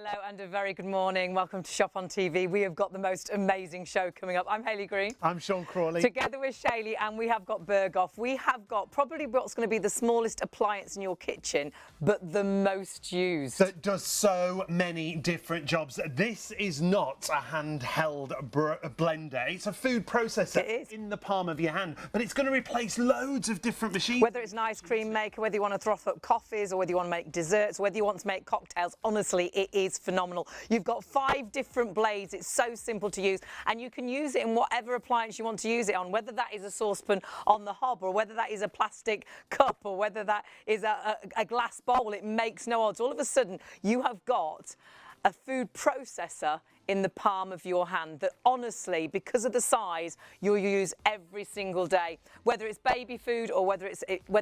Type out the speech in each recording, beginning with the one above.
Hello and a very good morning. Welcome to Shop on TV. We have got the most amazing show coming up. I'm Hayley Green. I'm Sean Crawley. Together with Shaylee, and we have got Berghoff. We have got probably what's going to be the smallest appliance in your kitchen, but the most used. That does so many different jobs. This is not a handheld blender. It's a food processor in the palm of your hand, but it's going to replace loads of different machines. Whether it's an ice cream maker, whether you want to froth up coffees, or whether you want to make desserts, whether you want to make cocktails, honestly, it is phenomenal. You've got 5 different blades. It's so simple to use, and you can use it in whatever appliance you want to use it on, whether that is a saucepan on the hob, or whether that is a plastic cup, or whether that is a glass bowl. It makes no odds. All of a sudden, you have got a food processor in the palm of your hand that honestly, because of the size, you'll use every single day, whether it's baby food or whether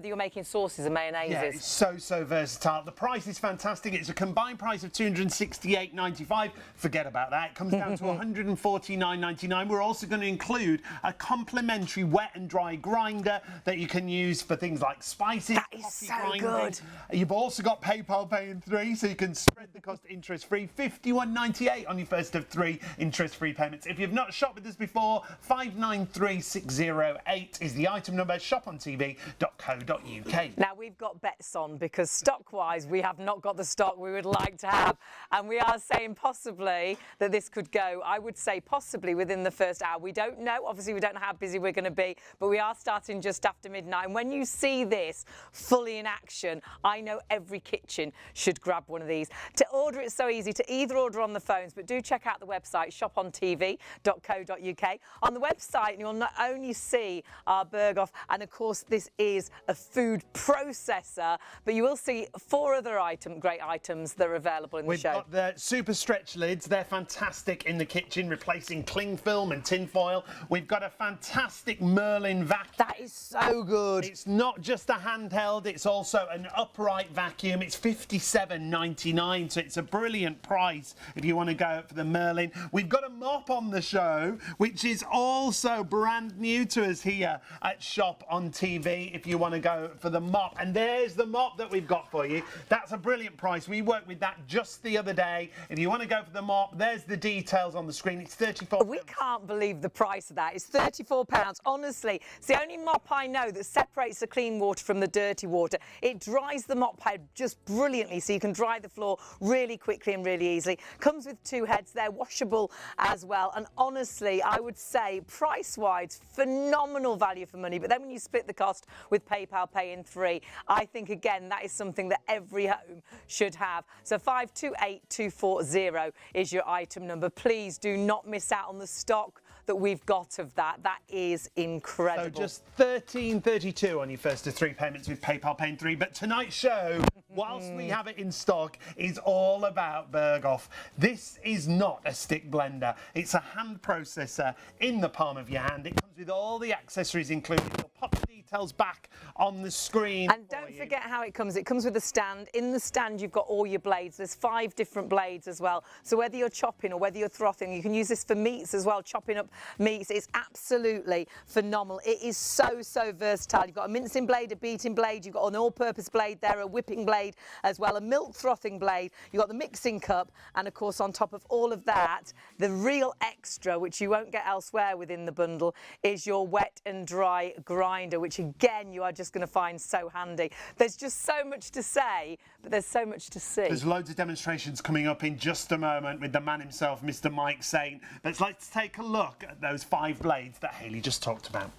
you're making sauces and mayonnaises. Yeah, it's so versatile. The price is fantastic. It's a combined price of $268.95. Forget about that. It comes down to $149.99. We're also going to include a complimentary wet and dry grinder that you can use for things like spices. That is so good. You've also got PayPal Pay in 3, so you can spread the cost interest-free. $51.98 on your first of 3 interest-free payments. If you've not shopped with us before, 593608 is the item number. ShopOnTV.co.uk. Now we've got bets on because stock-wise we have not got the stock we would like to have, and we are saying possibly that this could go, I would say possibly within the first hour. We don't know, obviously we don't know how busy we're going to be, but we are starting just after midnight, and when you see this fully in action, I know every kitchen should grab one of these. To order, it's so easy to either order on the phones, but do check out the website ShopOnTV.co.uk. On the website, you'll not only see our Berghoff, and of course this is a food processor, but you will see 4 other great items that are available in the show. We've got the super stretch lids. They're fantastic in the kitchen, replacing cling film and tin foil. We've got a fantastic Merlin vacuum. That is so good. It's not just a handheld, it's also an upright vacuum. It's $57.99, so it's a brilliant price if you want to go for the Merlin. We've got a mop on the show, which is also brand new to us here at Shop on TV, if you want to go for the mop. And there's the mop that we've got for you. That's a brilliant price. We worked with that just the other day. If you want to go for the mop, there's the details on the screen. It's £34. We can't believe the price of that. It's £34. Honestly, it's the only mop I know that separates the clean water from the dirty water. It dries the mop head just brilliantly, so you can dry the floor really quickly and really easily. Comes with 2 heads. They're washable as well, and honestly I would say price-wise phenomenal value for money, but then when you split the cost with PayPal Pay in 3, I think again that is something that every home should have. So 528240 is your item number. Please do not miss out on the stock that we've got of that. That is incredible. So just $13.32 on your first of 3 payments with PayPal Pay in 3. But tonight's show, whilst we have it in stock, is all about Berghoff. This is not a stick blender. It's a hand processor in the palm of your hand. It comes with all the accessories included. We'll pop the details back on the screen. And don't forget how it comes. It comes with a stand. In the stand, you've got all your blades. There's 5 different blades as well. So whether you're chopping or whether you're frothing, you can use this for meats as well, chopping up meats. It's absolutely phenomenal. It is so versatile. You've got a mincing blade, a beating blade, you've got an all-purpose blade there, a whipping blade as well, a milk frothing blade, you've got the mixing cup, and of course on top of all of that, the real extra, which you won't get elsewhere within the bundle, is your wet and dry grinder, which again you are just going to find so handy. There's just so much to say, but there's so much to see. There's loads of demonstrations coming up in just a moment with the man himself, Mr. Mike Saint. But let's take a look at those 5 blades that Hayley just talked about.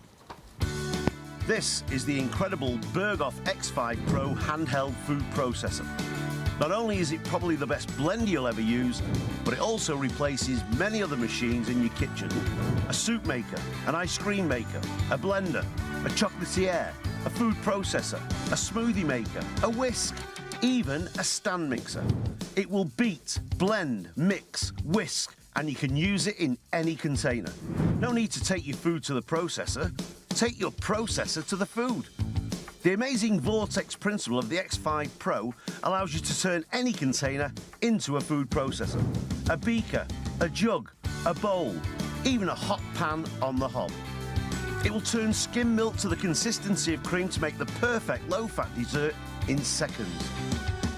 This is the incredible Berghoff X5 Pro handheld food processor. Not only is it probably the best blender you'll ever use, but it also replaces many other machines in your kitchen. A soup maker, an ice cream maker, a blender, a chocolatier, a food processor, a smoothie maker, a whisk, even a stand mixer. It will beat, blend, mix, whisk, and you can use it in any container. No need to take your food to the processor. Take your processor to the food. The amazing vortex principle of the X5 Pro allows you to turn any container into a food processor. A beaker, a jug, a bowl, even a hot pan on the hob. It will turn skim milk to the consistency of cream to make the perfect low-fat dessert in seconds.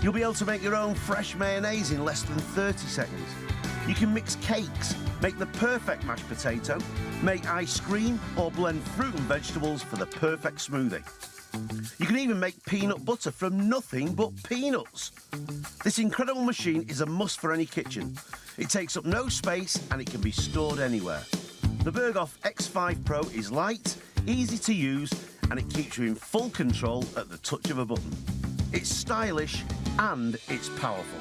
You'll be able to make your own fresh mayonnaise in less than 30 seconds. You can mix cakes, make the perfect mashed potato, make ice cream, or blend fruit and vegetables for the perfect smoothie. You can even make peanut butter from nothing but peanuts. This incredible machine is a must for any kitchen. It takes up no space and it can be stored anywhere. The Berghoff X5 Pro is light, easy to use, and it keeps you in full control at the touch of a button. It's stylish and it's powerful.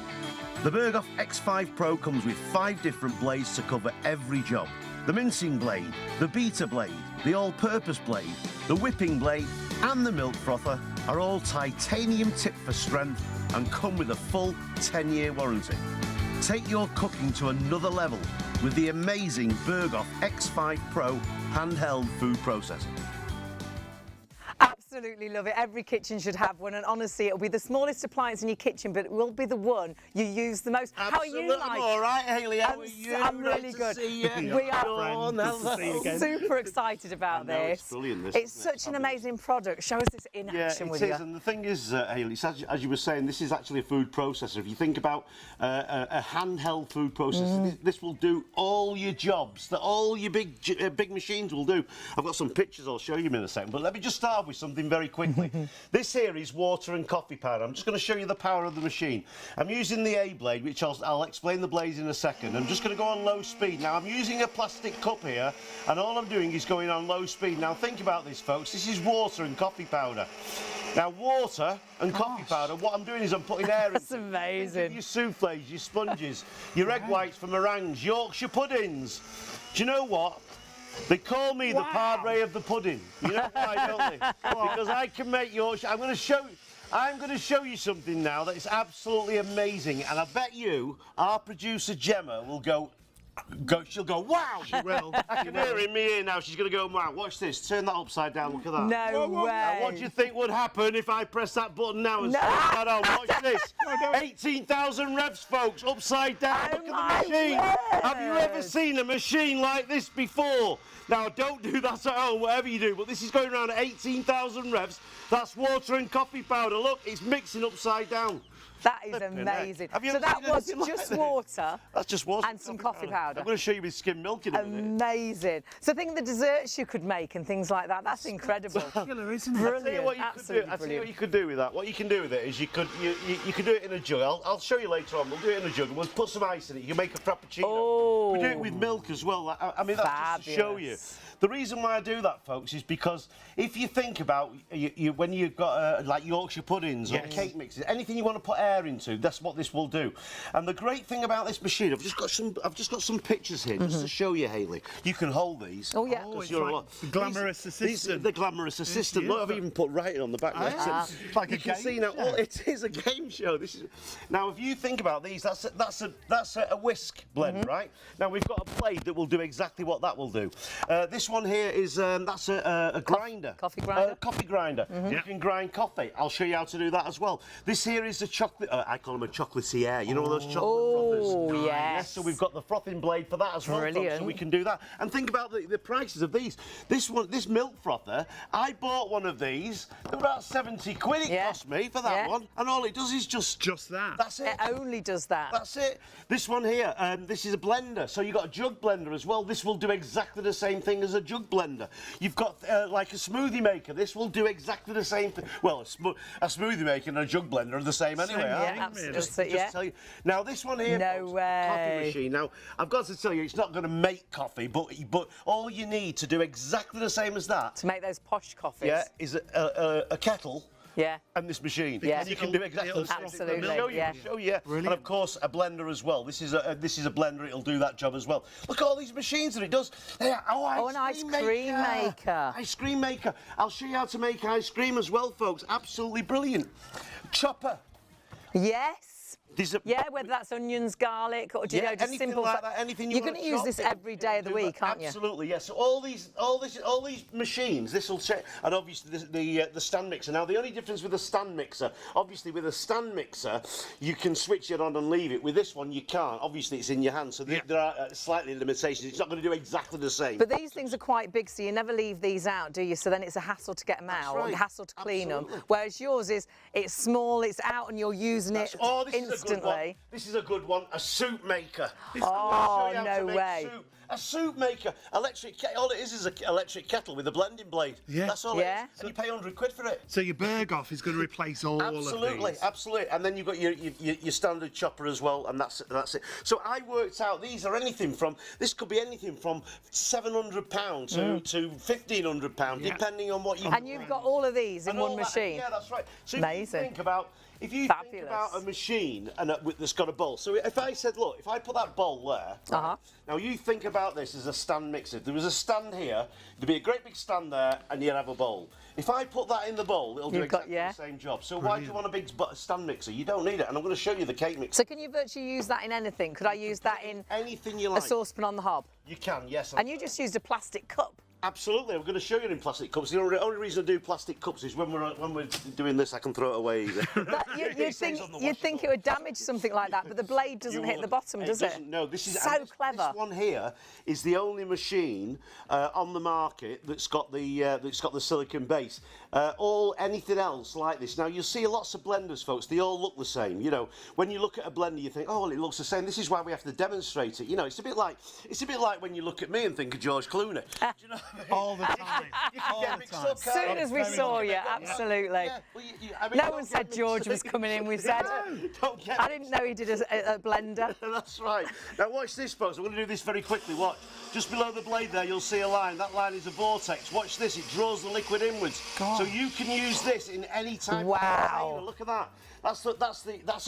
The Berghoff X5 Pro comes with 5 different blades to cover every job. The mincing blade, the beater blade, the all-purpose blade, the whipping blade and the milk frother are all titanium tipped for strength and come with a full 10-year warranty. Take your cooking to another level with the amazing Berghoff X5 Pro handheld food processor. Absolutely love it. Every kitchen should have one, and honestly, it'll be the smallest appliance in your kitchen, but it will be the one you use the most. Absolutely. How are you, Mike? All right, Hayley. How are you? I'm really Nice to good. see you. We are super excited about this. It's brilliant. It's such an amazing product. Show us this in action with you. Yeah, it is. And the thing is, Hayley, as you were saying, this is actually a food processor. If you think about a handheld food processor, this will do all your jobs that all your big machines will do. I've got some pictures I'll show you in a second, but let me just start with something very quickly. This here is water and coffee powder. I'm just going to show you the power of the machine. I'm using the A blade, which I'll explain the blades in a second. I'm just going to go on low speed. Now, I'm using a plastic cup here, and all I'm doing is going on low speed. Now, think about this, folks. This is water and coffee powder. Now, water and coffee powder, what I'm doing is I'm putting air in. That's amazing. Your soufflés, your sponges, your egg whites for meringues, Yorkshire puddings. Do you know what? They call me the padre of the pudding. You know why, don't they? Because I can make Yorkshire. I'm going to show you something now that is absolutely amazing, and I bet you, our producer Gemma will she'll go, wow! She will. I can hear in me ear now. She's going to go, wow, watch this. Turn that upside down. Look at that. No way. Now, what do you think would happen if I press that button now and switch that on? Watch this. 18,000 revs, folks, upside down. Look at the machine. Have you ever seen a machine like this before? Now, don't do that at home, whatever you do, but this is going around at 18,000 revs. That's water and coffee powder. Look, it's mixing upside down. That is amazing. So that was just water. That's just water and some coffee powder. I'm going to show you with skim milk in a minute. Amazing. So think of the desserts you could make and things like that. That's incredible. Killer, isn't it? Brilliant. I'll tell you what you could do with that. What you can do with it is you could do it in a jug. I'll show you later on. We'll do it in a jug and we'll put some ice in it. You can make a frappuccino. Oh. We do it with milk as well. I mean, that's just to show you. The reason why I do that, folks, is because if you think about when you've got like Yorkshire puddings or cake mixes, anything you want to put air into, that's what this will do. And the great thing about this machine, I've just got some pictures here just to show you, Hayley. You can hold these. Oh yeah. Oh, it's like the glamorous assistant. The glamorous assistant. Look, I've even put writing on the back there. It's like you can see now. Oh, it is a game show. This is now. If you think about these, that's a whisk blend, right? Now we've got a blade that will do exactly what that will do. This one here is that's a grinder. Coffee grinder. Coffee grinder. You can grind coffee. I'll show you how to do that as well. This here is a chocolate. I call them a chocolatier. You know those chocolate frothers. Oh yes. So we've got the frothing blade for that as well. Brilliant. Folks, so we can do that. And think about the prices of these. This milk frother. I bought one of these. They were about 70 quid. It cost me for that one. And all it does is just that. That's it. It only does that. That's it. This one here. This is a blender. So you've got a jug blender as well. This will do exactly the same thing as a jug blender. You've got like a smoothie maker. This will do exactly the same thing. Well, a smoothie maker and a jug blender are the same anyway. Yeah, absolutely. Just tell you. Now this one here, no folks, way. coffee machine. Now I've got to tell you, it's not going to make coffee, but all you need to do exactly the same as that to make those posh coffees. Yeah, is a kettle. Yeah. And this machine. Yeah. And you can do exactly the same. Absolutely. Show you. And of course a blender as well. This is a blender. It'll do that job as well. Look at all these machines that it does. An ice cream maker. Ice cream maker. I'll show you how to make ice cream as well, folks. Absolutely brilliant. Chopper. Yes. Yeah, whether that's onions, garlic, or do you know, just anything simple. like that, anything You're going to use this every day of the week, aren't you? Absolutely, yes. So all these machines, this will check, and obviously the stand mixer. Now the only difference with the stand mixer, obviously with a stand mixer, you can switch it on and leave it. With this one, you can't. Obviously, it's in your hand, so there are slightly limitations. It's not going to do exactly the same. But these things are quite big, so you never leave these out, do you? So then it's a hassle to get them out, right. a hassle to clean them. Absolutely. Whereas yours is, it's small, it's out, and you're using it instantly. This is a good one. A soup maker. Oh, no way. A soup maker, electric. All it is an electric kettle with a blending blade. Yeah. That's all it is. And you pay £100 for it. So your Berghoff is going to replace all of these. Absolutely. And then you've got your standard chopper as well, and that's it. So I worked out these are anything from, this could be anything from £700 to £1,500, depending on what you. And you've got all of these in one machine. Yeah, that's right. So amazing. If you think about a machine that's got a bowl, so if I said, look, if I put that bowl there, now you think about this as a stand mixer. If there was a stand here, there'd be a great big stand there, and you'd have a bowl. If I put that in the bowl, it'll do exactly the same job. So why do you want a big stand mixer? You don't need it, and I'm going to show you the cake mixer. So can you virtually use that in anything? Could I use that in anything you like? A saucepan on the hob? You can, yes. And you just used a plastic cup? Absolutely, I'm going to show you in plastic cups. The only reason I do plastic cups is when we're doing this, I can throw it away easy. You'd think it would damage something like that, but the blade doesn't hit the bottom, does it? No, this is so clever. This one here is the only machine on the market that's got the silicon base. Anything else like this. Now you'll see lots of blenders, folks. They all look the same. You know, when you look at a blender, you think, oh, well, it looks the same. This is why we have to demonstrate it. You know, it's a bit like when you look at me and think of George Clooney. Do you know? All the time. As soon as we saw you, absolutely. Yeah. Well, no one said George was coming in. We said, I didn't know he did a blender. That's right. Now watch this, folks. I'm going to do this very quickly. Watch. Just below the blade there, you'll see a line. That line is a vortex. Watch this. It draws the liquid inwards. So you can use this in any type of container. Look at that. That's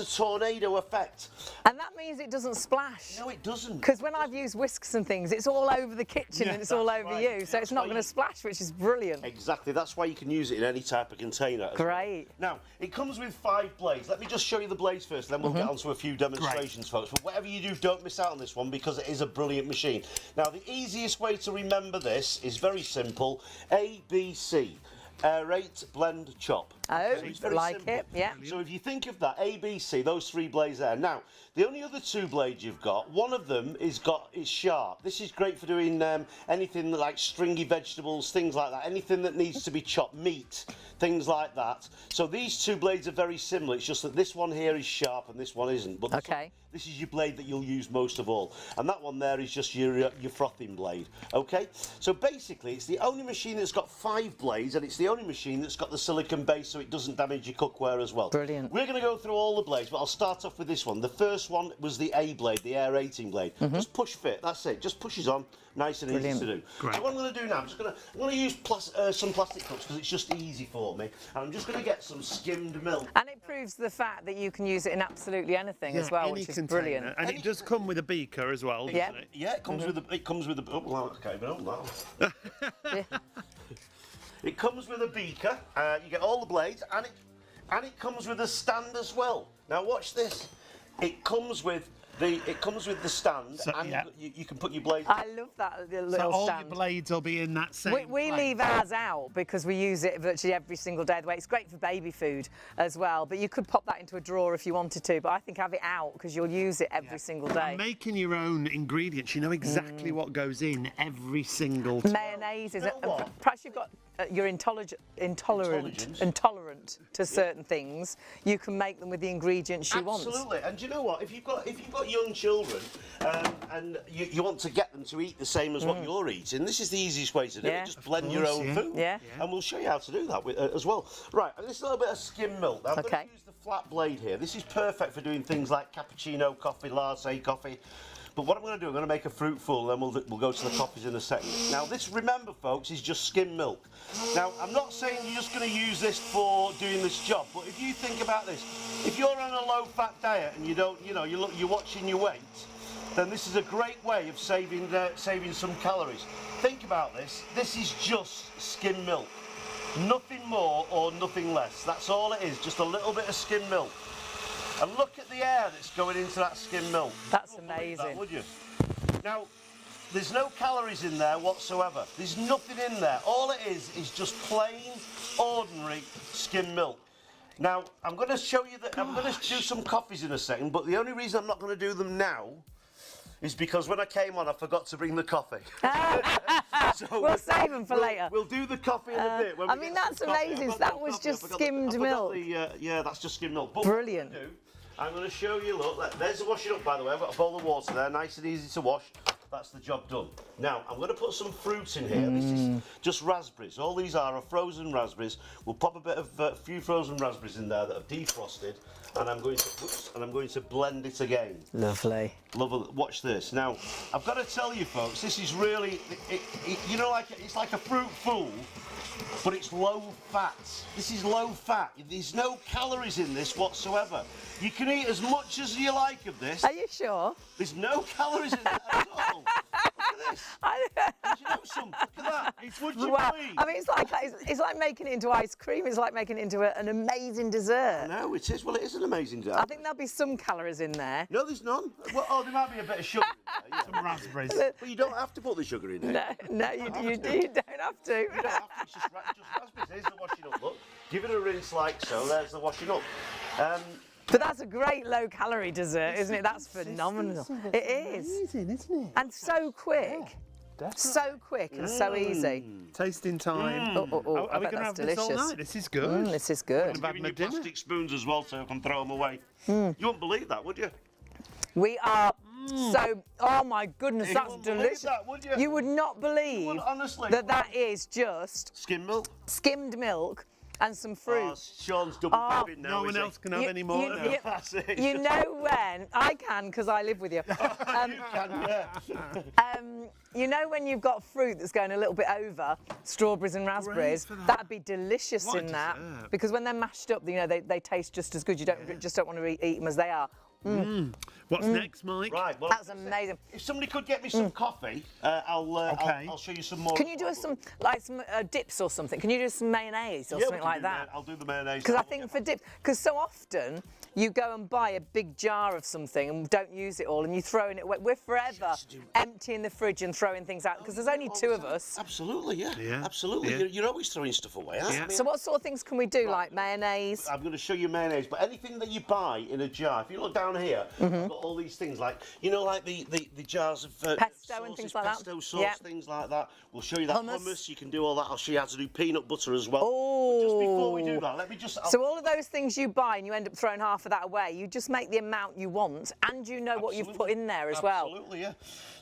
a tornado effect. And that means it doesn't splash. No, it doesn't. Because when I've used whisks and things, it's all over the kitchen and it's all over you, so it's not going to splash, which is brilliant. Exactly. That's why you can use it in any type of container. Great. Now, it comes with 5 blades. Let me just show you the blades first, then we'll get on to a few demonstrations, folks. But whatever you do, don't miss out on this one because it is a brilliant machine. Now, the easiest way to remember this is very simple. ABC. Aerate, blend, chop. Oh, so it's very like simple. it, yeah. So if you think of that, ABC, those 3 blades there. Now, the only other 2 blades you've got, one of them is sharp. This is great for doing anything like stringy vegetables, things like that. Anything that needs to be chopped, meat, things like that. So these 2 blades are very similar. It's just that this one here is sharp and this one isn't. But this is your blade that you'll use most of all. And that one there is just your frothing blade. Okay? So basically, it's the only machine that's got 5 blades, and it's the only machine that's got the silicon base so it doesn't damage your cookware as well. Brilliant. We're going to go through all the blades, but I'll start off with this one. The first one was the A blade, the aerating blade. Just push fit, that's it. Just pushes on, nice and easy to do. Great. So what I'm going to do now, I'm going to use some plastic cups because it's just easy for me. And I'm just going to get some skimmed milk. And it proves the fact that you can use it in absolutely anything as well, which is brilliant. And it does come with a beaker as well, doesn't it? Yeah, it comes with a. Oh, well, okay, but hold that. It comes with a beaker. You get all the blades, and it comes with a stand as well. Now watch this. It comes with the stand, So, and you can put your blades. I love that little So all stand. your blades will be in that same We place. leave ours out because we use it virtually every single day of the week. It's great for baby food as well, but you could pop that into a drawer if you wanted to, but I think have it out because you'll use it every single day. And making your own ingredients, you know exactly what goes in every single time. Mayonnaise is You know what? perhaps you've got you're intolerant to certain things. You can make them with the ingredients you want. Absolutely, and do you know what? If you've got young children and you want to get them to eat the same as what you're eating, this is the easiest way to do it. Just blend your own food. And we'll show you how to do that as well. Right, and this is a little bit of skim milk. Now, I'm going to use the flat blade here. This is perfect for doing things like cappuccino coffee, latte coffee. But what I'm going to do, I'm going to make a fruit full, then we'll go to the coffees in a second. Now, this, remember, folks, is just skim milk. Now, I'm not saying you're just going to use this for doing this job, but if you think about this, if you're on a low-fat diet and you're watching your weight, then this is a great way of saving some calories. Think about this. This is just skim milk. Nothing more or nothing less. That's all it is, just a little bit of skim milk. And look at the air that's going into that skim milk. That's You wouldn't believe amazing. that, would you? Now, there's no calories in there whatsoever. There's nothing in there. All it is just plain, ordinary skim milk. Now, I'm going to show you that. I'm going to do some coffees in a second, but the only reason I'm not going to do them now is because when I came on, I forgot to bring the coffee. So We'll save them for later. We'll do the coffee in a bit. when I we mean, get that's some coffee. amazing. I've got That no was coffee. just I forgot skimmed I forgot milk. yeah, that's just skimmed milk. But Brilliant. What I'm going to do, I'm going to show you, look, there's the washing up, by the way. I've got a bowl of water there, nice and easy to wash. That's the job done. Now, I'm going to put some fruits in here. This is just raspberries. All these are frozen raspberries. We'll pop a bit of a few frozen raspberries in there that are defrosted, and I'm going to blend it again. Lovely. Lovely. Watch this. Now, I've got to tell you, folks, this is really, you know, it's like a fruit fool, but it's low fat. This is low fat. There's no calories in this whatsoever. You can eat as much as you like of this. Are you sure? There's no calories in it at all. Look at this. Did you know some? Look at that. Would you Well, believe? I mean, it's like making it into ice cream. It's like making it into an amazing dessert. No, it is. Well, it is an amazing day. I think there'll be some calories in there. No, there's none. Well, oh, there might be a bit of sugar in there. Yeah. Some raspberries. But you don't have to put the sugar in there. No, you don't have to. You don't have to. It's just raspberries. There's the washing up. Look, give it a rinse like so. There's the washing up. But that's a great low-calorie dessert, isn't it? That's phenomenal. It is. Amazing, isn't it? And so quick. So quick and so easy. Tasting time. Oh, Are I we bet going to that's have delicious. this all night? This is good. This is good. About Giving my you dinner. plastic spoons as well, so I can throw them away. You wouldn't believe that, would you? We are so. Oh my goodness, You that's wouldn't believe delicious. that, would you? You would not believe would, honestly. that is just Skim milk. skimmed milk and some fruit. Oh, Sean's double dipping now. No one is he? else can have any more now. That's it. You know when I can because I live with you. You can, yeah. You know when you've got fruit that's going a little bit over strawberries and raspberries, for that. that'd be delicious What a in that dessert. because when they're mashed up, you know they taste just as good. You just don't want to eat them as they are. What's next, Mike? Right. Well, That's amazing. if somebody could get me some coffee, I'll show you some more. Can you do us some dips or something? Can you do some mayonnaise or Yeah, we something can like do that? I'll do the mayonnaise. Because I now. think for dips, because so often you go and buy a big jar of something and don't use it all, and you throw in it. We're forever emptying the fridge and throwing things out because there's only two of us. Absolutely, yeah. Yeah, Absolutely. yeah. You're always throwing stuff away, aren't Yeah. you? So what sort of things can we do, like mayonnaise? I'm going to show you mayonnaise, but anything that you buy in a jar, if you look down here, I've got all these things like, you know, like the jars of Pesto sauces, and things like that. pesto sauce, Yeah. things like that. We'll show you that Hummus. hummus. You can do all that. I'll show you how to do peanut butter as well. Oh. But just before we do that, let me just. So all of those things you buy and you end up throwing half of that away, you just make the amount you want and you know what you've put in there as well. Absolutely, yeah.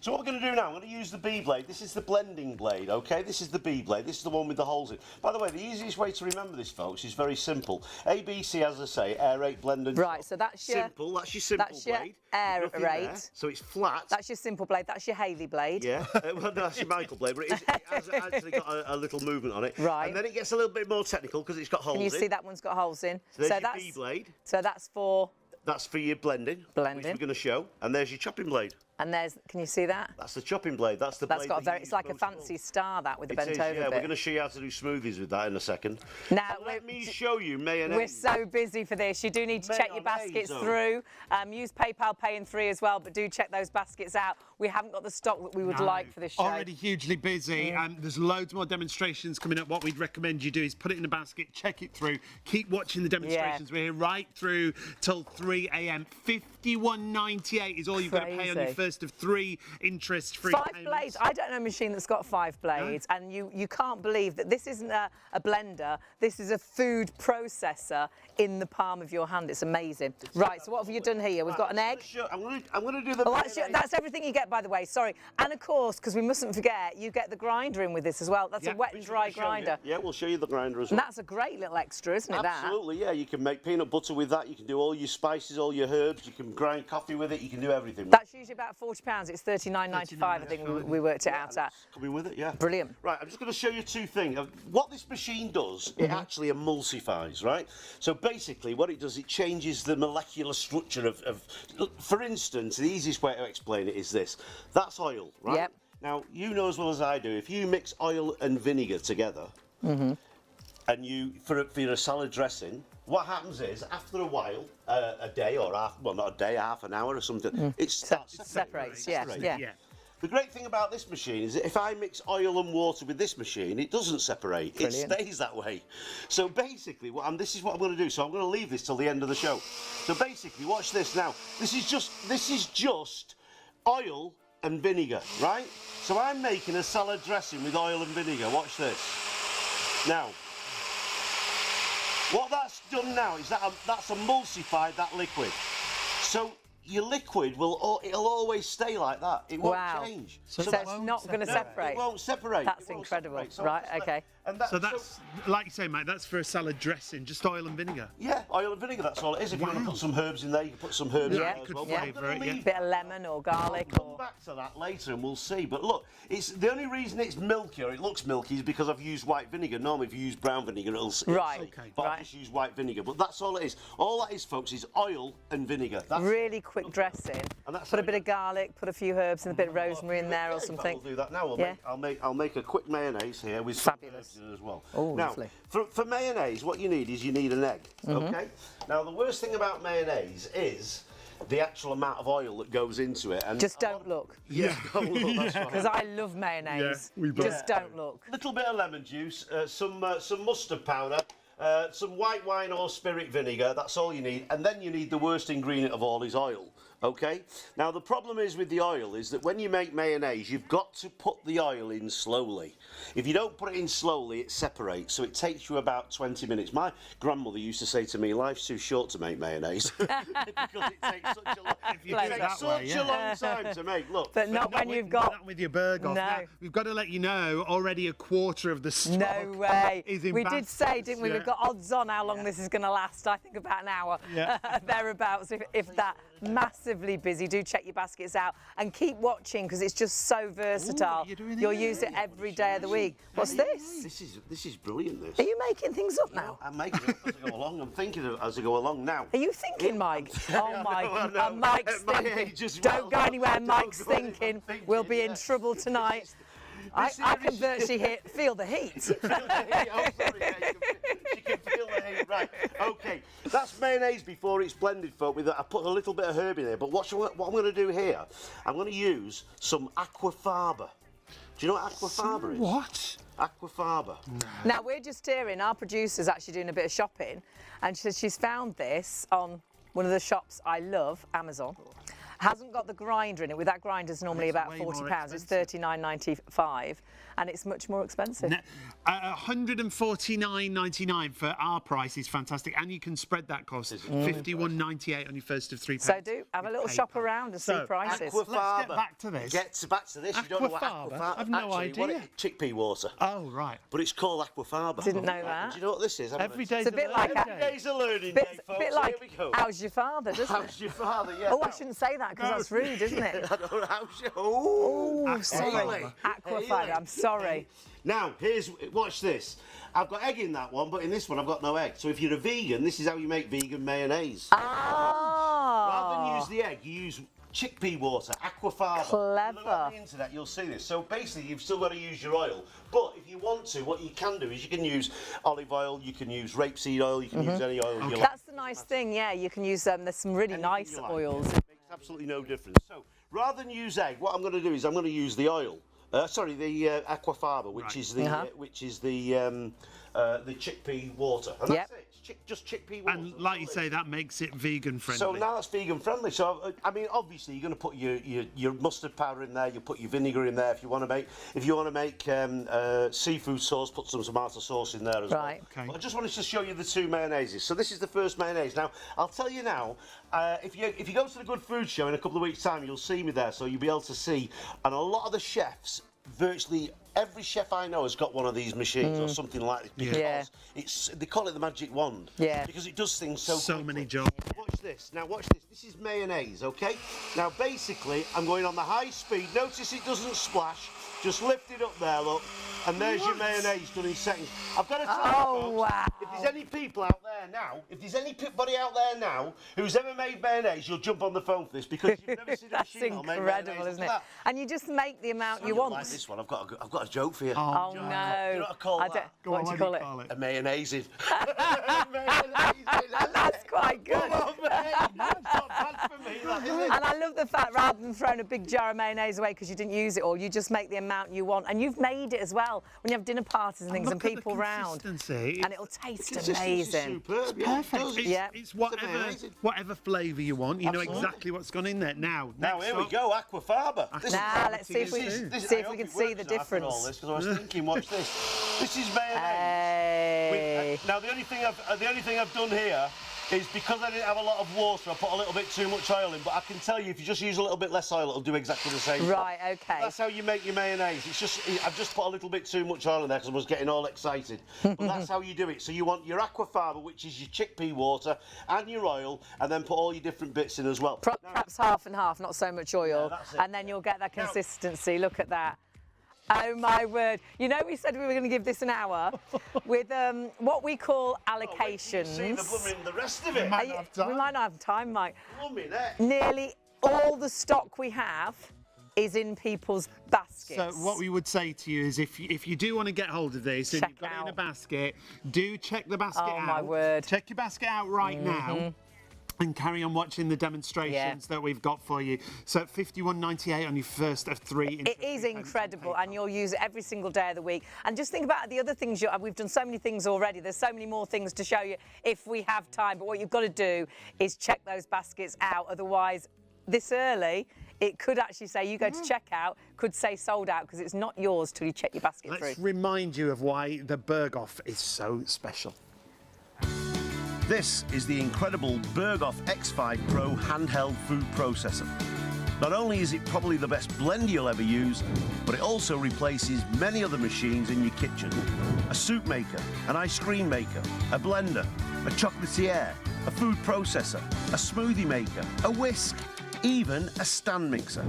So what we're going to do now, I'm going to use the B blade. This is the blending blade, okay? This is the B blade. This is the one with the holes in. By the way, the easiest way to remember this, folks, is very simple. ABC, as I say, aerate, blend and Right, so that's your simple. That's your simple that's your blade. Nothing aerate. there. So it's flat. That's your simple blade, that's your Haley blade. Yeah, well, no, that's your Michael blade, but it has actually got a little movement on it. Right. And then it gets a little bit more technical because it's got holes Can you in. see that one's got holes in? So there's your that's B blade. So that's for That's for your blending. Blending. Which we're going to show. And there's your chopping blade. and there's can you see that? That's the chopping blade. That's the That's blade got a that very you it's use like a most of all. fancy star that with the It bent is, over yeah. bit. We're going to show you how to do smoothies with that in a second. Now Let me show you mayonnaise. we're so busy for this. You do need to check your baskets Mayonnaise, through. Use PayPal Pay in 3 as well, but do check those baskets out. We haven't got the stock that we would like for this show. Already hugely busy, and there's loads more demonstrations coming up. What we'd recommend you do is put it in a basket, check it through, keep watching the demonstrations. We're here right through till 3 a.m. $51.98 is all you've got to pay on your Crazy. first of 3 interest-free 5 payments. blades. I don't know a machine that's got 5 blades, and you can't believe that this isn't a blender. This is a food processor in the palm of your hand. It's amazing. Right. So what have you done here? We've got an egg. I'm going to do the Oh, mayonnaise. that's everything you get, by the way. Sorry. And of course, because we mustn't forget, you get the grinder in with this as well. That's a wet and Which dry we'll show you. grinder. Yeah, we'll show you the grinder as And well. that's a great little extra, isn't it? Absolutely, yeah. You can make peanut butter with that. You can do all your spices, all your herbs. You can grind coffee with it. You can do everything. with That's usually about £40. It's $39.95. I think we worked it out at. Coming with it, yeah. Brilliant. Right, I'm just going to show you 2 things. What this machine does, it actually emulsifies, right? So basically, what it does, it changes the molecular structure of for instance, the easiest way to explain it is this. That's oil, right? Yep. Now, you know as well as I do, if you mix oil and vinegar together, and you for a salad dressing, what happens is, after a while, a day or not a day, half an hour or something, it starts separates, separating. yeah. Yeah. The great thing about this machine is that if I mix oil and water with this machine, it doesn't separate. Brilliant. It stays that way. So basically, this is what I'm going to do. So I'm going to leave this till the end of the show. So basically, watch this now. This is just oil and vinegar, right? So I'm making a salad dressing with oil and vinegar. Watch this. Now, what that's done now is that's emulsified that liquid. So your liquid it'll always stay like that. It won't change. So it's not going to separate. It won't separate. That's incredible. So right, okay. So that's, like you say, mate, that's for a salad dressing, just oil and vinegar. Yeah, oil and vinegar, that's all it is. If you want to put some herbs in there, you can put some herbs in there as well. Bit of lemon or garlic. I'll come back to that later and we'll see. But look, it's the only reason it's milky, or it looks milky, is because I've used white vinegar. Normally, if you use brown vinegar, it'll right. Okay. But I've just used white vinegar. But that's all it is. All that is, folks, is oil and vinegar. That's really quick dressing. Put a bit of garlic, put a few herbs and a bit of rosemary in there or something. We'll do that now. I'll make a quick mayonnaise here with fabulous some herbs in it as well. Oh, now, lovely. for mayonnaise, what you need is you need an egg. Okay. Now, the worst thing about mayonnaise is the actual amount of oil that goes into it. And just don't look. Yeah, don't look. That's right. Because I love mayonnaise. Yeah, we both. Just don't look. A little bit of lemon juice, some mustard powder, some white wine or spirit vinegar. That's all you need. And then you need the worst ingredient of all is oil. Okay? Now, the problem is with the oil is that when you make mayonnaise, you've got to put the oil in slowly. If you don't put it in slowly, it separates. So it takes you about 20 minutes. My grandmother used to say to me, life's too short to make mayonnaise. Because it takes such a long time to make. Look. But not when you've got... Not with your burger. No. Now, we've got to let you know, already a quarter of the stock No way. is in We did baskets. say, didn't we? We've got odds on how long this is going to last. I think about an hour. Yeah. Thereabouts, if that. Massively busy. Do check your baskets out and keep watching because it's just so versatile. You'll use it every day of the week. What's this? This is brilliant. This. Are you making things up now? I'm making it up as I go along. I'm thinking of it as I go along now. Are you thinking, Mike? Oh my God, Mike's My thinking. age as Don't well. go anywhere. Mike's Don't go anywhere thinking. thinking, We'll be in yeah. trouble tonight. I can virtually feel the heat. Oh, sorry, yeah, you can feel the heat, right? Okay, that's mayonnaise before it's blended, folk. I put a little bit of herb in there, but what I'm going to do here, I'm going to use some aquafaba. Do you know what aquafaba is? What? Aquafaba. Now we're just hearing our producer's actually doing a bit of shopping, and she says she's found this on one of the shops I love, Amazon. Hasn't got the grinder in it. With that grinder's normally about £40. It's $39.95, and it's much more expensive. $149.99 for our price is fantastic, and you can spread that cost. $51.98 on your first of £3. So do have a little shop around and see prices. Aquafaba. Let's get back to this. Back to this. You don't know what Aquafaba? I've no Actually, idea. Chickpea water. Oh, right. But it's called aquafaba. Didn't know that. Do you know what this is? Every day's It's a bit like Every day's a learning day, folks. bit like, Here we go. how's your father, doesn't it? How's your father? Yeah. Oh, I shouldn't say that because that's rude, isn't it? I don't know how's your... Oh, sorry. Aquafaba, I'm sorry. Now, watch this. I've got egg in that one, but in this one I've got no egg. So if you're a vegan, this is how you make vegan mayonnaise. Ah. Rather than use the egg, you use chickpea water, aquafaba. Clever. Look on the internet, you'll see this. So basically, you've still got to use your oil. But if you want to, what you can do is you can use olive oil, you can use rapeseed oil, you can use any oil you like. That's the nice thing, yeah. You can use there's some really nice oils. It makes absolutely no difference. So rather than use egg, what I'm going to do is I'm going to use the oil. The aquafaba, which is the chickpea water. And that's it. Just chickpea water. And like you say, that makes it vegan friendly. So now it's vegan friendly. So I mean, obviously, you're going to put your mustard powder in there. You put your vinegar in there if you want to make seafood sauce. Put some tomato sauce in there as well. Right. Okay. But I just wanted to show you the two mayonnaises. So this is the first mayonnaise. Now I'll tell you now. If you go to the Good Food Show in a couple of weeks' time, you'll see me there. So you'll be able to see. And a lot of the chefs, virtually every chef I know has got one of these machines or something like this because they call it the magic wand. Yeah. Because it does things so quickly. many jobs. Watch this. Now watch this. This is mayonnaise, okay? Now basically I'm going on the high speed. Notice it doesn't splash. Just lift it up there, look. And there's your mayonnaise done in seconds. I've got to tell you, folks, wow. if there's any people out there now, if there's anybody out there now who's ever made mayonnaise, you'll jump on the phone for this because you've never seen a That's machine that'll make incredible, mayonnaise. isn't it? Look at that. And you just make the amount you You'll want. like this one. I've got a joke for you. Oh, Do no. you know what I call I that? don't, Go what on, do you what call do it? you call it? A mayonnaise. That's quite good. Come on, mate. That's not bad for me, that, is it? And I love the fact, rather than throwing a big jar of mayonnaise away because you didn't use it all, you just make the amount you want. And you've made it as well when you have dinner parties and things and Look at people the round. consistency. And it'll taste Consistency's amazing. Superb. Perfect. It does. Yeah. It's amazing. whatever flavour you want. You know Absolutely. exactly what's gone in there. Now Now, here we go, aquafaba. This is- Now, let's see if we, this- see I if we hope can it see works the now after all difference. this, 'cause I was thinking, watch this. This is mayonnaise. Hey. Now, the only thing I've done here is because I didn't have a lot of water, I put a little bit too much oil in, but I can tell you if you just use a little bit less oil, it'll do exactly the same. Right, okay. That's how you make your mayonnaise. It's just, I've just put a little bit too much oil in there because I was getting all excited. But that's how you do it. So you want your aquafaba, which is your chickpea water, and your oil, and then put all your different bits in as well. Perhaps half and half, not so much oil. Yeah, that's it. And then you'll get that consistency. Look at that. Oh my word. You know, we said we were going to give this an hour with what we call allocations. See the rest of it. We might not have time. We might not have time, Mike. Blooming heck. Nearly all the stock we have is in people's baskets. So what we would say to you is if you do want to get hold of this and Check you've got it in a out. basket, do check the basket out. Oh, my word. Check your basket out right now. And carry on watching the demonstrations that we've got for you. So at £51.98 on your first of 3. It is incredible, and you'll use it every single day of the week. And just think about the other things. We've done so many things already. There's so many more things to show you if we have time. But what you've got to do is check those baskets out. Otherwise, this early, it could actually say, you go to checkout, could say sold out because it's not yours till you check your basket Let's through. remind you of why the Berghoff is so special. This is the incredible Berghoff X5 Pro handheld food processor. Not only is it probably the best blender you'll ever use, but it also replaces many other machines in your kitchen. A soup maker, an ice cream maker, a blender, a chocolatier, a food processor, a smoothie maker, a whisk, even a stand mixer.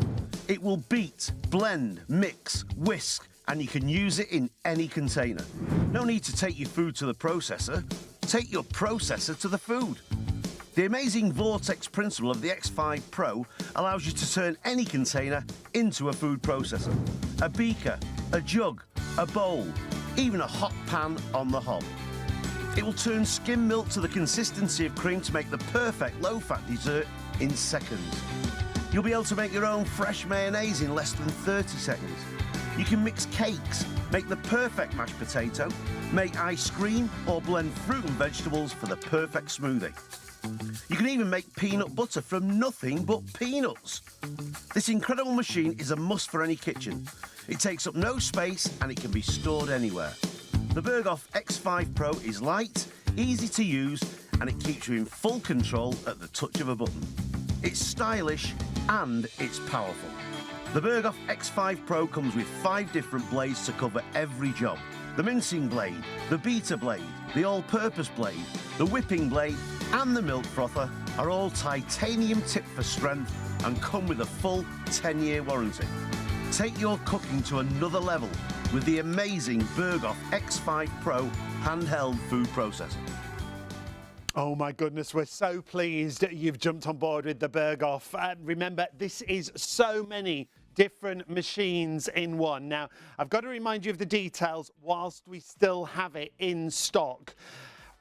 It will beat, blend, mix, whisk, and you can use it in any container. No need to take your food to the processor. Take your processor to the food. The amazing vortex principle of the X5 Pro allows you to turn any container into a food processor. A beaker, a jug, a bowl, even a hot pan on the hob. It will turn skim milk to the consistency of cream to make the perfect low-fat dessert in seconds. You'll be able to make your own fresh mayonnaise in less than 30 seconds. You can mix cakes, make the perfect mashed potato, make ice cream, or blend fruit and vegetables for the perfect smoothie. You can even make peanut butter from nothing but peanuts. This incredible machine is a must for any kitchen. It takes up no space and it can be stored anywhere. The Berghoff X5 Pro is light, easy to use, and it keeps you in full control at the touch of a button. It's stylish and it's powerful. The Berghoff X5 Pro comes with 5 different blades to cover every job. The mincing blade, the beater blade, the all-purpose blade, the whipping blade and the milk frother are all titanium tipped for strength and come with a full 10-year warranty. Take your cooking to another level with the amazing Berghoff X5 Pro handheld food processor. Oh my goodness, we're so pleased you've jumped on board with the Berghoff. Remember, this is so many different machines in one. Now, I've got to remind you of the details whilst we still have it in stock.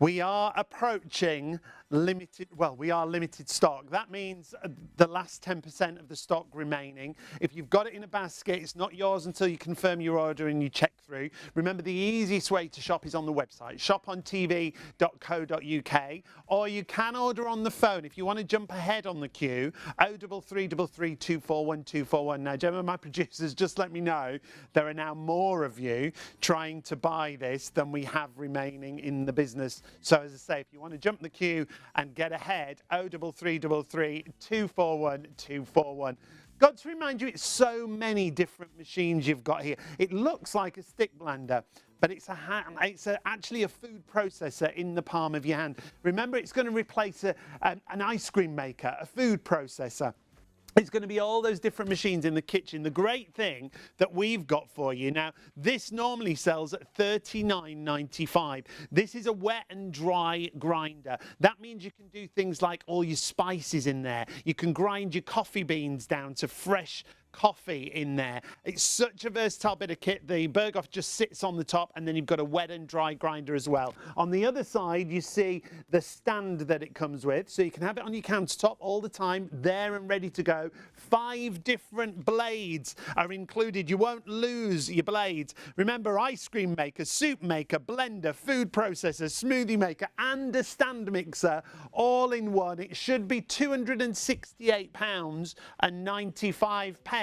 We are approaching limited stock. That means the last 10% of the stock remaining. If you've got it in a basket, it's not yours until you confirm your order and you check through. Remember, the easiest way to shop is on the website, ShopOnTV.co.uk, or you can order on the phone if you want to jump ahead on the queue, 03333 241 241. Now, Gemma, my producers, just let me know there are now more of you trying to buy this than we have remaining in the business. So, as I say, if you want to jump the queue and get ahead, 03333 241 241. Got to remind you, it's so many different machines you've got here. It looks like a stick blender, but it's actually a food processor in the palm of your hand. Remember, it's going to replace an ice cream maker, a food processor. It's going to be all those different machines in the kitchen. The great thing that we've got for you now, this normally sells at $39.95. This is a wet and dry grinder. That means you can do things like all your spices in there. You can grind your coffee beans down to fresh coffee in there. It's such a versatile bit of kit. The Berghoff just sits on the top, and then you've got a wet and dry grinder as well. On the other side, you see the stand that it comes with, so you can have it on your countertop all the time, there and ready to go. 5 different blades are included. You won't lose your blades. Remember, ice cream maker, soup maker, blender, food processor, smoothie maker, and a stand mixer all in one. It should be £268.95.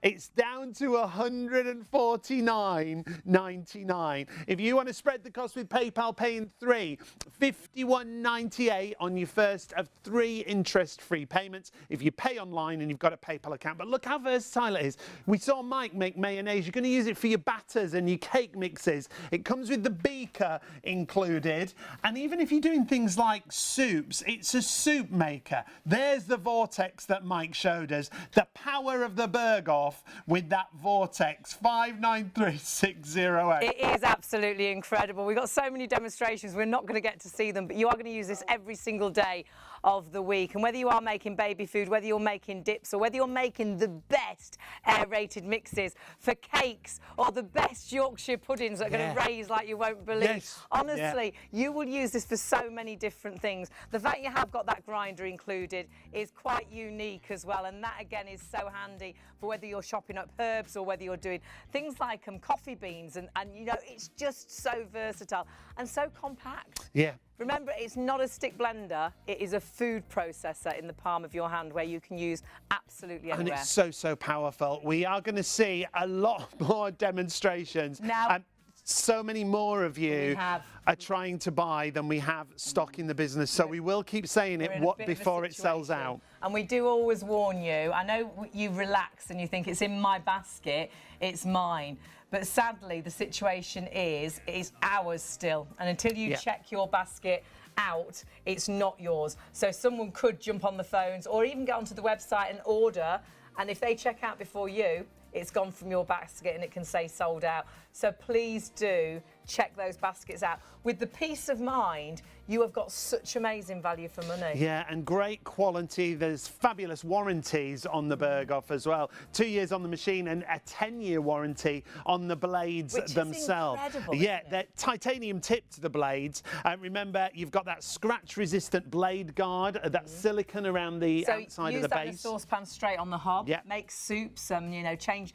It's down to $149.99. If you want to spread the cost with PayPal Pay in 3, $51.98 on your first of 3 interest-free payments if you pay online and you've got a PayPal account. But look how versatile it is. We saw Mike make mayonnaise. You're going to use it for your batters and your cake mixes. It comes with the beaker included. And even if you're doing things like soups, it's a soup maker. There's the vortex that Mike showed us. The power of the Berghoff with that vortex. 593608. It is absolutely incredible. We've got so many demonstrations, we're not going to get to see them, but you are going to use this every single day of the week. And whether you are making baby food, whether you're making dips, or whether you're making the best aerated mixes for cakes, or the best Yorkshire puddings that are going to raise like you won't believe. Yes. Honestly, you will use this for so many different things. The fact you have got that grinder included is quite unique as well, and that again is so handy for whether you're chopping up herbs or whether you're doing things like coffee beans, and you know, it's just so versatile and so compact. Yeah. Remember, it's not a stick blender, it is a food processor in the palm of your hand where you can use absolutely anywhere. And it's so, so powerful. We are going to see a lot more demonstrations. Now, so many more of you are trying to buy than we have stock in the business. So we will keep saying it before it sells out. And we do always warn you. I know you relax and you think it's in my basket, it's mine. But sadly, the situation is ours still. And until you check your basket out, it's not yours. So someone could jump on the phones or even get onto the website and order. And if they check out before you, it's gone from your basket and it can say sold out. So please do check those baskets out. With the peace of mind, you have got such amazing value for money. Yeah, and great quality. There's fabulous warranties on the Berghoff as well. 2 years on the machine and a 10-year warranty on the blades themselves. Is incredible, yeah, they're titanium tipped, the blades. Remember, you've got that scratch-resistant blade guard, that silicone around the outside of the base. So use that in a saucepan straight on the hob. Yeah. Make soups, you know, change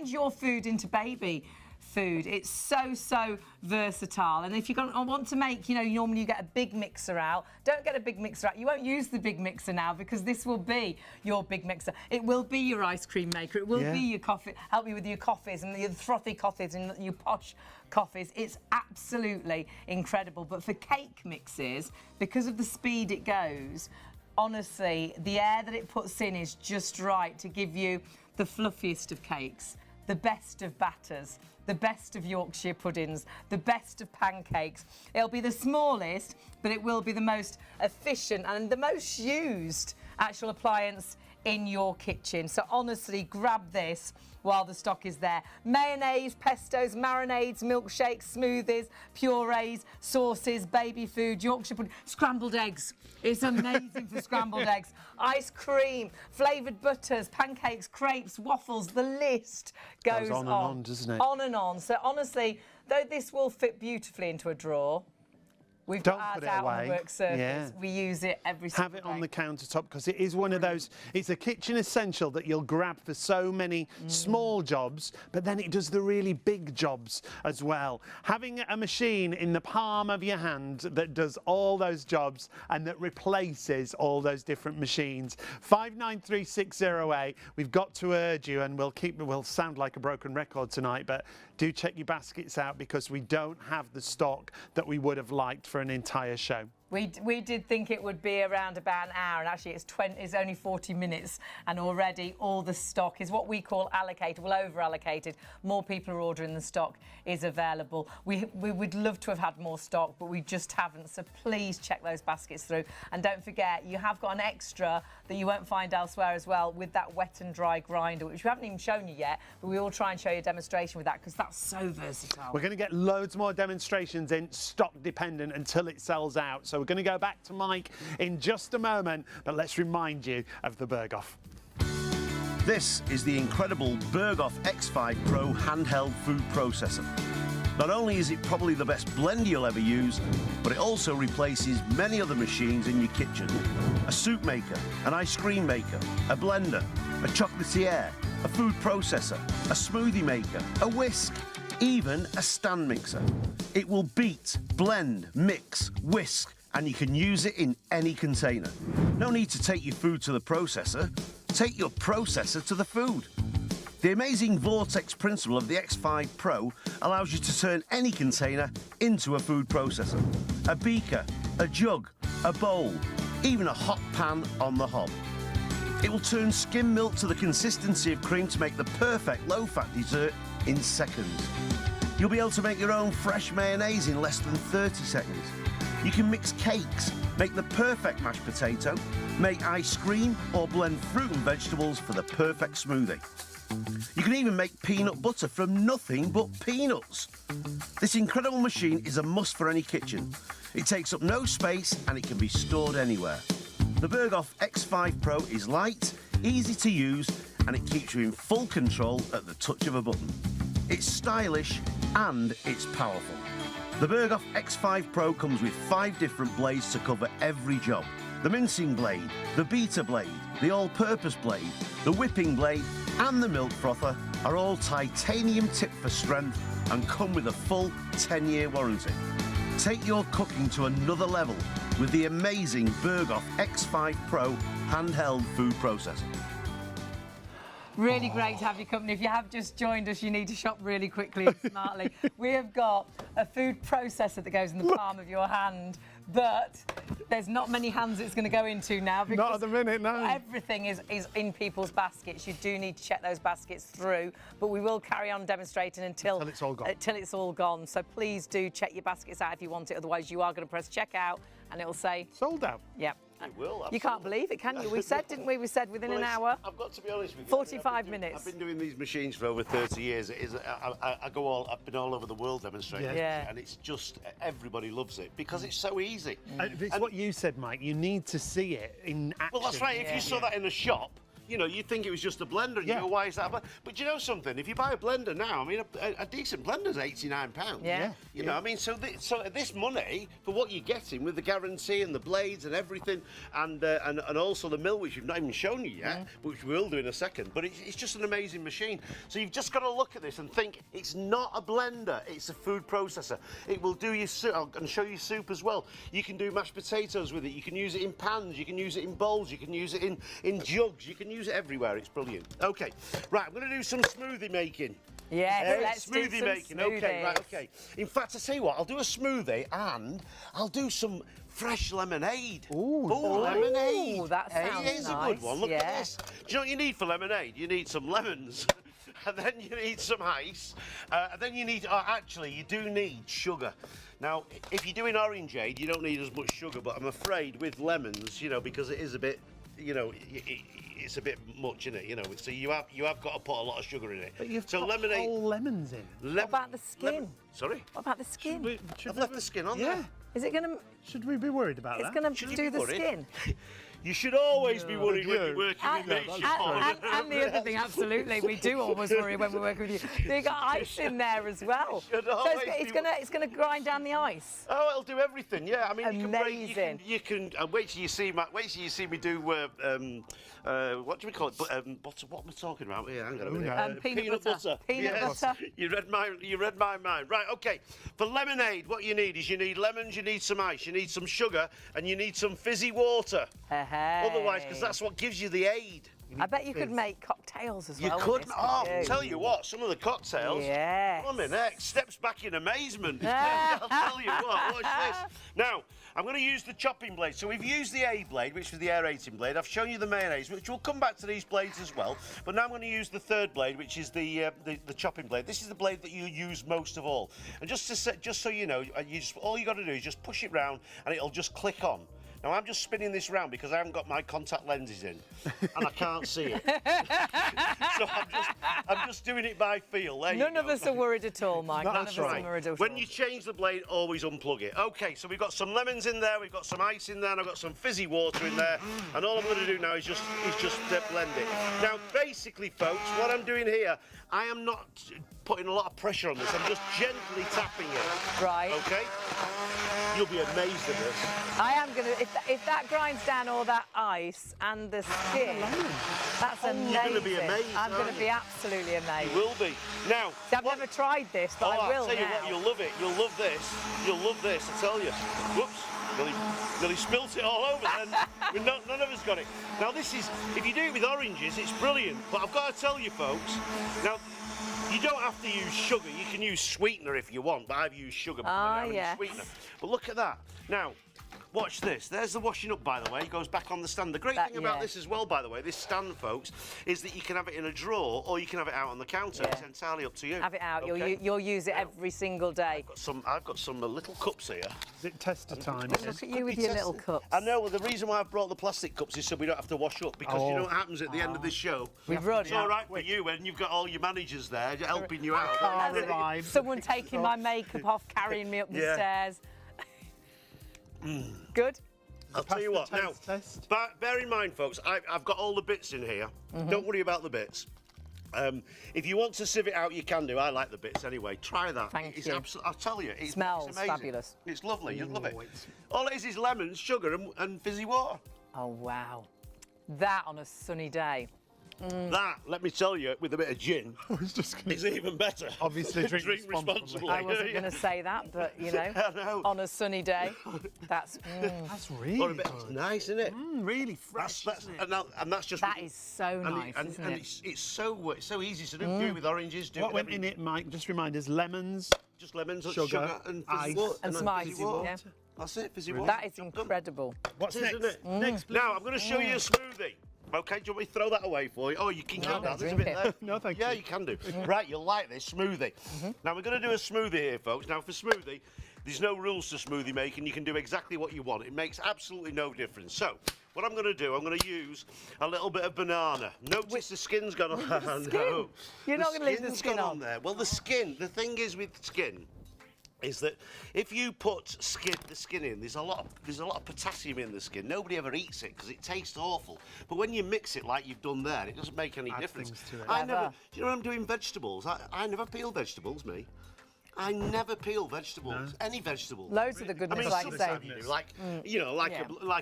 your food into baby food. It's so versatile. And if you want to make, you know, normally you get a big mixer out. Don't get a big mixer out. You won't use the big mixer now because this will be your big mixer. It will be your ice cream maker. It will be your coffee, help you with your coffees and your frothy coffees and your posh coffees. It's absolutely incredible. But for cake mixes, because of the speed it goes, honestly, the air that it puts in is just right to give you the fluffiest of cakes, the best of batters, the best of Yorkshire puddings, the best of pancakes. It'll be the smallest, but it will be the most efficient and the most used actual appliance in your kitchen. So honestly, grab this while the stock is there. Mayonnaise, pestos, marinades, milkshakes, smoothies, purees, sauces, baby food, Yorkshire pudding, scrambled eggs. It's amazing for scrambled eggs. Ice cream, flavoured butters, pancakes, crepes, waffles, the list goes on. And on, doesn't it? On and on. So honestly, though this will fit beautifully into a drawer, we've got ours out on the work surface. Yeah. We use it every single day. Have it on the countertop because it is one of those, it's a kitchen essential that you'll grab for so many small jobs, but then it does the really big jobs as well. Having a machine in the palm of your hand that does all those jobs and that replaces all those different machines. 593608, we've got to urge you, and we'll sound like a broken record tonight, but do check your baskets out because we don't have the stock that we would have liked for an entire show. We did think it would be around about an hour, and actually it's only 40 minutes, and already all the stock is what we call allocated, well, over-allocated. More people are ordering than stock is available. We would love to have had more stock, but we just haven't, so please check those baskets through. And don't forget, you have got an extra that you won't find elsewhere as well with that wet and dry grinder, which we haven't even shown you yet, but we will try and show you a demonstration with that, because that's so versatile. We're going to get loads more demonstrations in, stock dependent, until it sells out. So we're going to go back to Mike in just a moment, but let's remind you of the Berghoff. This is the incredible Berghoff X5 Pro handheld food processor. Not only is it probably the best blender you'll ever use, but it also replaces many other machines in your kitchen. A soup maker, an ice cream maker, a blender, a chocolatier, a food processor, a smoothie maker, a whisk, even a stand mixer. It will beat, blend, mix, whisk, and you can use it in any container. No need to take your food to the processor. Take your processor to the food. The amazing vortex principle of the X5 Pro allows you to turn any container into a food processor. A beaker, a jug, a bowl, even a hot pan on the hob. It will turn skim milk to the consistency of cream to make the perfect low-fat dessert in seconds. You'll be able to make your own fresh mayonnaise in less than 30 seconds. You can mix cakes, make the perfect mashed potato, make ice cream, or blend fruit and vegetables for the perfect smoothie. You can even make peanut butter from nothing but peanuts. This incredible machine is a must for any kitchen. It takes up no space and it can be stored anywhere. The Berghoff X5 Pro is light, easy to use, and it keeps you in full control at the touch of a button. It's stylish and it's powerful. The Berghoff X5 Pro comes with 5 different blades to cover every job. The mincing blade, the beater blade, the all-purpose blade, the whipping blade, and the milk frother are all titanium tipped for strength and come with a full 10-year warranty. Take your cooking to another level with the amazing Berghoff X5 Pro handheld food processor. Really great to have your company. If you have just joined us, you need to shop really quickly and smartly. We have got a food processor that goes in the palm of your hand, but there's not many hands it's going to go into now. Not at the minute, no. Everything is in people's baskets. You do need to check those baskets through, but we will carry on demonstrating until it's all gone. Till it's all gone. So please do check your baskets out if you want it. Otherwise, you are going to press checkout and it will say... Sold out. Yep. It will, You can't believe it, can you? We said, didn't we? We said within an hour. I've got to be honest with you. 45 minutes. I've been doing these machines for over 30 years. It is, I've been all over the world demonstrating, Yeah. and it's just, everybody loves it because it's so easy. It's what you said, Mike. You need to see it in action. Well, that's right. If you saw that in a shop, you know, you'd think it was just a blender, and you go, why is that? But you know something? If you buy a blender now, I mean, a decent blender's £89. Yeah. You know, I mean, so this money for what you're getting with the guarantee and the blades and everything, and also the mill, which we've not even shown you yet, which we will do in a second. But it's just an amazing machine. So you've just got to look at this and think it's not a blender; it's a food processor. It will do your soup. I'm going to show you soup as well. You can do mashed potatoes with it. You can use it in pans. You can use it in bowls. You can use it in jugs. You can use it everywhere. It's brilliant. Okay, right, I'm going to do some smoothie making. Yeah, let's do smoothie some making. smoothies. Okay, right, okay. In fact, I tell you what, I'll do a smoothie and I'll do some fresh lemonade. Ooh, lemonade. That sounds Here's a good one. Look at this. Do you know what you need for lemonade? You need some lemons. And then you need some ice. And then you need, actually, you do need sugar. Now, if you're doing orangeade, you don't need as much sugar, but I'm afraid with lemons, you know, because it is a bit, you know, it's a bit much in it, you know. So you have got to put a lot of sugar in it. But you've so got lemonade, whole lemons in. What about the skin? Sorry? What about the skin? I've left the skin on Yeah. there. Is it going to... Should we be worried about It's that? going to you do be the worried? skin. You should always be worried when you're working And, with me. Siobhan. and the other thing, absolutely, we do always worry when we're working with you. You've got ice in there as well. Should So always it's going to grind down the ice. Oh, it'll do everything. Yeah, I mean, Amazing. you can wait till you see me do what do we call it? What am I talking about? Yeah, hang on a minute. Peanut butter. Peanut Yes. butter. You read my mind. Right. Okay. For lemonade, what you need is you need lemons, you need some ice, you need some sugar, and you need some fizzy water. Hey. Otherwise, because that's what gives you the aid. I bet you could make cocktails as You well. could. with this, Oh, couldn't you? tell you what, some of the cocktails. Yes. One minute, steps back in amazement. I'll tell you what, watch this. Now, I'm going to use the chopping blade. So we've used the A blade, which was the aerating blade. I've shown you the mayonnaise, which will come back to these blades as well. But now I'm going to use the third blade, which is the chopping blade. This is the blade that you use most of all. And just so you know, all you got to do is just push it round, and it'll just click on. Now, I'm just spinning this round because I haven't got my contact lenses in and I can't see it. So I'm just doing it by feel. There None of us are worried at all, Mike. None of us are worried at all. When you change the blade, always unplug it. OK, so we've got some lemons in there, we've got some ice in there, and I've got some fizzy water in there. And all I'm going to do now is just blend it. Now, basically, folks, what I'm doing here, I am not putting a lot of pressure on this. I'm just gently tapping it. Right. OK? You'll be amazed at this. I am going to, if that grinds down all that ice and the skin, that's amazing. You're going to be amazed. I'm going to be absolutely amazed. You will be. Now, See, I've never tried this, but I will I'll tell you now. what, you'll love it. You'll love this. You'll love this, I tell you. Whoops. Nearly spilt it all over then. None of us got it. Now, this is, if you do it with oranges, it's brilliant. But I've got to tell you, folks, now, you don't have to use sugar. You can use sweetener if you want, but I've used sugar sweetener. But look at that. Now, watch this. There's the washing up, by the way. It goes back on the stand. The great thing about this as well, by the way, this stand, folks, is that you can have it in a drawer or you can have it out on the counter. It's entirely up to you. Have it out. Okay? You'll use it every single day. I've got some little cups here. Is it tester time? Look at you with your little cups. I know. Well, the reason why I've brought the plastic cups is so we don't have to wash up, because you know what happens at the end of this show? We've run. It's all right for you when you've got all your managers there helping you out. Someone taking my makeup off, carrying me up the stairs. Good? I'll tell you what, now, bear in mind, folks, I've got all the bits in here. Don't worry about the bits. If you want to sieve it out, you can do. I like the bits anyway. Try that. Thank you. I'll tell you, it Smells amazing. fabulous. It's lovely. You'll love it. All it is lemons, sugar, and fizzy water. Oh, wow. That on a sunny day. That, let me tell you, with a bit of gin, is even better. Obviously, drink responsibly. I wasn't going to say that, but, you know, on a sunny day, that's really good. It's nice, isn't it? Really fresh. And that's just... That is so nice, isn't it? It's so easy to do. Do it with oranges. What went in it, Mike? Just remind us, lemons. Just lemons, sugar and ice. And some ice, yeah. That's it, fizzy water. That is incredible. What's next? Isn't it? Next, please. Now, I'm going to show you a smoothie. OK, do you want me to throw that away for you? Oh, you can keep that. There's a bit there. No, thank you. Yeah, you can do. Right, you'll like this smoothie. Now, we're going to do a smoothie here, folks. Now, for smoothie, there's no rules to smoothie making. You can do exactly what you want. It makes absolutely no difference. So, what I'm going to do, I'm going to use a little bit of banana. Notice the skin's gone on. No. You're not going to leave the skin on there. Well, the thing is with skin, is that if you put the skin in, there's a lot of potassium in the skin. Nobody ever eats it because it tastes awful. But when you mix it like you've done there, it doesn't make any difference. To it. Do you know when I'm doing vegetables? I never peel vegetables, me. I never peel vegetables, any vegetables. Loads of the goodness, like I say. Like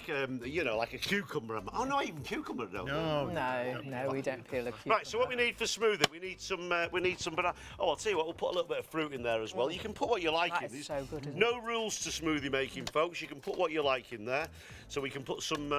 a cucumber. Oh, not even cucumber, though. No, we don't peel a cucumber. Right, so what we need for smoothie, we need some banana. Oh, I'll tell you what, we'll put a little bit of fruit in there as well. You can put what you like in. That is so good, isn't it? No rules to smoothie making, folks. You can put what you like in there. So we can put some.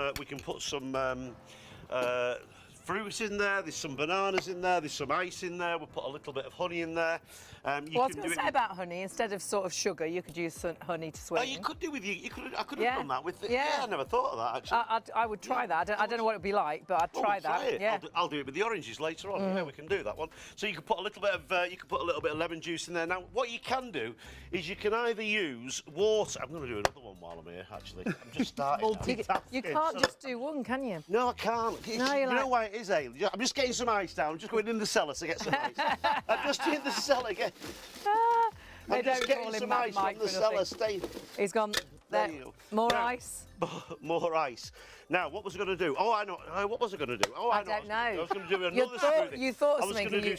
Fruit in there, there's some bananas in there, there's some ice in there, we'll put a little bit of honey in there. I was going to say about honey, instead of sort of sugar, you could use some honey to sweeten. Oh, you could do with I could have done that with it. Yeah, I never thought of that, actually. I would try that. I don't know what it would be like, but I'd try that. It. Yeah. I'll do it with the oranges later on. Yeah, we can do that one. So you can put a little bit of lemon juice in there. Now, what you can do is you can either use water. I'm going to do another one while I'm here, actually. I'm just starting. You can't just do one, can you? No, I can't. You know why it is, Ale? I'm just getting some ice down. I'm just going in the cellar to get some ice. I'm just in the cellar again. They don't call him Mad Mike for nothing. He's gone. There. More ice. More ice. Now, what was I going to do? Oh, I know. What was I going to do? Oh, I don't know. I was going to do another smoothie. You thought I was something. going to do,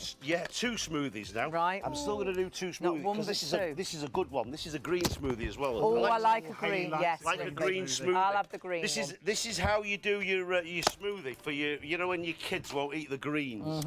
two smoothies now. Right. I'm still going to do two smoothies. one, because this is a good one. This is a green smoothie as well. Oh, I like a green. Yes. Like a green smoothie. I'll have the green. This is how you do your smoothie for your. You know when your kids won't eat the greens.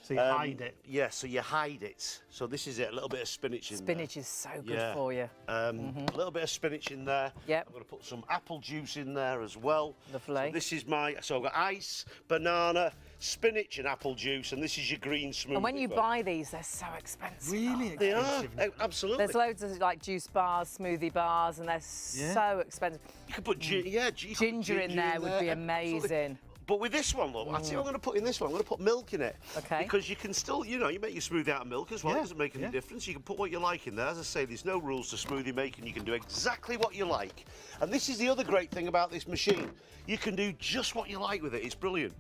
So you hide it. Yeah, so you hide it. So this is it, a little bit of spinach in there. Spinach is so good for you. A little bit of spinach in there. Yep. I'm going to put some apple juice in there as well. Lovely. So this is so I've got ice, banana, spinach and apple juice, and this is your green smoothie. And when you buy these, they're so expensive. Really They are, expensive. absolutely. There's loads of like juice bars, smoothie bars, and they're so expensive. You could put Ginger in there would be amazing. Absolutely. But with this one, look, I see what I'm going to put in this one. I'm going to put milk in it. Okay. Because you can still, you make your smoothie out of milk as well. It doesn't make any difference. You can put what you like in there. As I say, there's no rules to smoothie making. You can do exactly what you like. And this is the other great thing about this machine. You can do just what you like with it. It's brilliant.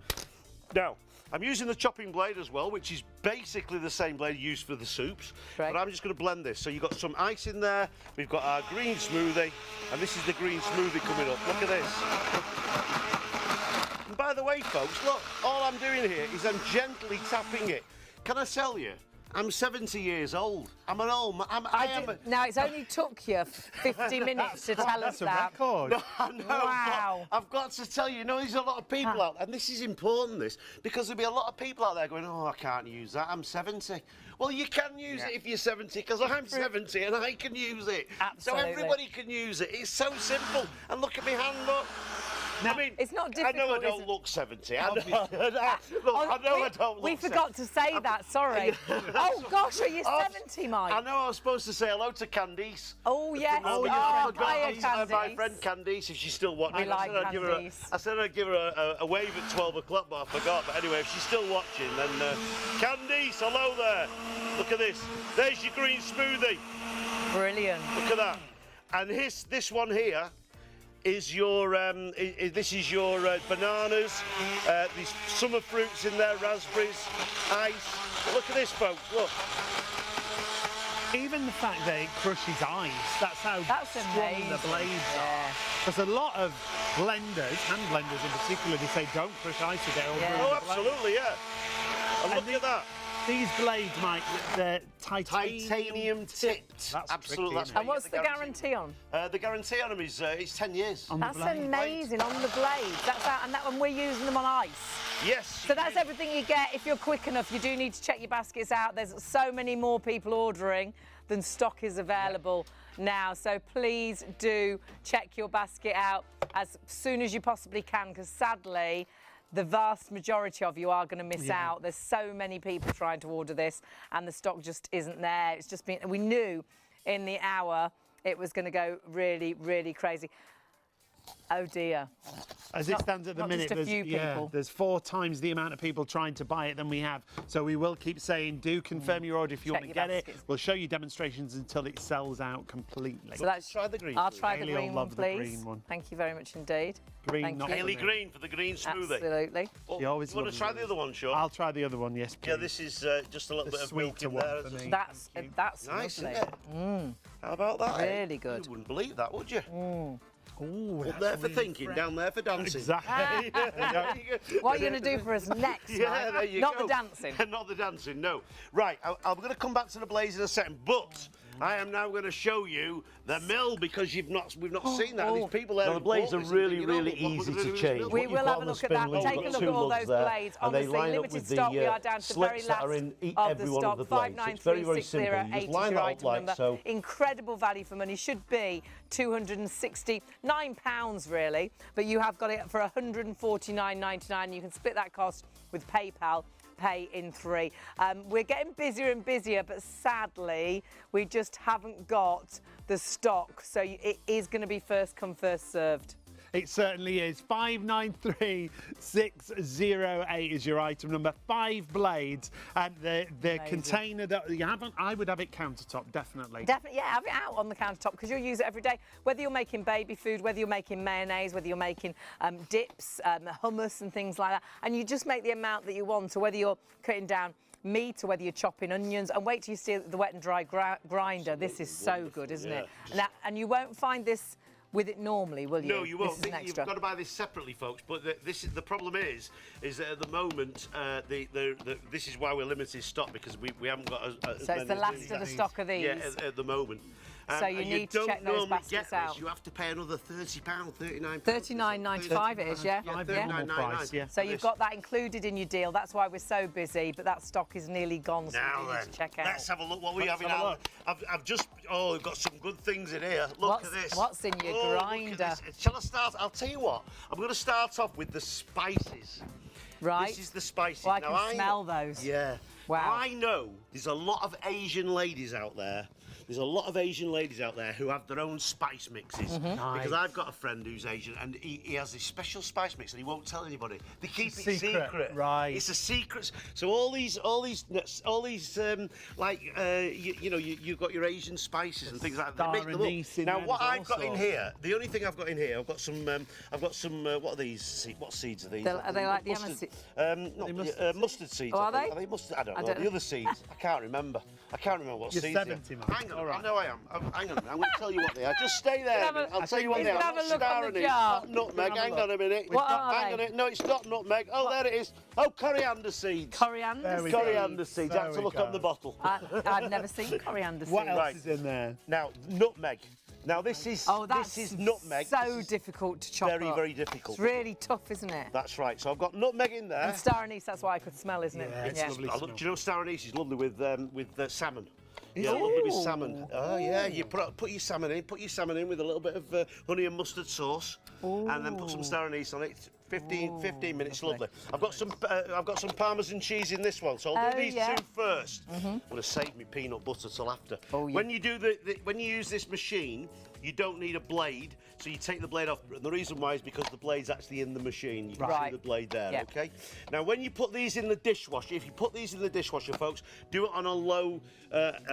Now, I'm using the chopping blade as well, which is basically the same blade used for the soups. Right. But I'm just going to blend this. So you've got some ice in there. We've got our green smoothie. And this is the green smoothie coming up. Look at this. And by the way, folks, look, all I'm doing here is I'm gently tapping it. Can I tell you? I'm 70 years old. I'm an old man. Now, it's only took you 50 minutes to tell us That's a that. record. No, I know, Wow. I've got to tell you, there's a lot of people out, and this is important, because there'll be a lot of people out there going, oh, I can't use that, I'm 70. Well, you can use it if you're 70, because I'm 70 and I can use it. Absolutely. So everybody can use it. It's so simple. And look at my hand, look. Now, I mean, It's not difficult, I know I is don't it? look 70. I know I don't look We 70. forgot to say that, sorry. Oh, gosh, are you Oh, 70, Mike? I know I was supposed to say hello to Candice. Oh, yes. Oh, Oh, yeah, hiya, my Candice. friend Candice, if she's still watching. We like Candice. I said I'd give her a wave at 12 o'clock, but I forgot. But anyway, if she's still watching, then Candice, hello there. Look at this. There's your green smoothie. Brilliant. Look at that. And this one here is your this is your bananas. There's summer fruits in there, raspberries, ice. Look at this, folks. Look. Even the fact that it crushes ice, that's how strong amazing. the blades are. Because a lot of blenders, hand blenders in particular, they say don't crush ice to get all Yeah. through Oh, the blade. absolutely, yeah. And look at that. These blades, Mike, they're Titanium tipped. That's absolutely. tricky, That's isn't And what's the guarantee on? The guarantee on them is it's 10 years. on the That's blade. amazing, on the blades. That's that, and we're using them on ice. Yes. So that's everything you get. If you're quick enough, you do need to check your baskets out. There's so many more people ordering than stock is available now. So please do check your basket out as soon as you possibly can, because sadly, the vast majority of you are going to miss out. There's so many people trying to order this and the stock just isn't there. It's just been, we knew in the hour it was going to go really, really crazy. Oh dear. As it stands at the not minute, just a few people. there's 4 times the amount of people trying to buy it than we have. So we will keep saying, do confirm your order if you Check want to your get it. baskets. We'll show you demonstrations until it sells out completely. So that's, Try the green, I'll please. try the Hayley will green one, love the please. green one. Thank you very much indeed. Green, Thank not you. Haley Green for the green smoothie. Absolutely. Well, She always you want to loves try those. the other one, sure? I'll try the other one, yes, please. Yeah, this is just a little The bit of milk sweeter in one there. for me. That's Nice, lovely. isn't it? How about that? Really good. You wouldn't believe that, would you? Ooh, Up there for thinking, down there for dancing. Exactly. What are you going to do for us next, Yeah, Mike? there you Not go. the dancing. Not the dancing, no. Right, I'm going to come back to the blaze in a second, but I am now going to show you the mill because we've not seen that. And these people there. No, the who blades bought are this really, thinking, really what we're easy gonna do to with this change. mill. We What will you've got have on a the look at spin that. wheel, Take you've a got look two at all lugs those there, blades. and they Honestly, line up limited with stock. We the are down to the slits very that are last in of every the one of stock. the blades. It's very, very simple. You just line that up like so. Incredible value for money. Should be £269 really, but you have got it for £149.99. You can split that cost with PayPal. Pay in 3. We're getting busier and busier, but sadly, we just haven't got the stock. So it is going to be first come, first served. It certainly is. 593608 is your item number. 5 blades. And the container that you haven't, I would have it countertop, definitely. Definitely, yeah, have it out on the countertop because you'll use it every day. Whether you're making baby food, whether you're making mayonnaise, whether you're making dips, hummus and things like that. And you just make the amount that you want. So whether you're cutting down meat or whether you're chopping onions, and wait till you see the wet and dry grinder. This is so good, isn't it? And you won't find this with it normally, will you? No, you won't. This is an You've extra. got to buy this separately, folks. But the problem is that at the moment, this is why we're limited stock because we haven't got. So it's the last of the stock of these. Yeah, at the moment. So you need to check those baskets out. You have to pay another £30, £39. £39.95 it is, yeah. Yeah. So you've got that included in your deal. That's why we're so busy, but that stock is nearly gone, so Now you need to check out. let's have a look what we have in our... I've just... Oh, we've got some good things in here. Look at this. What's in your grinder? Shall I start? I'll tell you what. I'm going to start off with the spices. Right. This is the spices. Well, I can smell those. Yeah. Wow. I know there's a lot of Asian ladies out there. There's a lot of Asian ladies out there who have their own spice mixes. Because I've got a friend who's Asian and he has this special spice mix and he won't tell anybody. They keep it secret. Right. It's a secret. So all these like you've got your Asian spices and things like that. They make them up. Now what I've got in here, the only thing I've got in here, I've got some what are these? What seeds are these? Are they like the mustard? Mustard seeds. Oh, are they? Are they mustard? I don't know. The other seeds, I can't remember. I can't remember what seeds. You're 70, man. Hang on, I know I am. Hang on a minute. I'm going to tell you what they are. Just stay there. I'll tell you what they are. Have a look on the jar. Nutmeg. Hang on a minute. What are Hang on a minute. No, it's not nutmeg. Oh, there it is. Oh, coriander seeds. Coriander seeds. Coriander seeds. That's to look on the bottle. I've never seen coriander seeds. What else is in there? Now, nutmeg. Now this is nutmeg. So difficult to chop Very, up. very difficult. It's really tough, isn't it? That's right. So I've got nutmeg in there. And star anise, that's why I could smell, isn't it? It's lovely. Do you know star anise is lovely with salmon? Yeah, lovely with salmon. Oh yeah, you put your salmon in. Put your salmon in with a little bit of honey and mustard sauce, and then put some star anise on it. 15 minutes, lovely. I've got some Parmesan cheese in this one, so I'll do these two first. I'm going to save me peanut butter till after. When you do when you use this machine, you don't need a blade, so you take the blade off. And the reason why is because the blade's actually in the machine. You can see the blade there, okay? Now, when you put these in the dishwasher, if you put these in the dishwasher, folks, do it on a low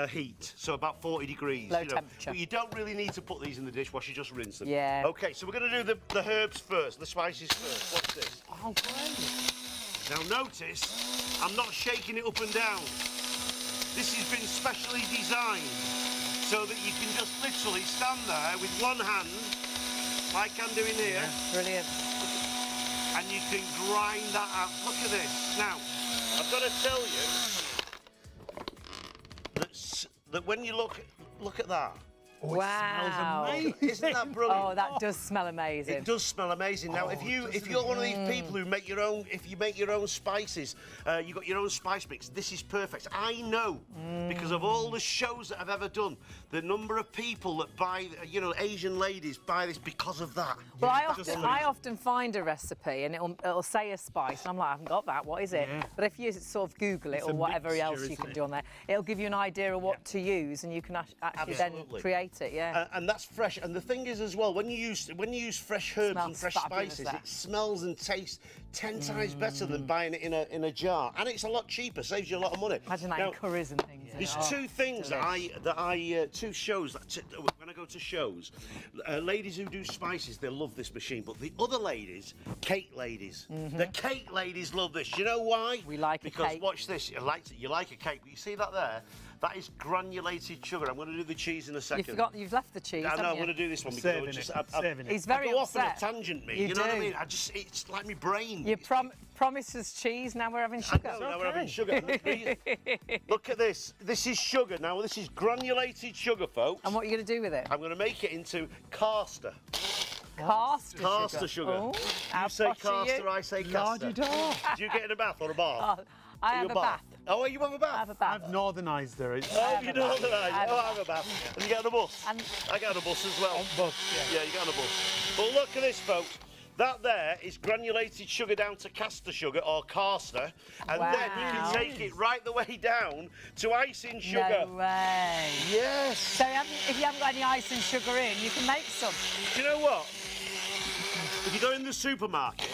heat, so about 40 degrees. Low temperature. But you don't really need to put these in the dishwasher, just rinse them. Yeah. Okay, so we're going to do the herbs first, the spices first. What's this? Oh, great. Now, notice, I'm not shaking it up and down. This has been specially designed so that you can just literally stand there with one hand, like I'm doing here. Yeah, brilliant. And you can grind that out. Look at this. Now, I've got to tell you that when you look at that. Wow. Isn't that brilliant? Oh, that does smell amazing. It does smell amazing. Now, if you're one of these people who make your own, if you make your own spices, you've got your own spice mix, this is perfect. I know, because of all the shows that I've ever done, the number of people that buy, Asian ladies buy this because of that. Well, I often find a recipe and it'll say a spice, and I'm like, I haven't got that. What is it? Yeah. But if you sort of Google it or whatever else you can do on there, it'll give you an idea of what to use, and you can actually then create it, and that's fresh. And the thing is as well, when you use fresh herbs and fresh spices, it smells and tastes 10 times better than buying it in a jar, and it's a lot cheaper, saves you a lot of money. Imagine that in curries and things. There's two things two shows that when I go to shows, ladies who do spices, they love this machine, but the other ladies, cake ladies, the cake ladies love this. You know why? We like a cake. Because watch this, you like a cake, but you see that there? That is granulated sugar. I'm going to do the cheese in a second. You've left the cheese. I know, I'm going to do this one because he's very I go upset. off on a tangent, me. You know what I mean? It's like my brain. You promised us cheese, now we're having sugar. I know, now we're having sugar. Look at this. This is sugar. Now, this is granulated sugar, folks. And what are you going to do with it? I'm going to make it into caster. Caster sugar. Oh, you say caster, I say caster. Do you get in a bath or a bath? I have a bath. Oh, you have a bath? I have a bath. I've northernised her. Oh, you northernised. Oh, I have a bath. And you get on a bus? I get on a bus as well. Yeah, you get on a bus. But look at this, folks. That there is granulated sugar down to caster sugar or caster, and then you can take it right the way down to icing sugar. No way. Yes. So if you haven't got any icing sugar in, you can make some. Do you know what? If you go in the supermarket,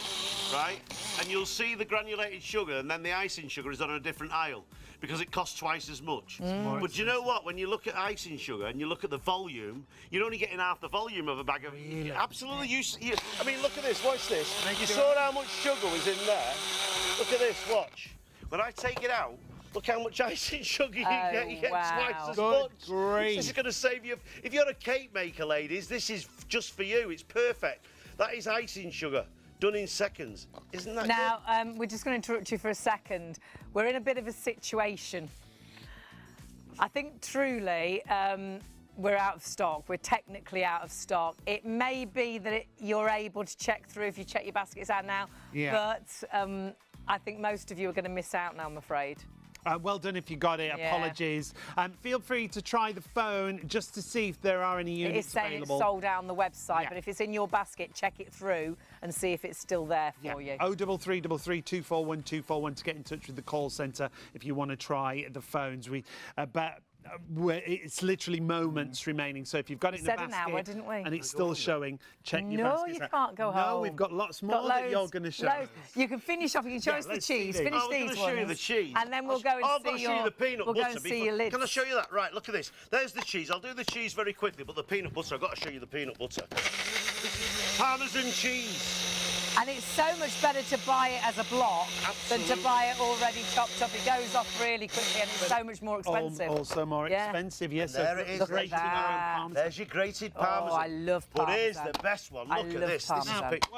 right, and you'll see the granulated sugar and then the icing sugar is on a different aisle because it costs twice as much. But do you know what? When you look at icing sugar and you look at the volume, you're only getting half the volume of a bag of... Absolutely. I mean, look at this. Watch this. You saw how much sugar was in there? Look at this. Watch. When I take it out, look how much icing sugar you get. You get twice as much. This is going to save you... If you're a cake maker, ladies, this is just for you. It's perfect. That is icing sugar. Done in seconds. Isn't that good? We're just going to interrupt you for a second. We're in a bit of a situation. I think truly we're out of stock. We're technically out of stock. It may be that you're able to check through if you check your baskets out now, but I think most of you are going to miss out now, I'm afraid. Well done if you got it. Yeah. Apologies. Feel free to try the phone just to see if there are any units It is saying available. it's sold out on the website, but if it's in your basket, check it through and see if it's still there for you. 03333 241 241 to get in touch with the call centre if you want to try the phones. It's literally moments remaining, so if you've got it in the basket an hour, didn't we? and it's still showing, check your No, baskets you out. can't go home. No, we've got lots more that you're going to show us. You can finish off. You can show us the cheese. Finish we're these gonna show you ones. the cheese. And then we'll go and I've see got to show you the peanut we'll butter. go and see your lids. Can I show you that? Right, look at this. There's the cheese. I'll do the cheese very quickly, but the peanut butter, I've got to show you the peanut butter. Parmesan cheese. And it's so much better to buy it as a block than to buy it already chopped up. It goes off really quickly and it's so much more expensive. Also more expensive, yes. There it is. Look at that. There's your grated parmesan. Oh, I love parmesan. But here's the best one. Look at this. Do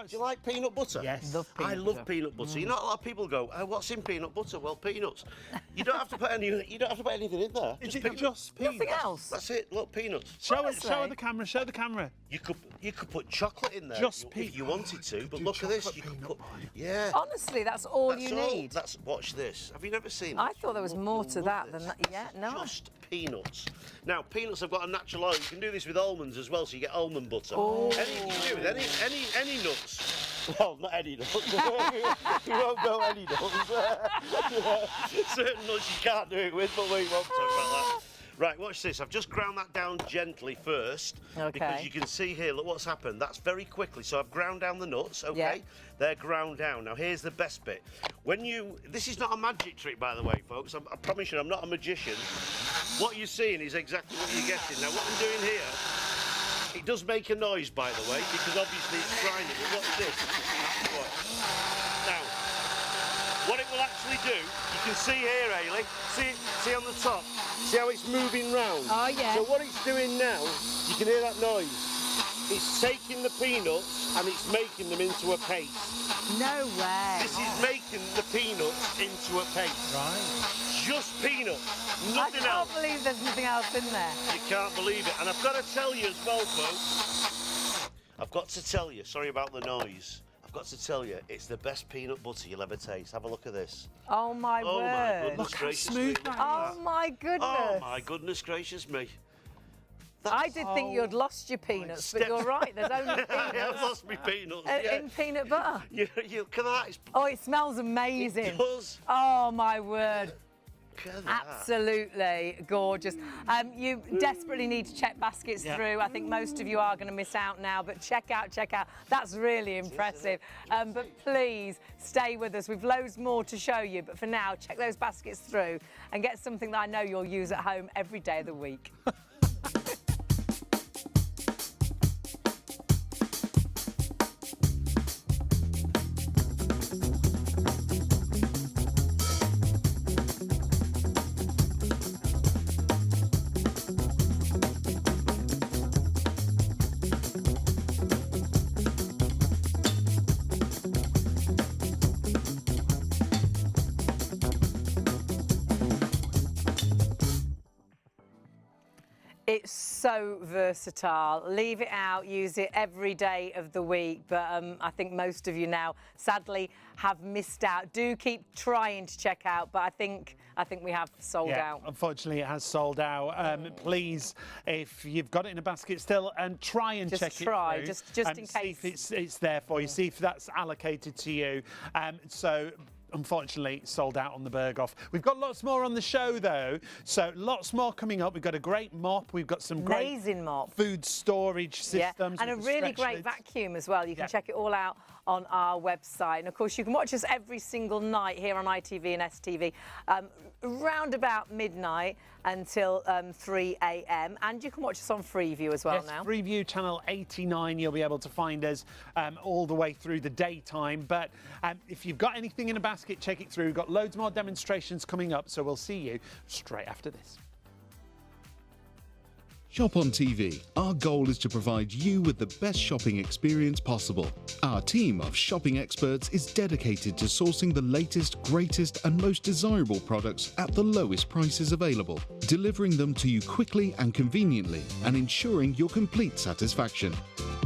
you like peanut butter? Yes. I love peanut butter. You know, a lot of people go, oh, "What's in peanut butter?" Well, peanuts. You don't have to put any. You don't have to put anything in there. Is it just peanuts? Nothing else. That's it. Look, peanuts. Show the camera. Show the camera. You could put chocolate in there Just if you wanted to. But look at this. You could put. Yeah. Honestly, that's all you need. Watch this. Have you never seen? I thought there was more to that than that. Yeah, no. Just peanuts. Now, peanuts have got a natural oil. You can do this with almonds as well, so you get almond butter. Oh. You can do it with any nuts. Well, not any nuts. You won't go any nuts. Certain nuts you can't do it with, but we won't talk about that. Right, watch this. I've just ground that down gently first. Okay. Because you can see here, look what's happened. That's very quickly. So I've ground down the nuts, okay? Yeah. They're ground down. Now, here's the best bit. This is not a magic trick, by the way, folks. I promise you, I'm not a magician. What you're seeing is exactly what you're getting. Now, what I'm doing here, it does make a noise, by the way, because obviously it's grinding. But watch this. Watch. Now, what it will actually do, you can see here, Hayley, see on the top, see how it's moving round? Oh, yeah. So what it's doing now, you can hear that noise. It's taking the peanuts and it's making them into a paste. No way. This is making the peanuts into a paste. Right. Just peanuts, nothing I else. can't believe there's nothing else in there. You can't believe it. And I've got to tell you as well, folks, I've got to tell you, sorry about the noise, I've got to tell you, it's the best peanut butter you'll ever taste. Have a look at this. Oh, my Oh, word. my goodness Look how gracious smooth me. that Oh, my goodness. Oh, my goodness gracious me. I did think you'd lost your peanuts, but you're right. There's only I've peanuts lost my peanuts. Yeah. in peanut butter. You look at that. Oh, it smells amazing. It does. Oh, my word. Look at that. Absolutely gorgeous. You desperately need to check baskets through. I think most of you are going to miss out now, but check out. That's really impressive. But please stay with us. We've loads more to show you, but for now, check those baskets through and get something that I know you'll use at home every day of the week. It's so versatile. Leave it out, use it every day of the week. But I think most of you now, sadly, have missed out. Do keep trying to check out, but I think we have sold out. Unfortunately, it has sold out. Please, if you've got it in a basket still, try and check it through. Just in case. See if it's there for you. See if that's allocated to you. Unfortunately, sold out on the Berghoff. We've got lots more on the show, though, so lots more coming up. We've got a great mop. We've got some great food storage systems. And a really great vacuum as well. You can check it all out on our website. And, of course, you can watch us every single night here on ITV and STV, around about midnight until 3 a.m. And you can watch us on Freeview as well now. Freeview Channel 89, you'll be able to find us all the way through the daytime. But if you've got anything in a basket, check it through. We've got loads more demonstrations coming up, so we'll see you straight after this. ShopOnTV, our goal is to provide you with the best shopping experience possible. Our team of shopping experts is dedicated to sourcing the latest, greatest and most desirable products at the lowest prices available, delivering them to you quickly and conveniently and ensuring your complete satisfaction.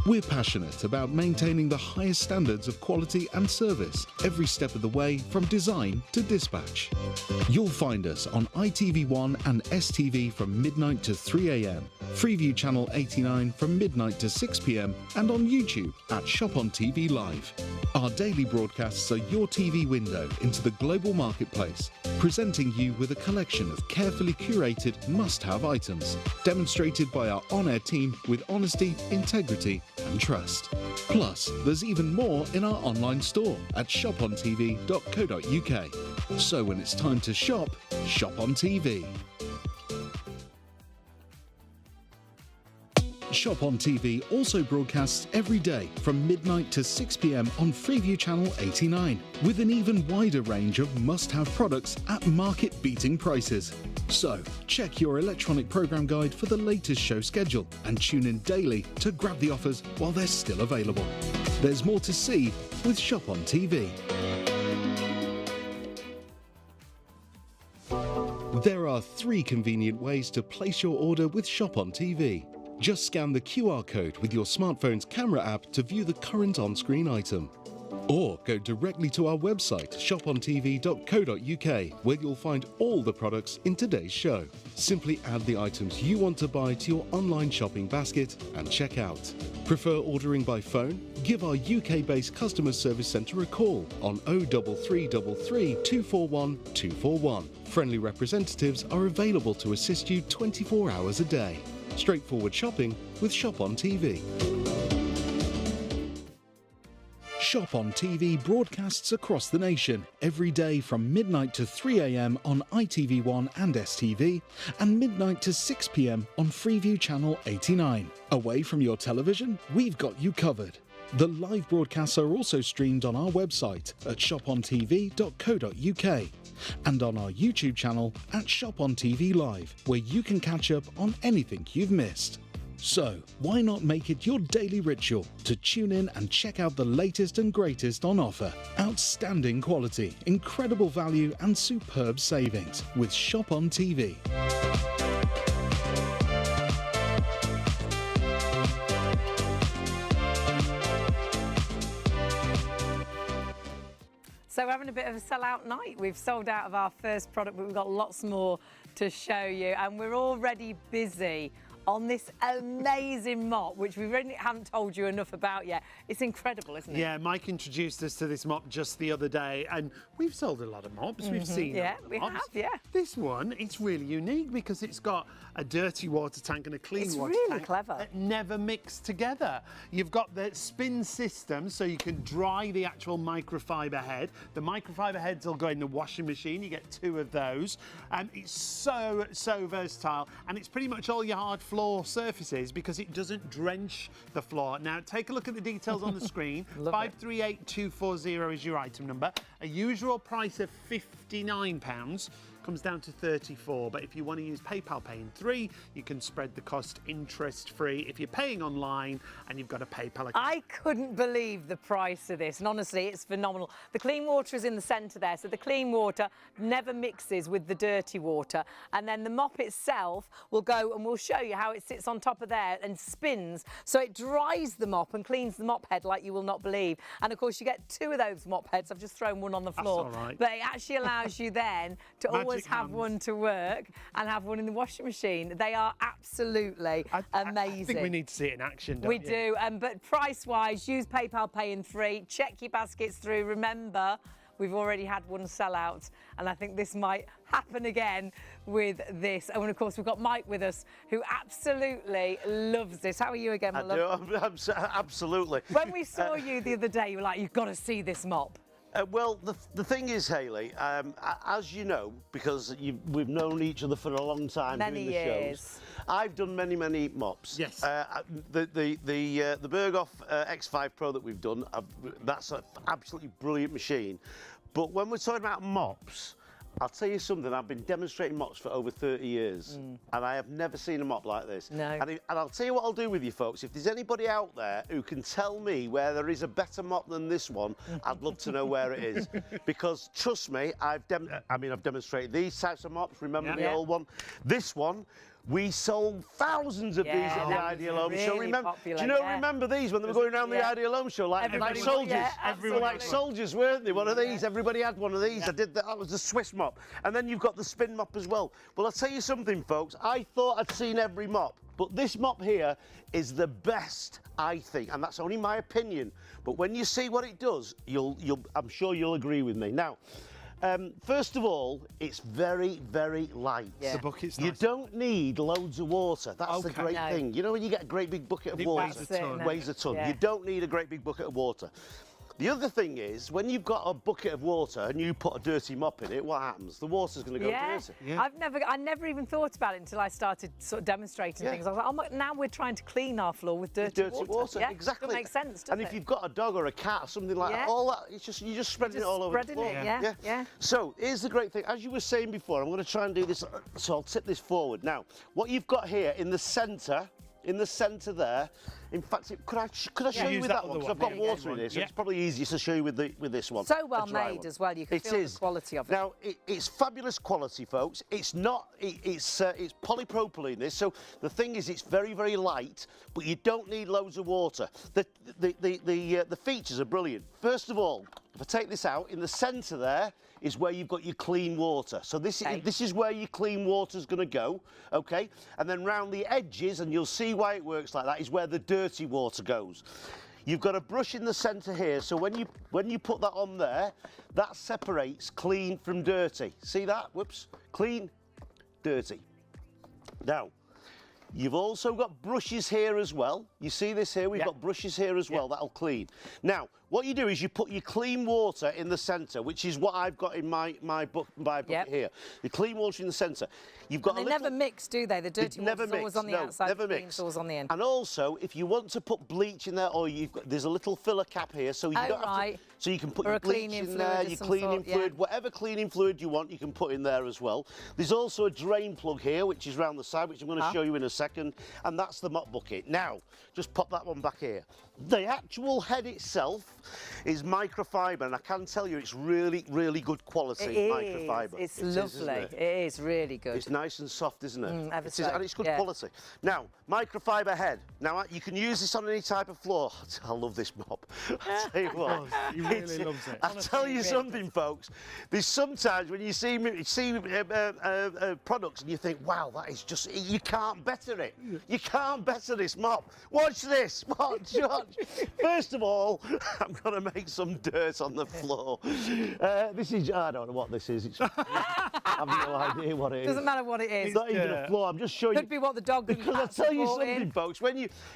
We're passionate about maintaining the highest standards of quality and service every step of the way from design to dispatch. You'll find us on ITV1 and STV from midnight to 3 a.m, Freeview Channel 89 from midnight to 6 p.m, and on YouTube at ShopOnTV Live. Our daily broadcasts are your TV window into the global marketplace, presenting you with a collection of carefully curated must-have items, demonstrated by our on-air team with honesty, integrity and trust. Plus, there's even more in our online store at shopontv.co.uk. So when it's time to shop, shop on TV. ShopOnTV also broadcasts every day from midnight to 6 p.m. on Freeview Channel 89, with an even wider range of must-have products at market-beating prices. So, check your electronic program guide for the latest show schedule and tune in daily to grab the offers while they're still available. There's more to see with ShopOnTV. There are 3 convenient ways to place your order with ShopOnTV. Just scan the QR code with your smartphone's camera app to view the current on-screen item. Or go directly to our website, shopontv.co.uk, where you'll find all the products in today's show. Simply add the items you want to buy to your online shopping basket and check out. Prefer ordering by phone? Give our UK-based customer service centre a call on 03333 241 241. Friendly representatives are available to assist you 24 hours a day. Straightforward shopping with ShopOnTV. ShopOnTV broadcasts across the nation every day from midnight to 3 a.m. on ITV1 and STV and midnight to 6 p.m. on Freeview Channel 89. Away from your television, we've got you covered. The live broadcasts are also streamed on our website at shopontv.co.uk and on our YouTube channel at ShopOnTV Live, where you can catch up on anything you've missed. So, why not make it your daily ritual to tune in and check out the latest and greatest on offer? Outstanding quality, incredible value and superb savings with ShopOnTV. So we're having a bit of a sell-out night. We've sold out of our first product, but we've got lots more to show you. And we're already busy on this amazing mop, which we really haven't told you enough about yet. It's incredible, isn't it? Yeah, Mike introduced us to this mop just the other day, and we've sold a lot of mops. We've seen Yeah, a lot of we mops. have, yeah. This one, it's really unique because it's got a dirty water tank and a clean It's water really tank clever. that never mix together. You've got the spin system, so you can dry the actual microfiber head. The microfiber heads will go in the washing machine. You get 2 of those. It's so versatile, and it's pretty much all your hard floor surfaces because it doesn't drench the floor. Now, take a look at the details on the screen. 538240 is your item number. A usual price of £59 comes down to 34, but if you want to use PayPal Pay in 3, you can spread the cost interest-free if you're paying online and you've got a PayPal account. I couldn't believe the price of this, and honestly, it's phenomenal. The clean water is in the centre there, so the clean water never mixes with the dirty water, and then the mop itself will go, and we'll show you how it sits on top of there and spins, so it dries the mop and cleans the mop head like you will not believe. And of course, you get 2 of those mop heads. I've just thrown one on the floor. That's all right. But it actually allows you then to always have one to work and have one in the washing machine. They are absolutely amazing. I think we need to see it in action, don't We you? do, but price-wise, use PayPal Pay in 3. Check your baskets through. Remember, we've already had one sell out, and I think this might happen again with this. And of course, we've got Mike with us, who absolutely loves this. How are you again, my love? Absolutely. When we saw you the other day, you were like, you've got to see this mop. Well, the thing is, Hayley, as you know, because we've known each other for a long time Many doing the years. shows, I've done many mops. Yes. The Berghoff X5 Pro that we've done, that's an absolutely brilliant machine. But when we're talking about mops, I'll tell you something, I've been demonstrating mops for over 30 years and I have never seen a mop like this. No. And I'll tell you what I'll do with you folks, if there's anybody out there who can tell me where there is a better mop than this one, I'd love to know where it is. Because trust me, I've demonstrated these types of mops, remember the old one? This one, we sold thousands of these at the Ideal Home Show. Remember, do you remember these when they were going around the Ideal Home Show like soldiers? Everyone like soldiers, weren't they? One of these. Everybody had one of these. I did that. That was the Swiss mop. And then you've got the spin mop as well. Well, I'll tell you something, folks. I thought I'd seen every mop, but this mop here is the best, I think, and that's only my opinion. But when you see what it does, I'm sure you'll agree with me. Now, first of all, it's very, very light. The bucket's nice. You don't need loads of water. That's the great thing. You know when you get a great big bucket of water? It weighs a ton. You don't need a great big bucket of water. The other thing is, when you've got a bucket of water and you put a dirty mop in it, what happens? The water's going to go dirty. I never even thought about it until I started sort of demonstrating things. I was like, oh my, now we're trying to clean our floor with dirty water. Yeah, exactly. Doesn't make sense, does and if you've got a dog or a cat or something like that, all that, it's just, you're just spreading it all over the floor. Yeah. So here's the great thing. As you were saying before, I'm going to try and do this, so I'll tip this forward. Now, what you've got here in the centre there, in fact, could I show you with that one? Because I've got water in here, so it's probably easiest to show you with this one. So well made as well. You can feel the quality of it. Now, it's fabulous quality, folks. It's not. It's polypropylene. This. So the thing is, it's very, very light, but you don't need loads of water. The features are brilliant. First of all, if I take this out, in the centre there is where you've got your clean water. So this is where your clean water's going to go, okay? And then round the edges, and you'll see why it works like that, is where the dirty water goes. You've got a brush in the centre here, so when you put that on there, that separates clean from dirty. See that? Whoops. Clean, dirty. Now, you've also got brushes here as well. You see this here? We've got brushes here as well. That'll clean. Now, what you do is you put your clean water in the centre, which is what I've got in my bucket here. The clean water in the centre. You've got they never mix, do they? The dirty water's always on the outside, the clean's always on the end. And also, if you want to put bleach in there, or there's a little filler cap here, so you don't have to, so you can put your bleach in there, your cleaning fluid, whatever cleaning fluid you want, you can put in there as well. There's also a drain plug here, which is round the side, which I'm going to show you in a second, and that's the mop bucket. Now, just pop that one back here. The actual head itself is microfiber, and I can tell you it's really, really good quality microfiber. It's lovely. It is really good. It's nice and soft, isn't it? And it's good quality. Now, microfiber head. Now, you can use this on any type of floor. I love this mop. I'll tell you what. He really loves it. I'll tell you something, folks. There's sometimes when you see products and you think, wow, that is just, you can't better it. You can't better this mop. Watch this. Watch. First of all, I'm going to make some dirt on the floor. This is, I don't know what this is. I have no idea what it is. Doesn't matter what it is. It's not even a floor. I'm just showing you. Could be what the dog. Because I'll tell you something, folks.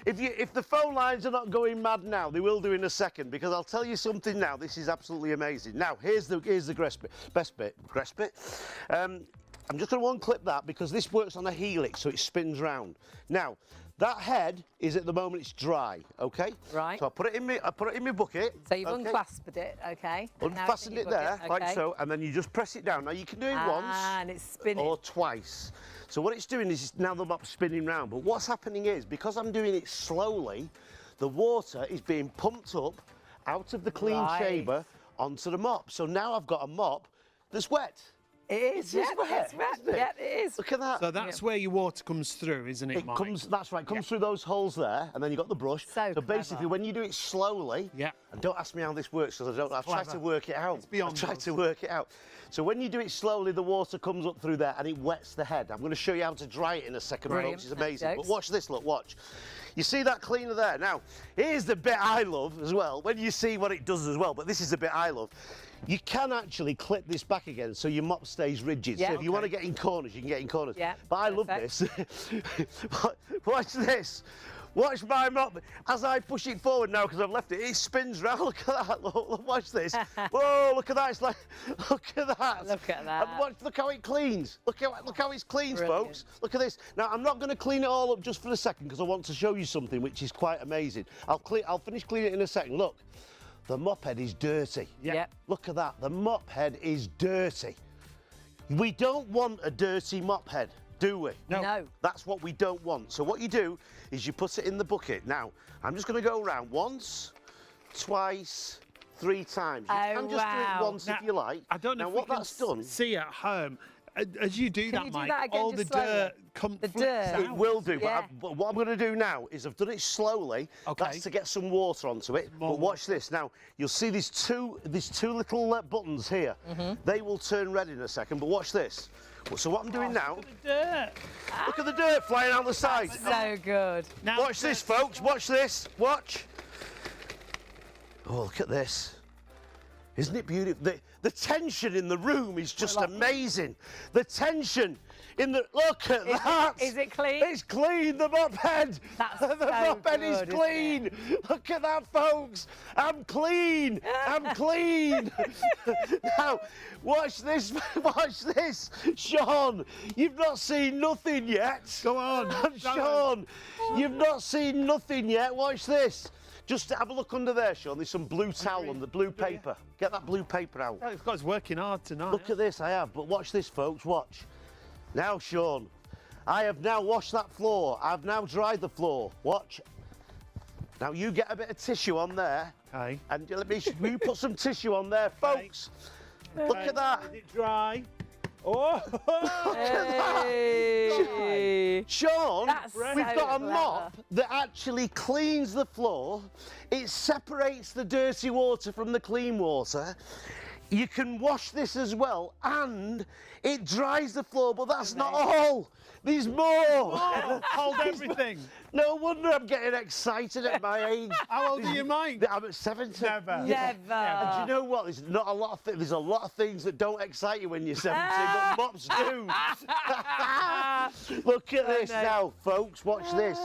If the phone lines are not going mad now, they will do in a second. Because I'll tell you something now. This is absolutely amazing. Now, here's the best bit. I'm just going to unclip that because this works on a helix, so it spins round. Now, that head is at the moment it's dry, okay? Right. So I put it in my bucket. So you've unclasped it, okay? Unfastened it there, like so, and then you just press it down. Now you can do it once and it's spinning. or twice. So what it's doing is now the mop's spinning round. But what's happening is, because I'm doing it slowly, the water is being pumped up out of the clean chamber onto the mop. So now I've got a mop that's wet. It is, it's wet. Yeah, it is. Look at that. So that's where your water comes through, isn't it, Mike? That's right, comes through those holes there, and then you've got the brush. So basically, when you do it slowly, and don't ask me how this works, because I've tried to work it out. I've tried to work it out. So when you do it slowly, the water comes up through there, and it wets the head. I'm going to show you how to dry it in a second, folks. It's amazing. But watch this, look, watch. You see that cleaner there? Now, here's the bit I love as well, when you see what it does as well, but this is the bit I love. You can actually clip this back again so your mop stays rigid. So if you want to get in corners, you can get in corners. But I love this. Watch this. Watch my mop. As I push it forward now, because I've left it, it spins round. Look at that. Look, watch this. Whoa, look at that. It's like, look at that. Look at that. And look how it cleans. Look how it cleans, folks. Look at this. Now, I'm not going to clean it all up just for a second, because I want to show you something which is quite amazing. I'll finish cleaning it in a second. Look. The mop head is dirty. Yep. Look at that. The mop head is dirty. We don't want a dirty mop head, do we? No. That's what we don't want. So what you do is you put it in the bucket. Now, I'm just going to go around once, twice, 3 times. You can just do it once if you like. I don't know now, if what we can that's done. see at home. As you do that, you do Mike, that again, all the just slowly? dirt comes dirt. It will do, Yeah. but what I'm going to do now is I've done it slowly. Okay. That's to get some water onto it. More But watch this. Now, you'll see these two little buttons here. They will turn red in a second, but watch this. So what I'm doing now, dirt. look at the dirt flying out the side. So good. Now, Watch this, folks. Watch this. Watch. Oh, look at this. Isn't it beautiful? The tension in the room is just amazing. The tension in the... Look at that. Is it clean? It's clean, the mop head. That's the so mop head is good, isn't clean. Look at that, folks. I'm clean. I'm clean. Now, watch this. Watch this. Sean, you've not seen nothing yet. Go on. Sean, you've not seen nothing yet. Watch this. Just have a look under there, Sean. There's some blue towel and the blue paper. Get that blue paper out. Oh, it's working hard tonight. Look at this, I have. But watch this, folks. Watch. Now, Sean, I have now washed that floor. I've now dried the floor. Watch. Now, you get a bit of tissue on there. Okay. And you put some tissue on there, folks. Look at that. Is it dry? Oh! Hey. Sean, That's we've so got a clever. mop that actually cleans the floor. It separates the dirty water from the clean water. You can wash this as well, and it dries the floor, but that's not all. There's more. Oh, hold everything. No wonder I'm getting excited at my age. How old are you, Mike? I'm at 70. Never. Never. And do you know what? There's not a lot of there's a lot of things that don't excite you when you're 70, but mops do. Look at this now, folks. Watch this.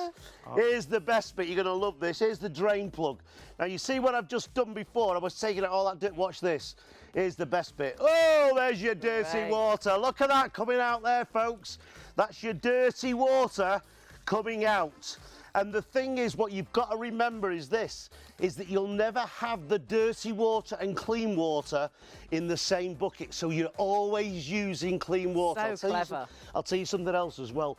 Here's the best bit. You're going to love this. Here's the drain plug. Now, you see what I've just done before? I was taking it all that dirt. Watch this. Here's the best bit. Oh, there's your dirty water. Look at that coming out there, folks. That's your dirty water coming out. And the thing is, what you've got to remember is this, is that you'll never have the dirty water and clean water in the same bucket. So you're always using clean water. So clever. I'll tell you something else as well.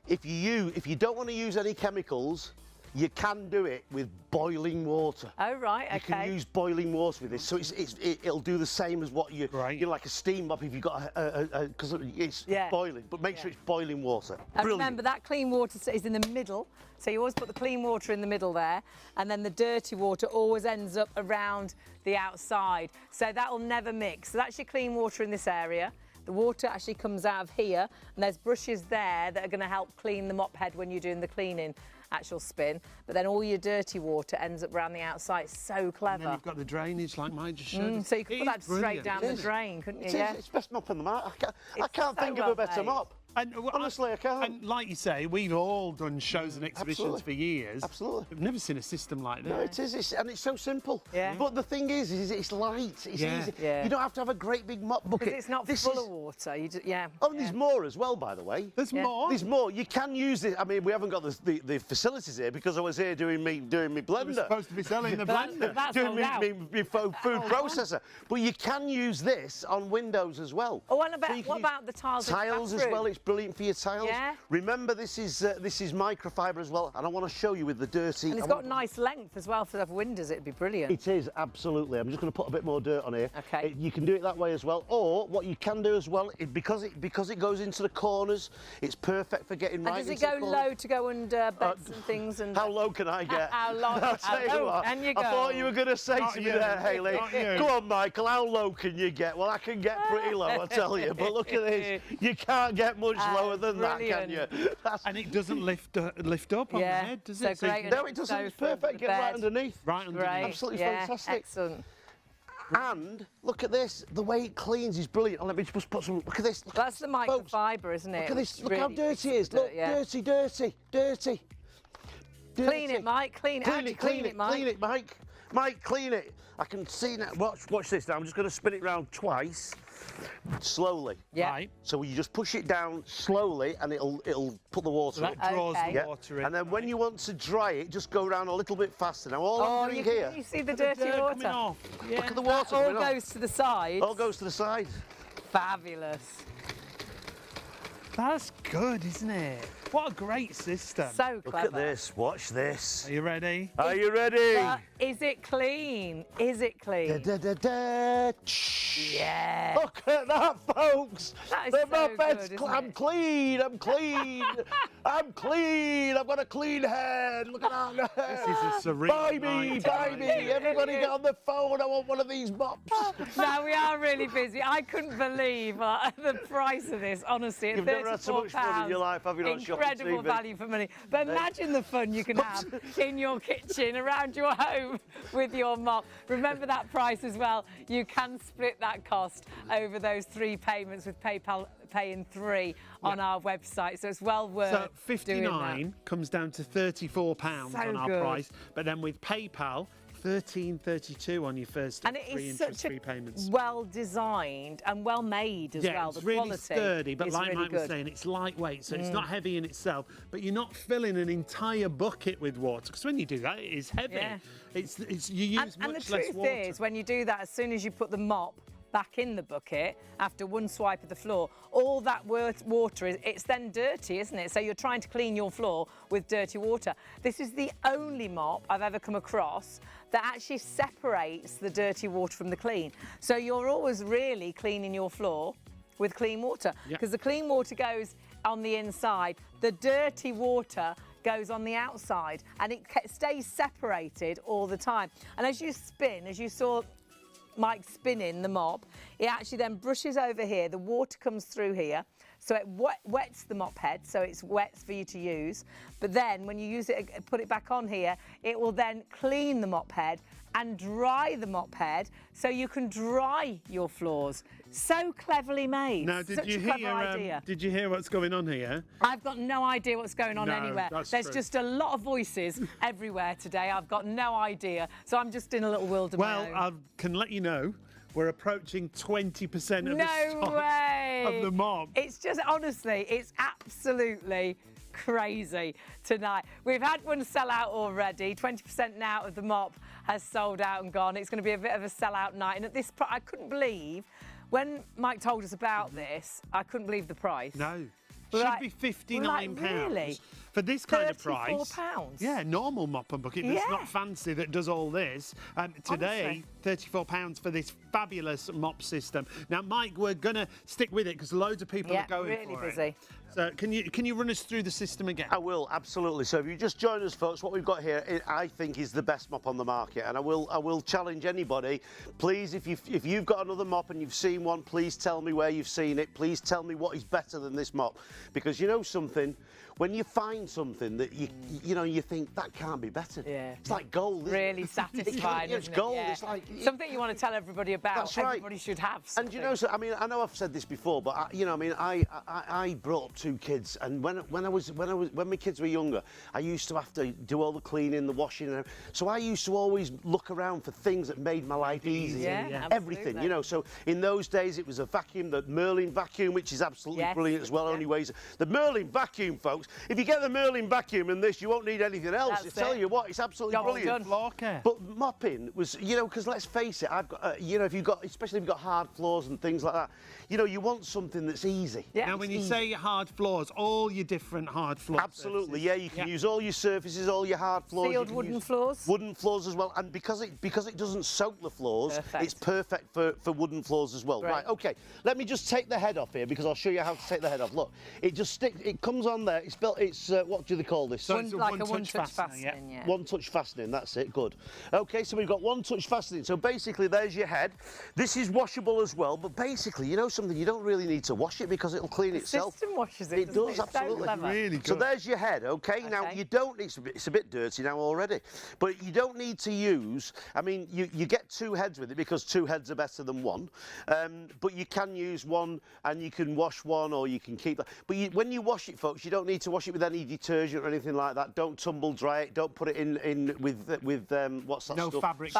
If you don't want to use any chemicals, you can do it with boiling water. Oh, right, okay. You can use boiling water with this, so it'll do the same as what you know, like a steam mop if you've got because it's boiling, but make sure it's boiling water. And remember, that clean water is in the middle, so you always put the clean water in the middle there, and then the dirty water always ends up around the outside, so that will never mix. So that's your clean water in this area. The water actually comes out of here, and there's brushes there that are going to help clean the mop head when you're doing the cleaning actual spin, but then all your dirty water ends up around the outside. So clever. And then you've got the drainage like Mike just showed. So you could put that straight down the drain, couldn't you? It's best mop in the market. I can't think of a better mop. And, honestly, I can't. And like you say, we've all done shows and exhibitions for years. Absolutely. We've never seen a system like that. No, it is, and it's so simple. Yeah. But the thing is it's light. It's easy. Yeah. You don't have to have a great big mop bucket. Because it's not full of water. You just, Oh, there's more as well, by the way. There's more. There's more. You can use it. I mean, we haven't got the facilities here because I was here doing me blender. We're supposed to be selling the blender. That's doing sold me out. food processor. But you can use this on windows as well. Oh, and So you can what use about the tiles? in the tiles as bathroom? well? It's brilliant for your tiles. Yeah. Remember, this is microfiber as well, and I want to show you with the dirty. And it's got nice length as well for the windows. It'd be brilliant. It is, absolutely. I'm just going to put a bit more dirt on here. Okay. You can do it that way as well. Or what you can do as well, because it goes into the corners, it's perfect for getting right And into does it the go corners. low to go under beds and things? And How low can I get? How low? I'll tell you what, Can you go? I thought you were going to say Not to me you. there, Hayley. Not you. Go on, Michael, how low can you get? Well, I can get pretty low, I tell you. But look at this. You can't get much lower than that, can you? And it doesn't lift up on the head, does it? So great. No, it doesn't. It's perfect. Get right underneath. Right underneath. Great. Absolutely yeah, fantastic. Excellent. And look at this. The way it cleans is brilliant. Oh, let me just put some. Look at this. Look That's the folks, microfiber, isn't it? Look at this. It's Look how really dirty it is. Look, yeah. dirty, dirty, dirty. Clean it, Mike. Clean it. Clean Actually, it, clean it, Mike. clean it, Mike. Mike, clean it. I can see now. Watch this now. I'm just going to spin it round twice, slowly. Yeah. Right. So you just push it down slowly, and it'll put the water That up. draws Okay. the water in. And then when you want to dry it, just go around a little bit faster. Now all I'm doing You see the dirty Dirt water? coming off. Yeah. look at the water All coming off. goes to the side. All goes to the side. Fabulous. That's good, isn't it? What a great system. So clever. Look at this. Watch this. Are you ready? Are you ready? Is it clean? Is it clean? Yeah. Look at that, folks. That is The so Muppets. good, isn't I'm it? clean. I'm clean. I'm clean. I've got a clean head. Look at that. This is a surreal Buy me, night. buy me. Everybody get on the phone. I want one of these mops. No, we are really busy. I couldn't believe the price of this, honestly. At You've never had so much fun in your life, have you, on Incredible ShopOnTV? value for money. But imagine the fun you can have in your kitchen, around your home with your mop. Remember that price as well. You can split that cost over those 3 payments with PayPal Pay in 3 on our website, so it's well worth So doing that. 59 comes down to £34 So on our good. price, but then with PayPal, £13.32 on your first And it three is such interest-free a payments. well designed and well made as Yeah, well. it's The really quality sturdy, but is like really Mike was good. saying, it's lightweight, so it's not heavy in itself. But you're not filling an entire bucket with water, because when you do that, it is heavy. Yeah. It's you use And the much less truth water. is, when you do that, as soon as you put the mop back in the bucket after one swipe of the floor, all that water it's then dirty, isn't it? So you're trying to clean your floor with dirty water. This is the only mop I've ever come across that actually separates the dirty water from the clean. So you're always really cleaning your floor with clean water, because the clean water goes on the inside, the dirty water goes on the outside, and it stays separated all the time. And as you spin, as you saw Mike spinning the mop, it actually then brushes over here, the water comes through here, so it wets the mop head, so it's wet for you to use. But then when you use it, put it back on here, it will then clean the mop head and dry the mop head, so you can dry your floors. So cleverly made. Now, did Such you a clever idea. Did you hear what's going on here? I've got no idea what's going on No, anywhere. that's There's true. just a lot of voices everywhere today. I've got no idea. So I'm just in a little world of my Well, own. I can let you know we're approaching 20% of the No stock way! of the mop. It's just, honestly, it's absolutely crazy tonight. We've had one sell out already. 20% now of the mop has sold out and gone. It's going to be a bit of a sellout night. And at this price, I couldn't believe, when Mike told us about this, I couldn't believe the price. No. We're Should like- be £59. we're like, really? For this kind of price. £34? Yeah, normal mop and bucket that's Yeah. not fancy that does all this. Today, £34 for this fabulous mop system. Now, Mike, we're going to stick with it because loads of people Yeah, are going really for busy. it. So can you run us through the system again? I will, absolutely. So if you just join us, folks, what we've got here, I think, is the best mop on the market, and I will challenge anybody. Please, if you've got another mop and you've seen one, please tell me where you've seen it. Please tell me what is better than this mop, because you know something. When you find something that you think that can't be better. Yeah. It's like gold. Isn't Really it? satisfying, It's isn't gold. it? Yeah. It's like something you want to tell everybody about. That's right. Everybody should have something. And you know, so, I mean, I know I've said this before, but I brought up 2 kids, and when my kids were younger, I used to have to do all the cleaning, the washing, and so I used to always look around for things that made my life easy. Yeah, Everything, absolutely. you know. So in those days, it was a vacuum, the Merlin vacuum, which is absolutely Yes, brilliant as well. yeah. Only weighs the Merlin vacuum, folks. If you get the Merlin vacuum and this, you won't need anything else. That's I tell it. you what, it's absolutely Job well brilliant. done. Floor care. But mopping was, because let's face it, I've got, if you've got, especially if you've got hard floors and things like that, you want something that's easy. Yeah, Now, it's when you easy. say hard floors, all your different hard floors. Absolutely, yeah. You can use all your surfaces, all your hard floors. you Sealed can wooden use floors? Wooden floors as well, and because it doesn't soak the floors, Perfect. it's perfect for wooden floors as well. Great. Right, okay. Let me just take the head off here because I'll show you how to take the head off. Look, it just sticks. It comes on there. It's built. It's what do they call this? So it's a like a one-touch one-touch fastener, fastening, yeah. One touch fastening, that's it, good. Okay, so we've got one touch fastening. So basically there's your head. This is washable as well, but basically, you know something, you don't really need to wash it because it'll clean itself. System washes it. It doesn't does, So absolutely. clever. Really good. So there's your head, okay? Now, Okay. you don't, it's a bit dirty now already, but you don't need to use, I mean, you get 2 heads with it because 2 heads are better than 1, but you can use one and you can wash one or you can keep that. But when you wash it, folks, you don't need to to wash it with any detergent or anything like that. Don't tumble dry it. Don't put it in with what's that stuff? No fabric.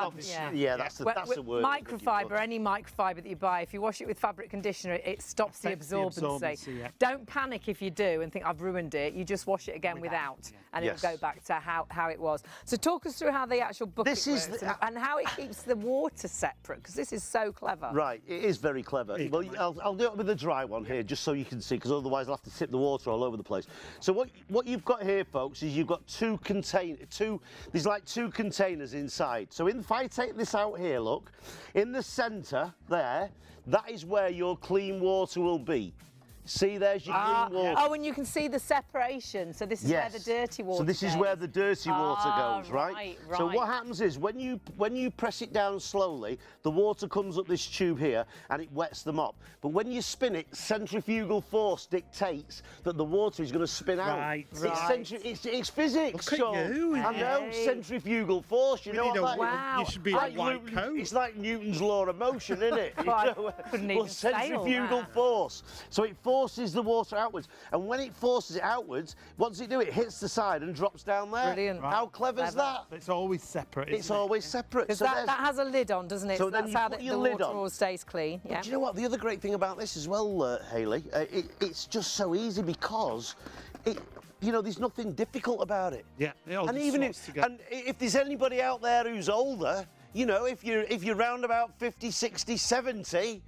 Yeah, that's the word. Microfiber, any microfiber that you buy, if you wash it with fabric conditioner, it stops the absorbency. Yeah. Don't panic if you do and think I've ruined it. You just wash it again without, and it'll go back to how it was. So talk us through how the actual bucket works and how it keeps the water separate, because this is so clever. Right, it is very clever. Well, I'll do it with the dry one here, just so you can see, because otherwise I'll have to tip the water all over the place. So what you've got here, folks, is you've got there's like two containers inside. So if I take this out here, look, in the centre there, that is where your clean water will be. See, there's your clean water. Oh, and you can see the separation. So this is where the dirty water So this is where the dirty water goes, right? Right. So what happens is when you press it down slowly, the water comes up this tube here and it wets them up. But when you spin it, centrifugal force dictates that the water is going to spin out. Right. It's physics, Look at Sean. you. I know, centrifugal force. You know what that is? Wow. You should be in a white coat. It's like Newton's law of motion, isn't it? I couldn't even say all centrifugal that. force. So it forces the water outwards, and when it forces it outwards, what does it do? It hits the side and drops down there. Brilliant. How clever is that? It's always separate. It's always separate. Because So that has a lid on, doesn't it? So So then that's you how put the your lid water on. always stays clean. Yeah. Do you know what? The other great thing about this as well, Hayley, it's just so easy because there's nothing difficult about it. Yeah, it all and just even slots together. if there's anybody out there who's older, if you're round about 50, 60, 70.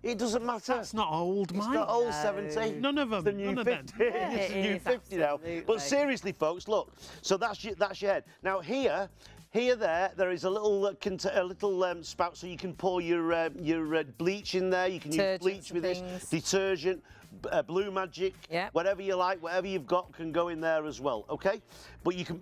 It doesn't matter. That's not old, Mike. It's not old 70. None of them. It's the new None of 50. them. Yeah, It's the it new is, 50 now. absolutely. But seriously, folks, look. So that's your head. Now here there is a little spout, so you can pour your bleach in there. You can use bleach with this, detergent, Blue Magic, whatever you like, whatever you've got can go in there as well. Okay, but you can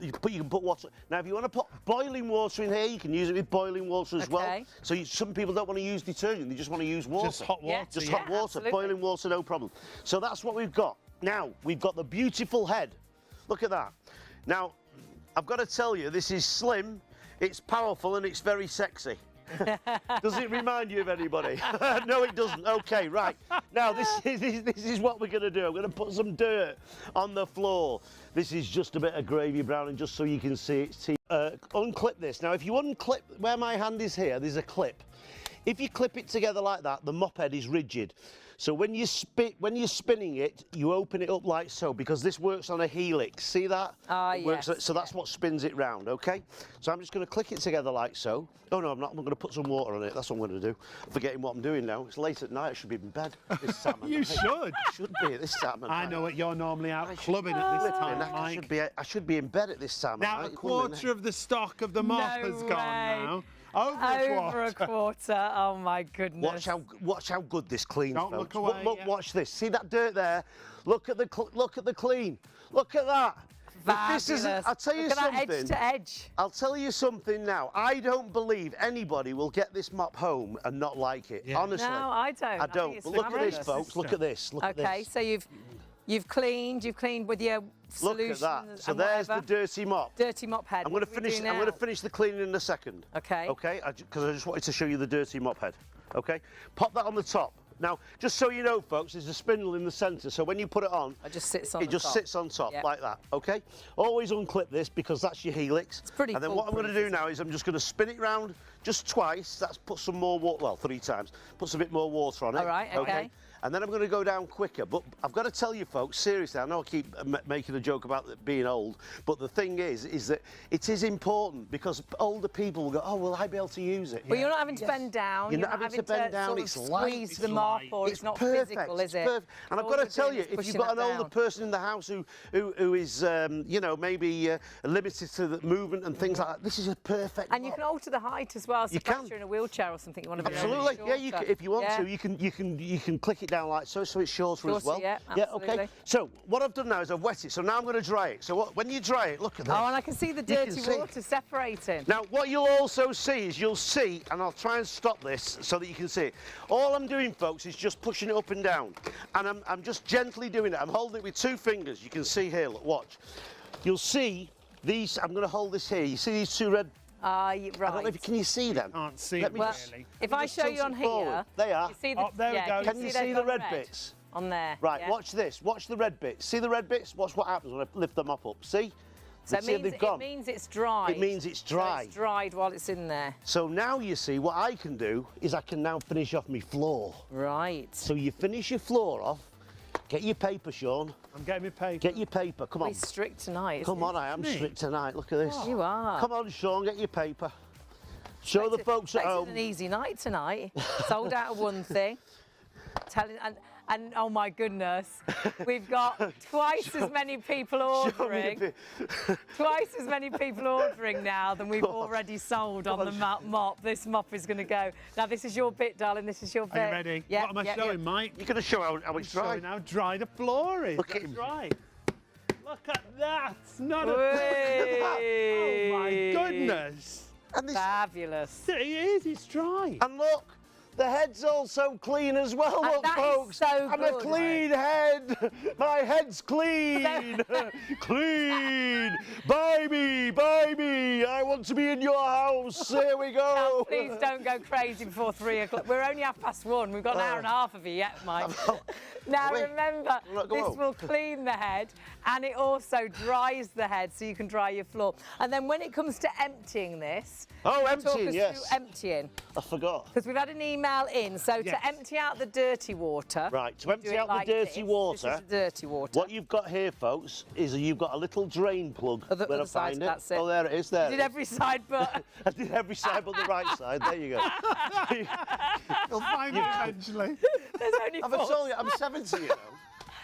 put water. Now, if you want to put boiling water in here, you can use it with boiling water as well. So some people don't want to use detergent; they just want to use water. Just hot water. Just hot water, absolutely. boiling water, no problem. So that's what we've got. Now we've got the beautiful head. Look at that. Now, I've got to tell you, this is slim, it's powerful, and it's very sexy. Does it remind you of anybody? No, it doesn't. Okay, right. Now, this is what we're going to do. I'm going to put some dirt on the floor. This is just a bit of gravy browning, just so you can see its teeth. Unclip this. Now, if you unclip where my hand is here, there's a clip. If you clip it together like that, the mop head is rigid. So when you're spinning it, you open it up like so, because this works on a helix. See that? Yes. So that's what spins it round, okay? So I'm just going to click it together like so. Oh no, I'm not. I'm going to put some water on it. That's what I'm going to do. I'm forgetting what I'm doing now. It's late at night. I should be in bed this time of You night. should. I should be at this time of I night. know it. You're normally out clubbing at this time, Mike. I should be in bed at this time Now, of a night. quarter of the stock of the mop No has gone way. now. Over a quarter. Oh my goodness. Watch how good this cleans, Don't folks. look away, Look, watch this. See that dirt there? Look at the clean. Look at that. Fabulous. I'll tell you Look at that something. edge to edge. I'll tell you something now. I don't believe anybody will get this mop home and not like it. Yeah. Honestly. No, I don't. I don't. think But it's look at this, fabulous. folks. Look at this. Look at Okay, this. so you've cleaned with your Look solution. at that. So and there's whatever. the dirty mop. Dirty mop head. I'm going to finish the cleaning in a second. Okay. Okay. Because I just wanted to show you the dirty mop head. Okay. Pop that on the top. Now, just so you know, folks, there's a spindle in the centre. So when you put it on, It just sits on it just sits on top like that. Okay. Always unclip this because that's your helix. It's pretty And then what I'm going to do now is I'm just going to spin it round just twice. That's put some more water. Well, 3 times. Put some bit more water on it. All right, okay. And then I'm going to go down quicker. But I've got to tell you, folks, seriously, I know I keep making a joke about being old, but the thing is that it is important because older people will go, oh, will I be able to use it? But you're not having to bend down. You're not having to bend down. Sort of It's light. squeeze It's the mop, light. or it's not perfect. physical, is It's it? perfect. And I've All got to you're tell doing you, is if you've pushing got an that older down. person in the house who is, maybe limited to the movement and things like that, this is a perfect. And you mop. can alter the height as well. So You perhaps can. you're in a wheelchair or something, you want to be Absolutely, yeah. If you want Yeah. to, you can click it down like so it's shorter as well. Yeah, Okay. absolutely. So what I've done now is I've wet it. So now I'm going to dry it. So when you dry it, look at this. Oh, and I can see the You can dirty see. water separating. Now, what you'll also see is and I'll try and stop this so that you can see it. All I'm doing, folks, is just pushing it up and down. And I'm just gently doing it. I'm holding it with 2 fingers. You can see here, look, watch. You'll see these, I'm going to hold this here. You see these 2 red, Right. I don't know if, can you see them? Can't see Let it me Well, just- if let me I just show tilt you on it forward. here, They are. you see the, Oh, there we go. Can you see they've the gone red bits? on there. Right, yeah. watch this. Watch the red bits. See the red bits? Watch what happens when I lift the mop up. See? So See, they've gone. it means it's dry. It means it's dry. So it's dried while it's in there. So now you see, what I can do is I can now finish off my floor. Right. So you finish your floor off. Get your paper, Sean. I'm getting my paper. Get your paper. Come on. We're strict tonight. Come on, I am strict tonight. Look at this. Oh, you are. Come on, Sean, get your paper. Show the folks at home. It's an easy night tonight. Sold out of one thing. And oh my goodness, we've got twice as many people ordering. Twice as many people ordering now than we've already sold on the mop. This mop is going to go. Now this is your bit, darling. This is your bit. Are you ready? Yeah, what am I showing, Mike? You're going to show how it's dry. Showing how dry the floor is. Look at That's him. right. Look at that. Not a Whey! Oh my goodness. And this, Fabulous. It is. It's dry. and look, the head's also clean as well, And look, that is folks. so I'm a good. clean head. My head's clean. Clean. Buy me, buy me. I want to be in your house. Here we Now, go. please don't go crazy before 3 o'clock. We're only 1:30. We've got an hour and a half of you yet, Mike. Now Wait. remember, Go this on. will clean the head and it also dries the head so you can dry your floor. And then when it comes to emptying this, Oh, talk emptying, us yes. through emptying. I forgot. Because we've had an email in, so Yes. to empty out the dirty water. Right, to we empty do it out the like dirty this. water, This is the dirty water. What you've got here, folks, is you've got a little drain plug. Oh, the where I other side, find it. that's it. Oh, there it is. There. You it did is. every side but I did every side but the right side. There you go. You'll find it eventually. there's only I've 4. told you, I'm 70, you know.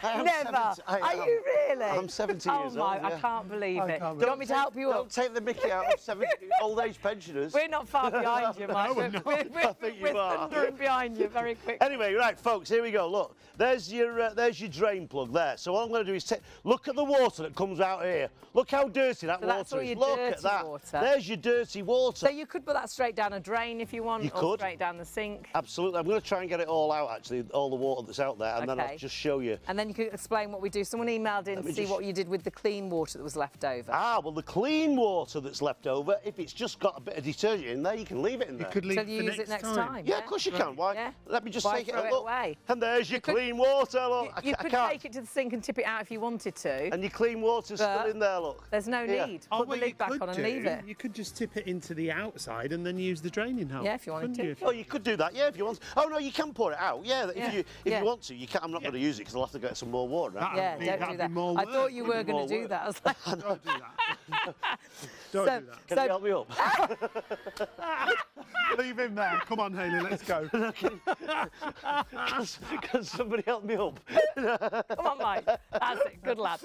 I am Never. 70. I Are am. you really? I'm 70 years Oh my, old, I yeah. can't believe it. can't Do you want me to help you up? Don't take the mickey out of 70 old age pensioners. We're not far behind you, Mike. we're not. We're I think you we're are. thundering behind you very quickly. Anyway, right, folks, here we go. Look, there's your drain plug there. So what I'm going to do is look at the water that comes out here. Look how dirty that So that's water all is. your Look dirty at that. water. There's your dirty water. So you could put that straight down a drain if you want, You or could. straight down the sink. Absolutely. I'm going to try and get it all out, actually, all the water that's out there, and then I'll Okay. just show you. And then you could explain what we do. Someone emailed in Let to me see just- what you did with the clean water that was left over. Ah, well, the clean water that's left over, if it's just got a bit of detergent in there, you can leave it in there. You could leave Shall it you for use it next time? Yeah, of course you can. Why? Yeah. Let me just Why take it throw and it look. away? And there's your could- clean water, look. You I could can't. take it to the sink and tip it out if you wanted to. And your clean water's But still in there, look. There's no Here. need. Oh, Put the well, lid you back could on and do- leave it. You could just tip it into the outside and then use the draining hole. Yeah, if you wanted couldn't to. you? Oh, you could do that, yeah, if you want. Oh no, you can pour it out. Yeah, Yeah, if yeah. you want to, you can. I'm not going to use it because I'll have to get some more water. Out. Yeah, That'd don't be do that. more I work, thought you were wouldn't it? going to More do that. I was like, Don't do that. Don't So- do that. Can you help me up? Leave him there. Come on, Hayley, let's go. Can somebody help me up? come on, Mike. That's it. Good lad.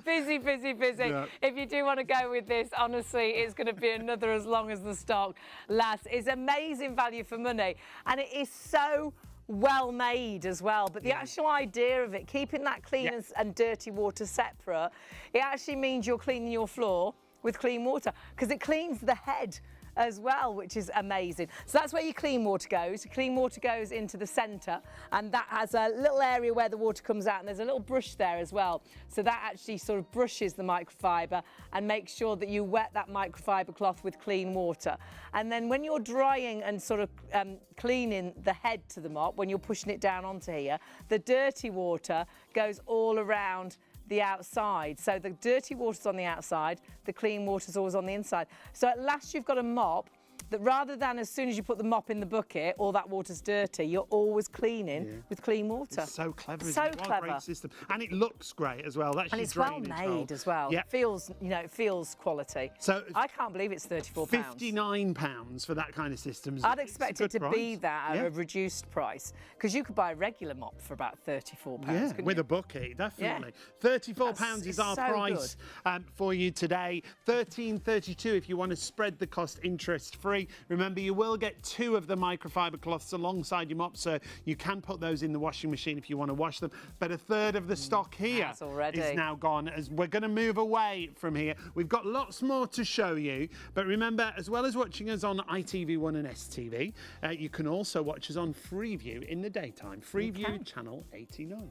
Busy, busy, busy. Yeah. If you do want to go with this, honestly, it's going to be another as long as the stock lasts. It's amazing value for money. And it is so well made as well. But the actual idea of it, keeping that clean Yeah. and dirty water separate, it actually means you're cleaning your floor with clean water because it cleans the head as well, which is amazing. So that's where your clean water goes. Your clean water goes into the centre, and that has a little area where the water comes out, and there's a little brush there as well. So that actually sort of brushes the microfiber and makes sure that you wet that microfiber cloth with clean water. And then when you're drying and sort of cleaning the head to the mop, when you're pushing it down onto here, the dirty water goes all around the outside. So the dirty water's on the outside, the clean water's always on the inside. So at last you've got a mop that rather than as soon as you put the mop in the bucket, all that water's dirty, you're always cleaning with clean water. It's so clever. So isn't it? What a clever. great system. And it looks great as well. That's And your it's well drainage made hole. as well. Yeah. It feels, you know, it feels quality. So I can't believe it's £34. £59 for that kind of system. I'd expect it to be that at Yeah. a reduced price because you could buy a regular mop for about £34. Yeah, couldn't with you? a bucket, definitely. Yeah. £34 is It's our so price for you today. $13.32 if you want to spread the cost interest free. Remember, you will get 2 of the microfiber cloths alongside your mop, so you can put those in the washing machine if you want to wash them. But a third of the stock here That's already. is now gone, as we're going to move away from here. We've got lots more to show you, but remember, as well as watching us on ITV1 and STV, you can also watch us on Freeview in the daytime. Freeview Channel 89.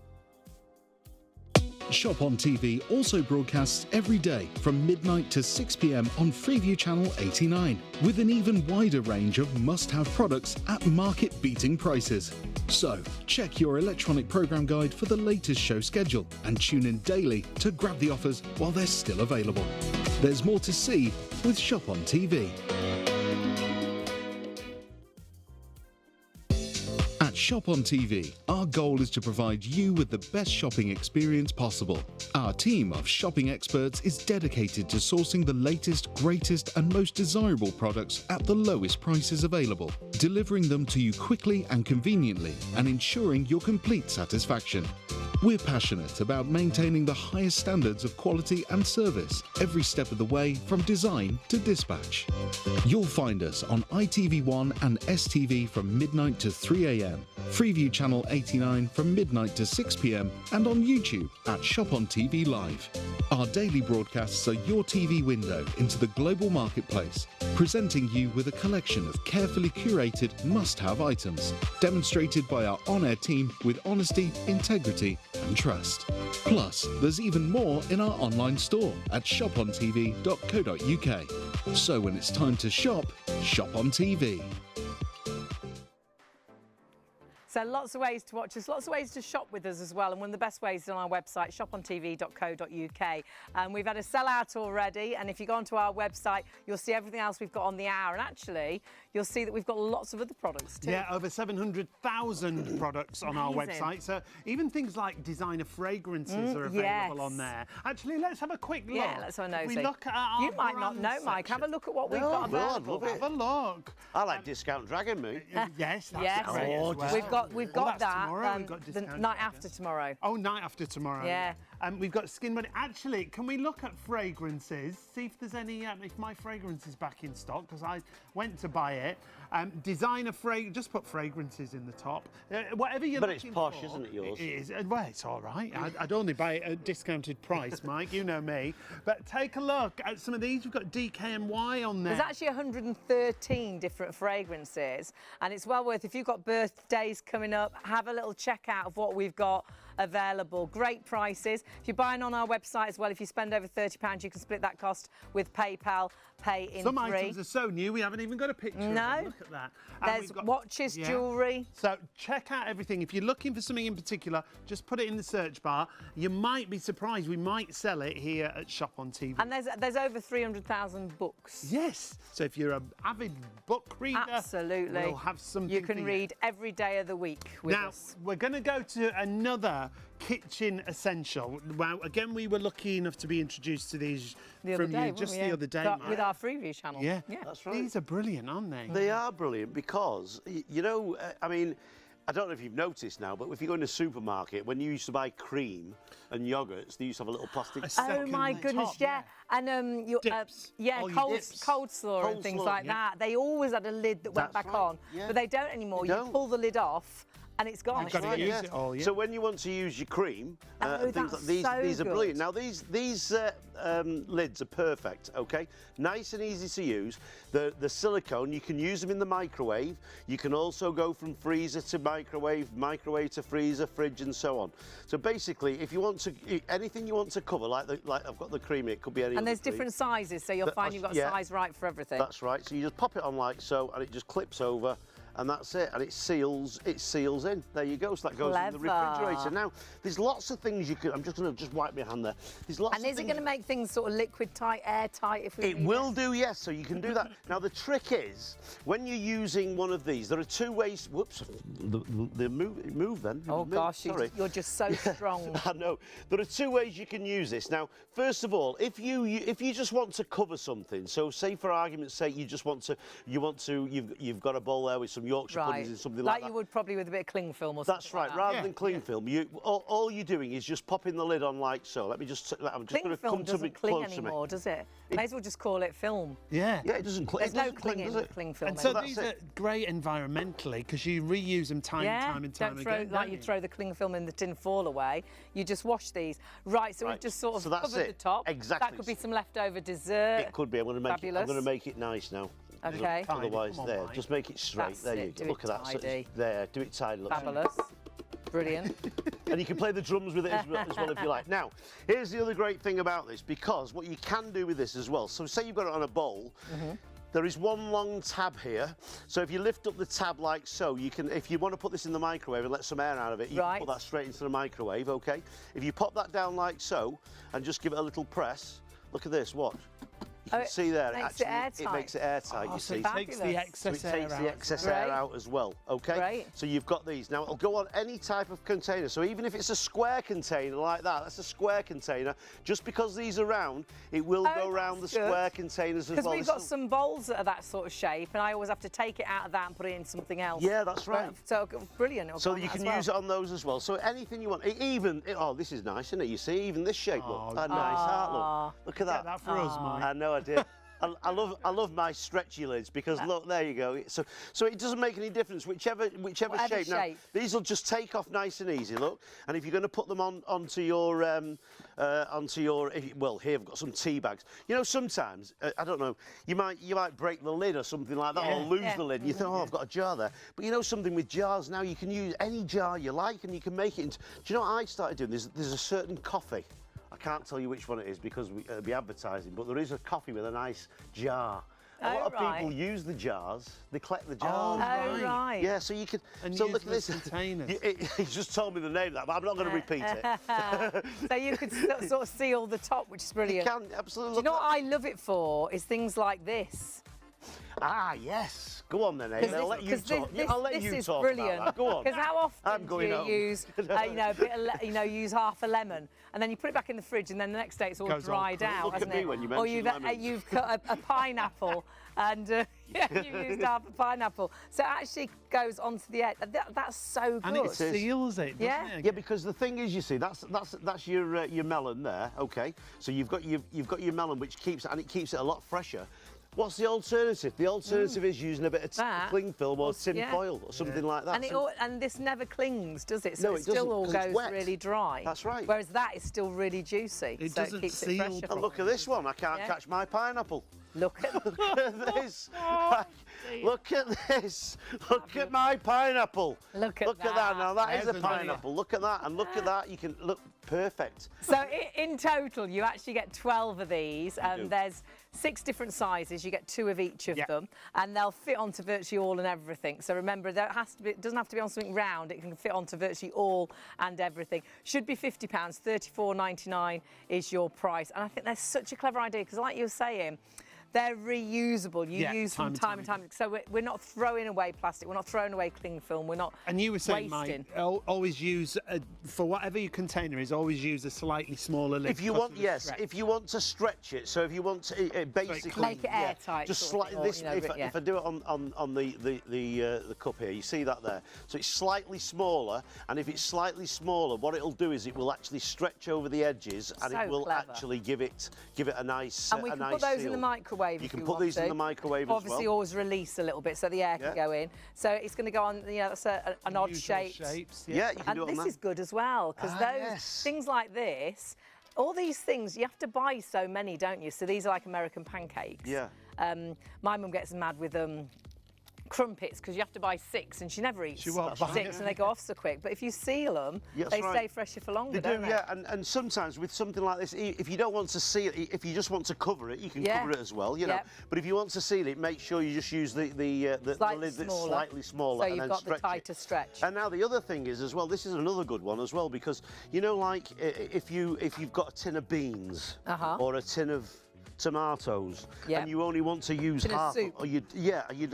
Shop on TV also broadcasts every day from midnight to 6 p.m. on Freeview Channel 89, with an even wider range of must-have products at market-beating prices. So, check your electronic program guide for the latest show schedule and tune in daily to grab the offers while they're still available. There's more to see with Shop on TV. At Shop on TV, our goal is to provide you with the best shopping experience possible. Our team of shopping experts is dedicated to sourcing the latest, greatest and most desirable products at the lowest prices available, delivering them to you quickly and conveniently and ensuring your complete satisfaction. We're passionate about maintaining the highest standards of quality and service every step of the way, from design to dispatch. You'll find us on ITV1 and STV from midnight to 3 a.m, Freeview Channel 89 from midnight to 6 p.m, and on YouTube at ShopOnTV Live. Our daily broadcasts are your TV window into the global marketplace, presenting you with a collection of carefully curated must-have items, demonstrated by our on-air team with honesty, integrity and trust. Plus, there's even more in our online store at shopontv.co.uk. So when it's time to shop, shop on TV. So lots of ways to watch us, lots of ways to shop with us as well. And one of the best ways is on our website, shopontv.co.uk. We've had a sellout already. And if you go onto our website, you'll see everything else we've got on the hour. And actually, you'll see that we've got lots of other products too. Yeah, over 700,000 products on our website. So even things like designer fragrances are available on there. Actually, let's have a quick look. Yeah, let's have a nosy. We look at our You might not know, Mike. Have a look at what we've got available. love it. Have a look. I like Discount Dragon, me. Yes, that's Yes, great as well. we've got that's that tomorrow, we've got the Discount night Dragon. after tomorrow. Oh, night after tomorrow. Yeah. We've got skin body. Actually, can we look at fragrances? See if there's any, if my fragrance is back in stock, because I went to buy it. Designer fragrance, just put fragrances in the top. Whatever you're looking for. But it's posh, isn't it, yours? It is. Well, it's all right. I'd only buy it at a discounted price, Mike. You know me. But take a look at some of these. We've got DKNY on there. There's actually 113 different fragrances, and it's well worth, if you've got birthdays coming up, have a little check out of what we've got available. Great prices. If you're buying on our website as well, if you spend over £30, you can split that cost with PayPal, pay in Some 3. items are so new, we haven't even got a picture of them. Look at that. And There's we've got watches, jewellery. So check out everything. If you're looking for something in particular, just put it in the search bar. You might be surprised. We might sell it here at Shop on TV. And there's over 300,000 books. Yes. So if you're an avid book reader, Absolutely. we'll have something You can for read every day of the week with Now, us. we're going to go to another kitchen essential. Well, again, we were lucky enough to be introduced to these The other from day, you just weren't we? the other day. With Mike. our Freeview channel. Yeah, That's right. These are brilliant, aren't they? They are brilliant because, you know, I mean, I don't know if you've noticed now, but if you go in a supermarket, when you used to buy cream and yogurts, they used to have a little plastic... Oh my goodness, top, yeah. And Dips. All your dips. cold slaw and things Coleslaw, like that. They always had a lid that went That's back right, on, yeah. but they don't anymore. They You don't. pull the lid off and it's gone. You've got to It's use finished. it all, yeah. So when you want to use your cream, Oh, and things that's like these so are brilliant. good. Now these lids are perfect, okay? Nice and easy to use. The silicone, you can use them in the microwave. You can also go from freezer to microwave, microwave to freezer, fridge, and so on. So basically, if you want to, anything you want to cover, like I've got the cream, it could be any. And there's other cream. different sizes, so you'll find you've got a yeah. size right for everything. That's right. So you just pop it on like so, and it just clips over. And that's it, and it seals in. There you go, so that goes in the Clever. refrigerator. Now, there's lots of things you can, I'm just going to wipe my hand there. There's lots And of is it things. going to make things sort of liquid tight, airtight if we It need will do, yes, so you can do that. Now, the trick is, when you're using one of these, there are two ways, whoops, they move then. Oh Move, gosh, sorry. you're just so strong. I know. There are two ways you can use this. Now, first of all, if you just want to cover something, so say for argument's sake, you've got a bowl there with some Yorkshire puddings and something like that. You would probably with a bit of cling film or something. That's right. like that. Rather than cling film, all you're doing is just popping the lid on like so. Let me just. I'm just Cling going to film come to doesn't me cling close to me. anymore, does it? May as well just call it film. Yeah. Yeah, it doesn't cling. There's no clinging does with it? cling film. And so anymore. these are great environmentally because you reuse them time and time don't throw, again. like you throw the cling film in the tin foil away. You just wash these. Right, so we've just sort of So that's covered it. the top. Exactly. That could be some leftover dessert. It could be. I'm going to make it nice now. Okay. Tidy. Otherwise, Come on, there. Mike. Just make it straight. That's there you it. go. Do Look it at that. So tidy. it's there. Do it tidy. Look. Fabulous. Brilliant. And you can play the drums with it as well if you like. Now, here's the other great thing about this, because what you can do with this as well, so say you've got it on a bowl, there is one long tab here. So if you lift up the tab like so, you can, if you want to put this in the microwave and let some air out of it, you can put that straight into the microwave, okay? If you pop that down like so and just give it a little press, look at this, watch. You can see there, it makes it airtight, you see. It takes the excess air out as well, okay? Great. So you've got these. Now, it'll go on any type of container. So even if it's a square container like that, that's a square container. Just because these are round, it will go around the square containers as well. Because we've got some bowls that are that sort of shape, and I always have to take it out of that and put it in something else. Yeah, that's right. So, brilliant. So you can use it on those as well. So anything you want. Oh, this is nice, isn't it? You see, even this shape, look. A nice heart, look. Look at that. Get that for us, Mike. I know I did. I love my stretchy lids because look, there you go. So it doesn't make any difference whichever shape. Now, these will just take off nice and easy. Look, and if you're going to put them onto your well, here I've got some tea bags. You know, sometimes I don't know, you might break the lid or something like that, or lose the lid. And you think, oh, I've got a jar there. But you know something with jars now, you can use any jar you like, and you can make it into. Do you know what I started doing? There's a certain coffee. I can't tell you which one it is because it'll be advertising, but there is a coffee with a nice jar. A lot of people use the jars. They collect the jars. Oh, right. Yeah, so you can. And so use look at this. Containers. He just told me the name of that, but I'm not going to repeat it. So you could sort of seal the top, which is brilliant. You can, absolutely. Do you know what I love it for? Is things like this. Ah, yes. Go on then, Aidan. I'll let you talk. I'll let you talk brilliant. about that. Go on. Because how often do you home. use, use half a lemon, and then you put it back in the fridge, and then the next day it's all dried out, Look hasn't at me it? when you Or mention you've cut a pineapple, and you used half a pineapple, so it actually goes onto the edge. That's so good. And it seals it, doesn't it? Yeah, because the thing is, you see, that's your melon there. Okay, so you've got your melon, which keeps it a lot fresher. What's the alternative? The alternative is using a bit of cling film or tin foil or something like that. And this never clings, does it? So No, it it still doesn't, all 'cause it's goes wet. really dry. That's right. Whereas that is still really juicy. It so doesn't it keeps seal it fresher. And look at this one. I can't catch my pineapple. Look at Look at this. Look at this. Look at my pineapple. Look at that. Now that is a There's a pineapple. Look at that. And look at that. You can look perfect. So in total, you actually get 12 of these. do. There's 6 different sizes. You get 2 of each of them, and they'll fit onto virtually all and everything. So remember, it doesn't have to be on something round. It can fit onto virtually all and everything. Should be £50. £34.99 is your price. And I think that's such a clever idea because, like you were saying, they're reusable. You use them time and time. So we're not throwing away plastic. We're not throwing away cling film. We're not And you were saying, wasting. Mike, always use, for whatever your container is, always use a slightly smaller lid. If you want, if you want to stretch it, so if you want to basically make it airtight, just sort of slightly. thing, or, If I do it on the cup here, you see that there. So it's slightly smaller, and if it's slightly smaller, what it'll do is it will actually stretch over the edges, and it will actually give it a nice And we can put those in the microwave. You can put these in the microwave as well. Obviously, always release a little bit so the air can go in. So it's going to go on. That's an odd shape. Yeah, you can do it on that. And this is good as well because things like this, all these things, you have to buy so many, don't you? So these are like American pancakes. Yeah. My mum gets mad with crumpets because you have to buy 6 and she never eats 6 and they go off so quick. But if you seal them, they stay fresher for longer, don't they? Yeah, and sometimes with something like this, if you don't want to seal it, if you just want to cover it, you can cover it as well, you know. But if you want to seal it, make sure you just use the lid that's slightly smaller. So you've got the tighter stretch. And now the other thing is as well, this is another good one as well, because you know, like if you've got a tin of beans or a tin of tomatoes and you only want to use half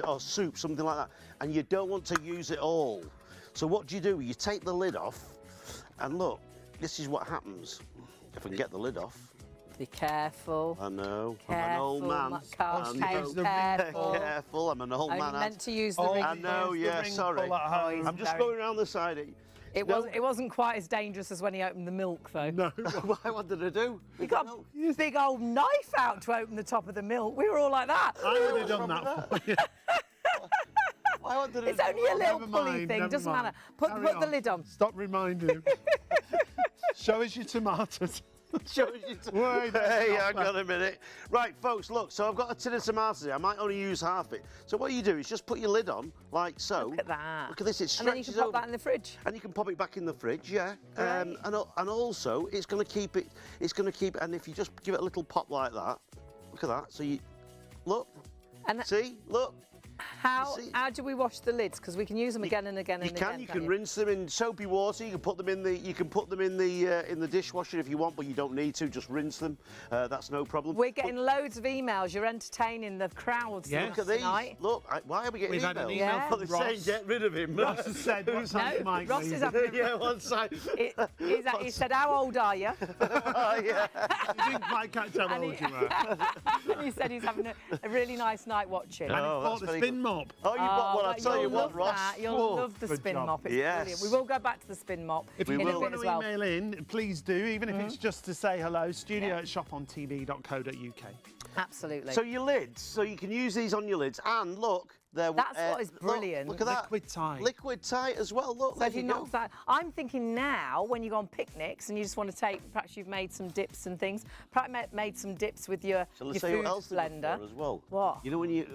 or soup, something like that, and you don't want to use it all, so what do? You take the lid off, and look, this is what happens. If I can get the lid off. Be careful. I know. Careful, I'm an old man. Careful. I'm an old man. I meant to use the ring. I know, sorry. I'm just going around the side. It wasn't quite as dangerous as when he opened the milk, though. No. What did I do? He got a big old knife out to open the top of the milk. We were all like that. I would have done that for you. It's only a little pulley thing, doesn't matter. Put the lid on. Stop reminding him. Show us your tomatoes. Hey, hang on a minute. Right, folks, look, so I've got a tin of tomatoes here. I might only use half it. So what you do is just put your lid on, like so. Look at that. Look at this, it stretches and then you can pop over. that in the fridge. And you can pop it back in the fridge, yeah. Great. And also, it's going to keep it, and if you just give it a little pop like that, look at that. So you, look, And see, look. how do we wash the lids? Because we can use them again and again and again. You can rinse them in soapy water. You can put them in the dishwasher if you want, but you don't need to. Just rinse them. That's no problem. We're getting loads of emails. You're entertaining the crowds. Yeah. Look at these. Tonight. Look, why are we getting We've emails? had an email Yeah. from They're Ross. saying get rid of him. Ross has said, what size Mike Ross leave? is having Yeah, one side. he said, how old are you? Oh, yeah. You didn't quite catch how And old he- you were. And he said he's having a really nice night watching. Oh, Bought that's the very spin good. mop. Oh, you've got one. I'll tell you You'll what, love Ross. that. You'll Whoa, love the good spin job. mop. It's Yes. brilliant. We will go back to the spin mop If in you a do bit want as to well. email in, please do, even if it's just to say hello, studio@shopontv.co.uk. Absolutely. So your lids, so you can use these on your lids, and look, they're That's what is brilliant. Look at that, Liquid tight. liquid tight as well. Look, So there if you you go. knock that, I'm thinking now when you go on picnics and you just want to take, perhaps you've made some dips and things, perhaps made some dips with your Shall I your say food what else they're good blender. for as well? What? You know when you,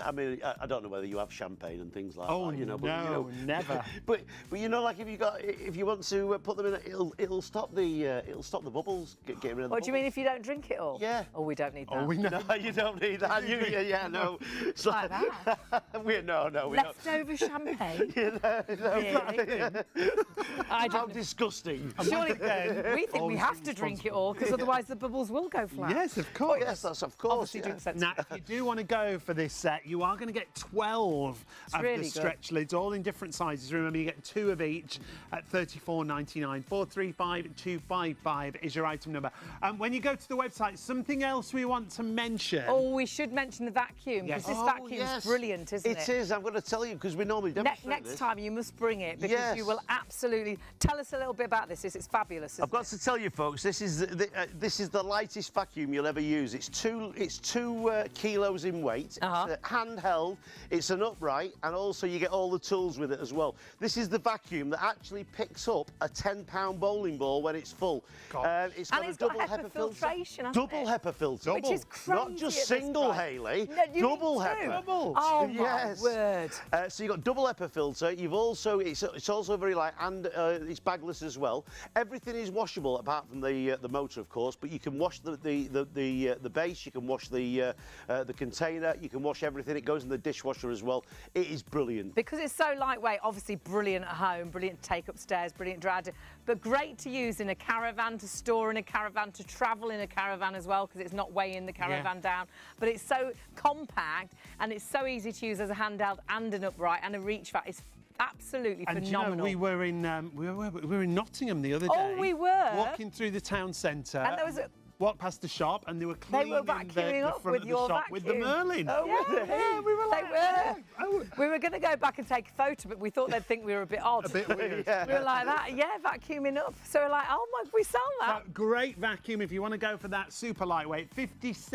I mean, I don't know whether you have champagne and things like Oh, that. You know, but, no, you know, never. but you know, like if you want to put them in, it'll stop the bubbles. Get rid of the What do you mean bubbles. if you don't drink it all? Yeah. Oh, we don't need that. Oh, we know. No, you don't need that. Yeah, no. It's Like that. we no. We don't. Leftover champagne. Really? I How don't. disgusting. Surely we think we have to drink it all because otherwise the bubbles will go flat. Yes, of Oh course. yes, that's of course. Obviously, Yeah. drink sense. Now, if you do want to go for this set, you are going to get 12 of really the good. stretch lids, all in different sizes. Remember, you get 2 of each at $34.99. 435-255 is your item number. When you go to the website, something else we want to mention. Oh, we should mention the vacuum because Yes. this vacuum's brilliant, isn't it? It is. I'm going to tell you because we normally demonstrate Next this. time you must bring it because Yes. you will absolutely tell us a little bit about this. It's fabulous. Isn't I've got to tell you, folks, this is the lightest vacuum you'll ever use. It's two kilos in weight. Uh-huh. It's handheld. It's an upright, and also you get all the tools with it as well. This is the vacuum that actually picks up a 10-pound bowling ball when it's full. It's got And a it's got double HEPA filtration, hasn't Double it? HEPA filter. Which is crazy Not just at this single, price. Hayley. No, you double need two. HEPA. Double. Oh Yes. my word! So you've got double HEPA filter. You've also it's also very light and it's bagless as well. Everything is washable apart from the motor, of course. But you can wash the base. You can wash the container. You can wash everything. It goes in the dishwasher as well. It is brilliant. Because it's so lightweight, obviously brilliant at home, brilliant to take upstairs, brilliant to add, but great to use in a caravan, to store in a caravan, to travel in a caravan as well, because it's not weighing the caravan down. But it's so compact and it's so easy to use as a handheld and an upright and a reach fat. It's absolutely And phenomenal. you know, we were in Nottingham the other day. Oh, we were. Walking through the town centre. And there was a- walked past the shop and they were cleaning vacuuming the up front with of the your shop with the vacuum. Merlin. Oh, yeah, we were like, We were going to go back and take a photo, but we thought they'd think we were a bit odd. a bit weird. We were like that, vacuuming up. So we're like, oh my, we sell that. Great vacuum if you want to go for that super lightweight.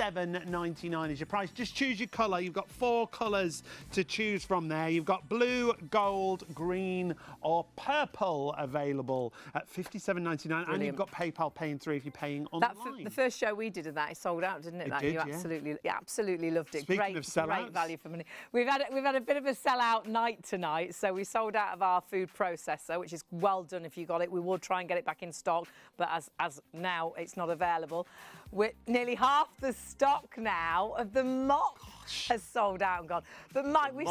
$57.99 is your price. Just choose your colour. You've got 4 colours to choose from there. You've got blue, gold, green or purple available at $57.99. And you've got PayPal Pay in 3 if you're paying online. The first show we did of that, it sold out, didn't it? It That did, you yeah. absolutely loved it. Speaking Great, of sellouts. great value for money. We've had a bit of a sellout night tonight, so we sold out of our food processor, which is well done if you got it. We will try and get it back in stock, but as now it's not available. We're nearly half the stock now of the mop has sold out and gone. But Mike, we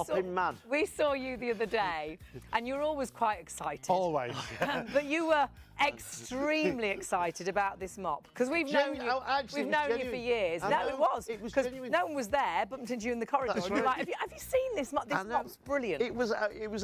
saw you the other day, and you're always quite excited. Always. But you were extremely excited about this mop because we've known you. Actually, We've it was known you genuine. for years. I No, know. it was It was because genuine. no one was there, bumped into you in the corridor. That's And you're right. like, have you seen this mop? This I know. mop's brilliant. It was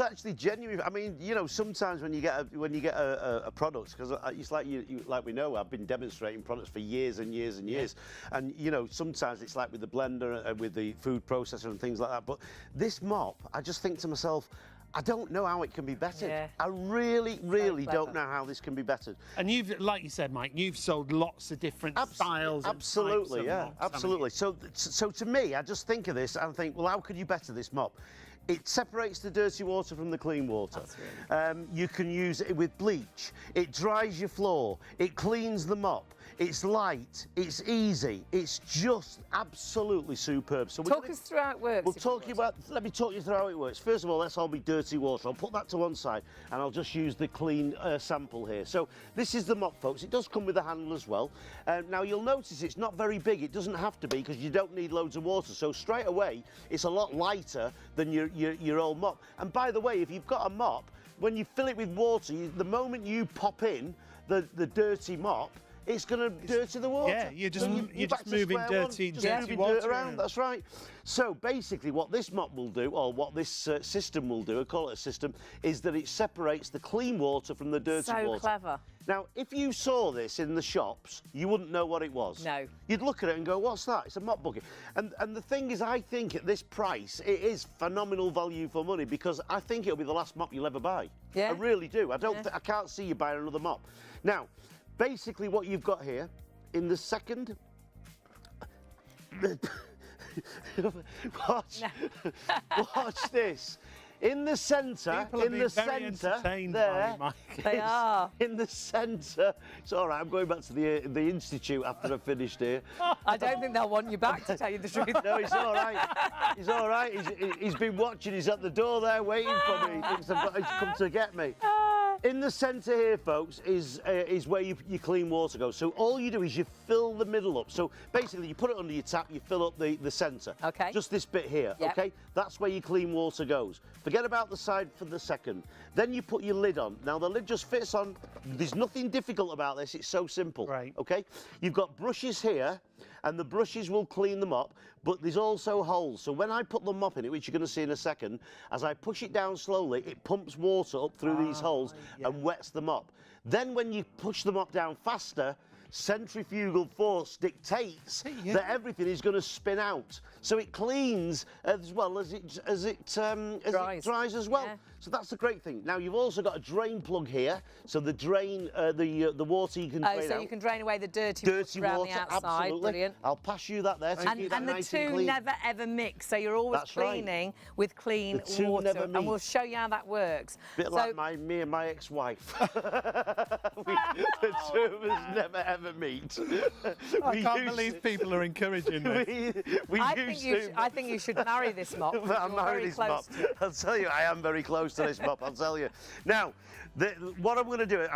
actually genuine. I mean, you know, sometimes when you get a product, because it's like like we know, I've been demonstrating products for years and years and years, and you know, sometimes it's like with the blender and with the food processor and things like that. But this mop, I just think to myself, I don't know how it can be bettered. Yeah. I really clever. don't know how this can be bettered. And you've, like you said, Mike, you've sold lots of different styles. Absolutely, and yeah, types of mops, absolutely. So to me, I just think of this and think, well, how could you better this mop? It separates the dirty water from the clean water. You can use it with bleach. It dries your floor. It cleans the mop. It's light, it's easy, it's just absolutely superb. So talk us through how it works. Let me talk you through how it works. First of all, let's hold me dirty water. I'll put that to one side and I'll just use the clean sample here. So this is the mop, folks. It does come with a handle as well. Now you'll notice it's not very big. It doesn't have to be because you don't need loads of water. So straight away, it's a lot lighter than your old mop. And by the way, if you've got a mop, when you fill it with water, the moment you pop in the dirty mop, it's going to dirty the water. Yeah, you're just back to moving square one, dirty moving water dirt around. That's right. So basically, what this mop will do, or what this system will do, I call it a system, is that it separates the clean water from the dirty water. So clever. Now, if you saw this in the shops, you wouldn't know what it was. No. You'd look at it and go, what's that? It's a mop bucket. And the thing is, I think at this price, it is phenomenal value for money because I think it'll be the last mop you'll ever buy. Yeah. I really do. I can't see you buying another mop. Now, basically what you've got here, in the second... watch this. In the centre, there, they are. In the centre, it's all right. I'm going back to the institute after I've finished here. I don't think they'll want you back, to tell you the truth. No, he's all right. He's all right. He's been watching. He's at the door there waiting for me. He thinks he's come to get me. In the centre here, folks, is where your clean water goes. So all you do is you fill the middle up. So basically, you put it under your tap, you fill up the centre. Okay. Just this bit here, yep. okay? That's where your clean water goes. Forget about the side for the second. Then you put your lid on. Now, the lid just fits on. There's nothing difficult about this. It's so simple, right. Okay? You've got brushes here, and the brushes will clean them up, but there's also holes. So when I put the mop in it, which you're going to see in a second, as I push it down slowly, it pumps water up through these holes and wets the mop. Then when you push the mop down faster, centrifugal force dictates that everything is going to spin out. So it cleans as well as it dries as well. Yeah. So that's the great thing. Now you've also got a drain plug here, so the drain, the water you can drain out. So you can drain away the dirty water around the outside. Absolutely. Brilliant. I'll pass you that there. And the two never ever mix, so you're always cleaning with clean water. And we'll show you how that works. Bit like me and my ex-wife. The two of us never ever meet. I can't believe people are encouraging this. I think you should marry this mop. I'm marrying this mop. I'll tell you, I am very close to this mop, I'll tell you. Now, what I'm going to do,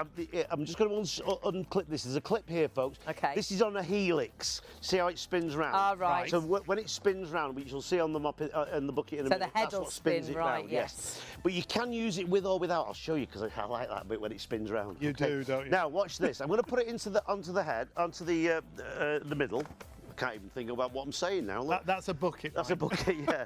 I'm just going to unclip this. There's a clip here, folks. Okay. This is on a helix. See how it spins round? Ah, right. So when it spins round, which you'll see on the mop and the bucket in a minute, the head that's will what spins spin, it right, round. yes. But you can use it with or without. I'll show you because I like that bit when it spins round. You do, don't you? Now, watch this. I'm going to put it onto the head, onto the middle. I can't even think about what I'm saying now. Look. That's a bucket. That's a bucket, yeah.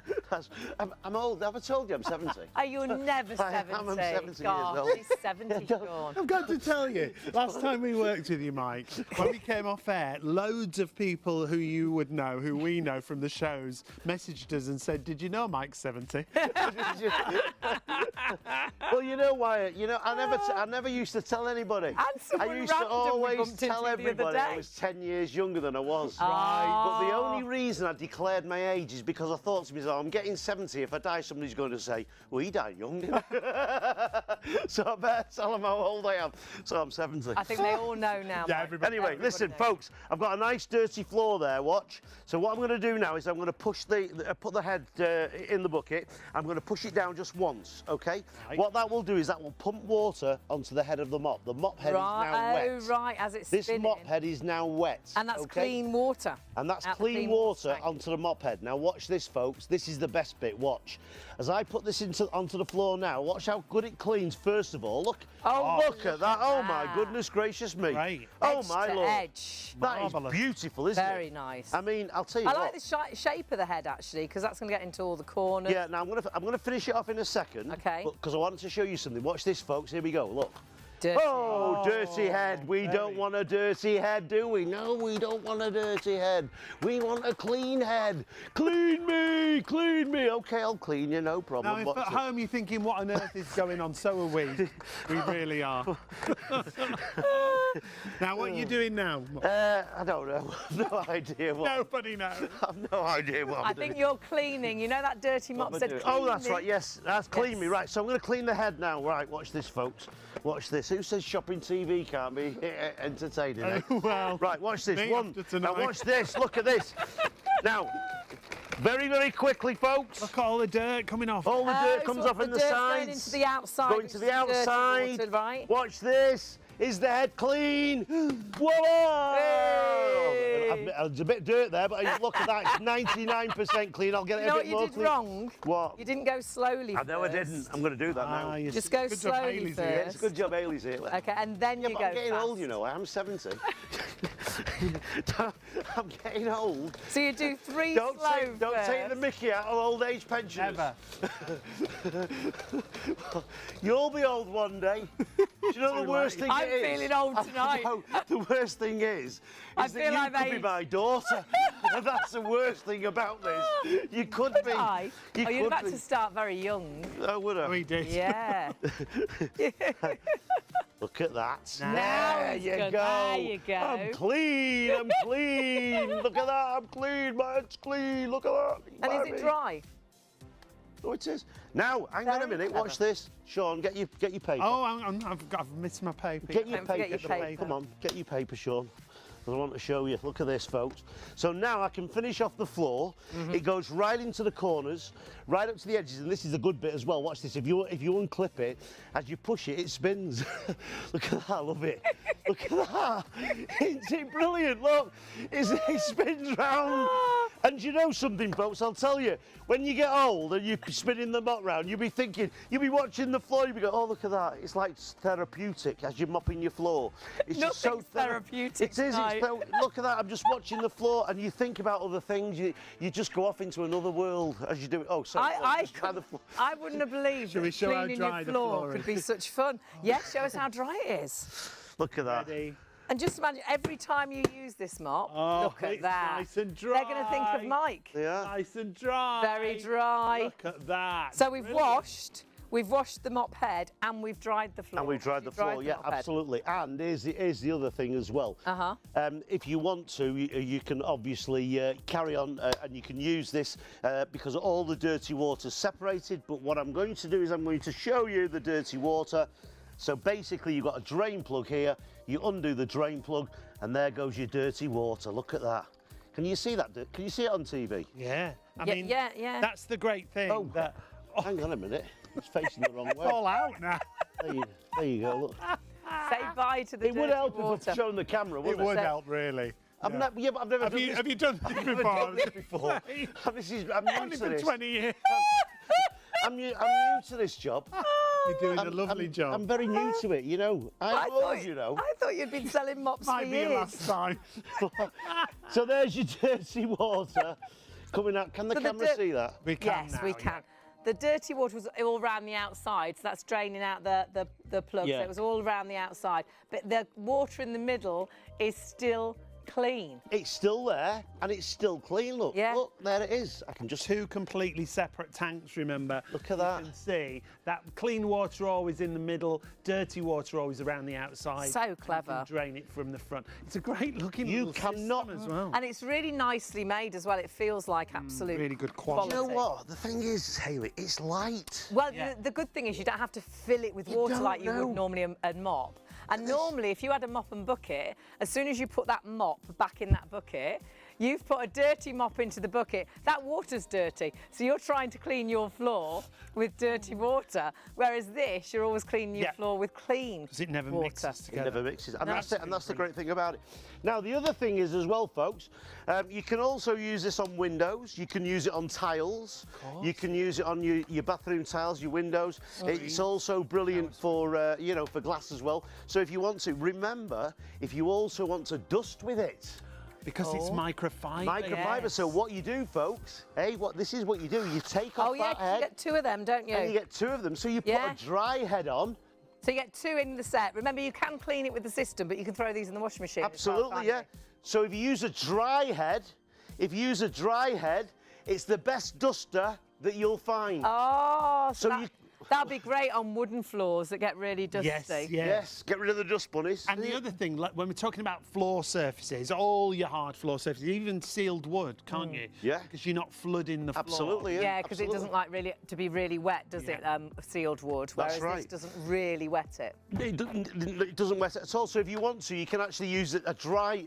I'm old. Have I told you I'm 70? Oh, you're never 70. I'm 70 Gosh, years old. he's 70, Sean. I've got to tell you, last time we worked with you, Mike, when we came off air, loads of people who you would know, who we know from the shows, messaged us and said, "Did you know Mike's 70?" Well, you know why? You know, I never used to tell anybody. I used to always tell everybody I was 10 years younger than I was. Right. But the only reason I declared my age is because I thought to myself, I'm getting 70. If I die, somebody's going to say, well, he died young, didn't he? So I better tell them how old I am. So I'm 70. I think they all know now. Yeah, Anyway, listen, folks, I've got a nice dirty floor there, watch. So what I'm going to do now is I'm going to push put the head in the bucket. I'm going to push it down just once, okay? Right. What that will do is that will pump water onto the head of the mop. The mop head is now wet. Oh, right, as it's spinning. This mop head is now wet. And that's clean water. And that's clean water onto the mop head. Now watch this, folks. This is the best bit. Watch. As I put this onto the floor now, watch how good it cleans, first of all. Look. Oh, look at that. Oh, my goodness gracious me. Right. Oh, my Lord. Edge. That is beautiful, isn't it? Very nice. I mean, I'll tell you what. I like the shape of the head, actually, because that's going to get into all the corners. Yeah, now I'm gonna finish it off in a second. Okay. Because I wanted to show you something. Watch this, folks. Here we go. Look. Dirty. Oh, dirty head. We don't want a dirty head, do we? No, we don't want a dirty head. We want a clean head. Clean me, clean me. OK, I'll clean you, no problem. Now, if at home you're thinking, what on earth is going on, so are we. We really are. Now, what are you doing now? I don't know. No idea what. Nobody knows. I've no idea what I think you're cleaning. You know that dirty mop said clean Oh, that's me? right, yes. That's clean me. Right, so I'm going to clean the head now. Right, watch this, folks. Watch this. Who says shopping TV can't be entertaining? Eh? Well, right, watch this. me after tonight. Now watch this. Look at this. Now, very, very quickly, folks. Look at all the dirt coming off. All the dirt comes off in the sides. Going into the outside. Going to the outside. Water, right? Watch this. Is the head clean? Voila! Hey! There's a bit of dirt there, but look at that. It's 99% clean. I'll get it You know a bit what more you did clean. wrong? What? You didn't go slowly. I know I didn't. I'm going to do that now. Just go good job slowly Hayley's here. first. Yeah, it's a good job Hayley's here. Okay, and then Yeah, you but go I'm getting fast. old, you know. I am 70. I'm getting old. So you do 3 Don't slow take the first. mickey out of old age pensioners. Never. You'll be old one day. Do you know the worst thing I'm it is? feeling old tonight. No, the worst thing is I that feel you I've could be aged. my daughter. And that's the worst thing about this. You could be. Hi. You Oh, you're could about be. to start very young. Oh, would I? We did. Yeah. Look at that. Now there it's you good. go. There you go. I'm clean. I'm clean. Look at that. I'm clean. My head's clean. Look at that. And is Marry it me. dry? Oh, it is. Now, hang on a Very minute. clever. Watch this. Sean, get your paper. Oh, I've missed my paper. Get your Don't forget paper. your paper. Come on, get your paper, Sean. I want to show you. Look at this, folks. So now I can finish off the floor. It goes right into the corners, right up to the edges, and this is a good bit as well. Watch this. If you unclip it, as you push it, it spins. Look at that. I love it. Look at that. Isn't it brilliant? Look, it spins round. And you know something, folks? I'll tell you. When you get old and you're spinning the mop round, you'll be thinking, you'll be watching the floor, you'll be going, oh, look at that. It's like therapeutic as you're mopping your floor. It's just so Nothing's therapeutic It is. tonight. Look at that. I'm just watching the floor, and you think about other things. You just go off into another world as you do it. Oh, sorry. I wouldn't have believed Shall we that show how cleaning dry your the floor floor could is? be such fun. Yes, show us how dry it is. Look at that. Ready? And just imagine every time you use this mop, Oh, look at it's that. nice and They're going to think of dry. Mike. Yeah. Nice and dry. Very dry. Look at that. So we've Brilliant. washed the mop head and we've dried the floor. And we've dried the You've floor, yeah, mop head. absolutely. And here's the other thing as well. Uh-huh. If you want to, you can obviously carry on and you can use this because all the dirty water's separated. But what I'm going to do is I'm going to show you the dirty water. So basically, you've got a drain plug here. You undo the drain plug, and there goes your dirty water. Look at that. Can you see that? Can you see it on TV? Yeah. I Yeah, mean, yeah. that's the great thing. Oh, that, hang on a minute. It's facing the wrong way. all out now. There you go. Look. Say bye to the It would dirty help water. if I'd shown the camera, It wouldn't it? would help, really. I've never done this. Have you done this I've never before? done this before. I'm new Only to for this. 20 years. I'm new to this job. You're doing a lovely job. I'm very new to it, you know. I'm old, you know. I thought you'd been selling mops for Might be your years. last time. So there's your dirty water coming out. Can the So the camera dirt- see that? We can Yes, now, we yeah. can. The dirty water was all around the outside, so that's draining out the plug. Yeah. So it was all around the outside. But the water in the middle is still clean. It's still there and it's still clean. Look, Yeah. look, there it is. I can just. Two completely separate tanks, remember. Look at that. You can see that clean water always in the middle, dirty water always around the outside. So and clever. You can drain it from the front. It's a great looking You little cannot- system as well. And it's really nicely made as well. It feels like absolute really good quality. You know what? The thing is, Hayley, it's light. Well, Yeah. the good thing is you don't have to fill it with water don't like you know. would normally a mop. And normally, if you had a mop and bucket, as soon as you put that mop back in that bucket, you've put a dirty mop into the bucket. That water's dirty. So you're trying to clean your floor with dirty water, whereas this, you're always cleaning your Yeah. floor with clean Because it never water. mixes It together. never mixes, and No. that's it. And that's the great thing about it. Now, the other thing is as well, folks. You can also use this on windows. You can use it on tiles. You can use it on your bathroom tiles, your windows. It's also brilliant for for glass as well. So if you want to, remember, if you also want to dust with it. Because it's microfiber. Microfiber. Yes. So what you do, folks? This is what you do. You take off Oh, yeah, that 'cause you head, get two of them, don't you? and you get two of them. So you put Yeah. a dry head on. So you get two in the set. Remember, you can clean it with the system, but you can throw these in the washing machine. as well, Absolutely, yeah. can't you? So if you use a dry head, it's the best duster that you'll find. Oh, So that, you- That'd be great on wooden floors that get really dusty. Yes, get rid of the dust bunnies. And the other thing, like when we're talking about floor surfaces, all your hard floor surfaces, even sealed wood, can't you? Yeah. Because you're not flooding the floor. Absolutely, Yeah, because it doesn't like really to be really wet, does it? Sealed wood, whereas this doesn't really wet it. It doesn't wet it at all. So if you want to, you can actually use a dry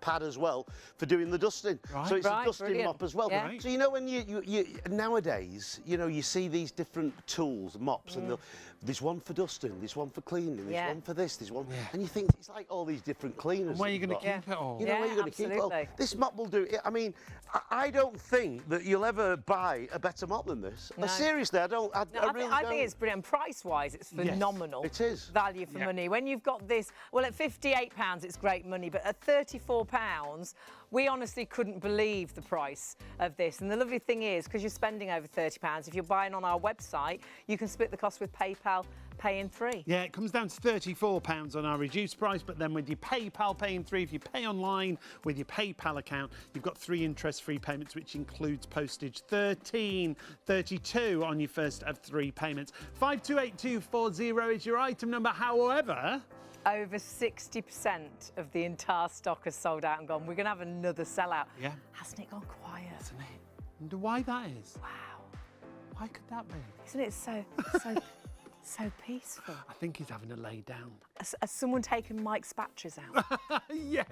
pad as well for doing the dusting. Right. So it's a dusting mop as well. Yeah. So you know when you nowadays, you know, you see these different tools, mops, and there's one for dusting, there's one for cleaning, there's one for this, there's one, and you think it's like all these different cleaners. Where are you going to keep it all? You know where you're going to keep it all. This mop will do it. I mean, I don't think that you'll ever buy a better mop than this. No. Seriously, I don't. I really don't. think it's brilliant. Price-wise, it's phenomenal. It is. Value for money. When you've got this, well, at £58, it's great money, but at £34, we honestly couldn't believe the price of this. And the lovely thing is, because you're spending over £30, if you're buying on our website, you can split the cost with PayPal, pay in 3. Yeah, it comes down to £34 on our reduced price, but then with your PayPal pay in 3, if you pay online with your PayPal account, you've got 3 interest-free payments, which includes postage, £13.32 on your first of 3 payments. 528240 is your item number. However, over 60% of the entire stock has sold out and gone. We're going to have another sellout. Yeah. Hasn't it gone quiet? Isn't it? I wonder why that is. Wow. Why could that be? Isn't it so peaceful? I think he's having to lay down. Has someone taken Mike's batteries out? Yes,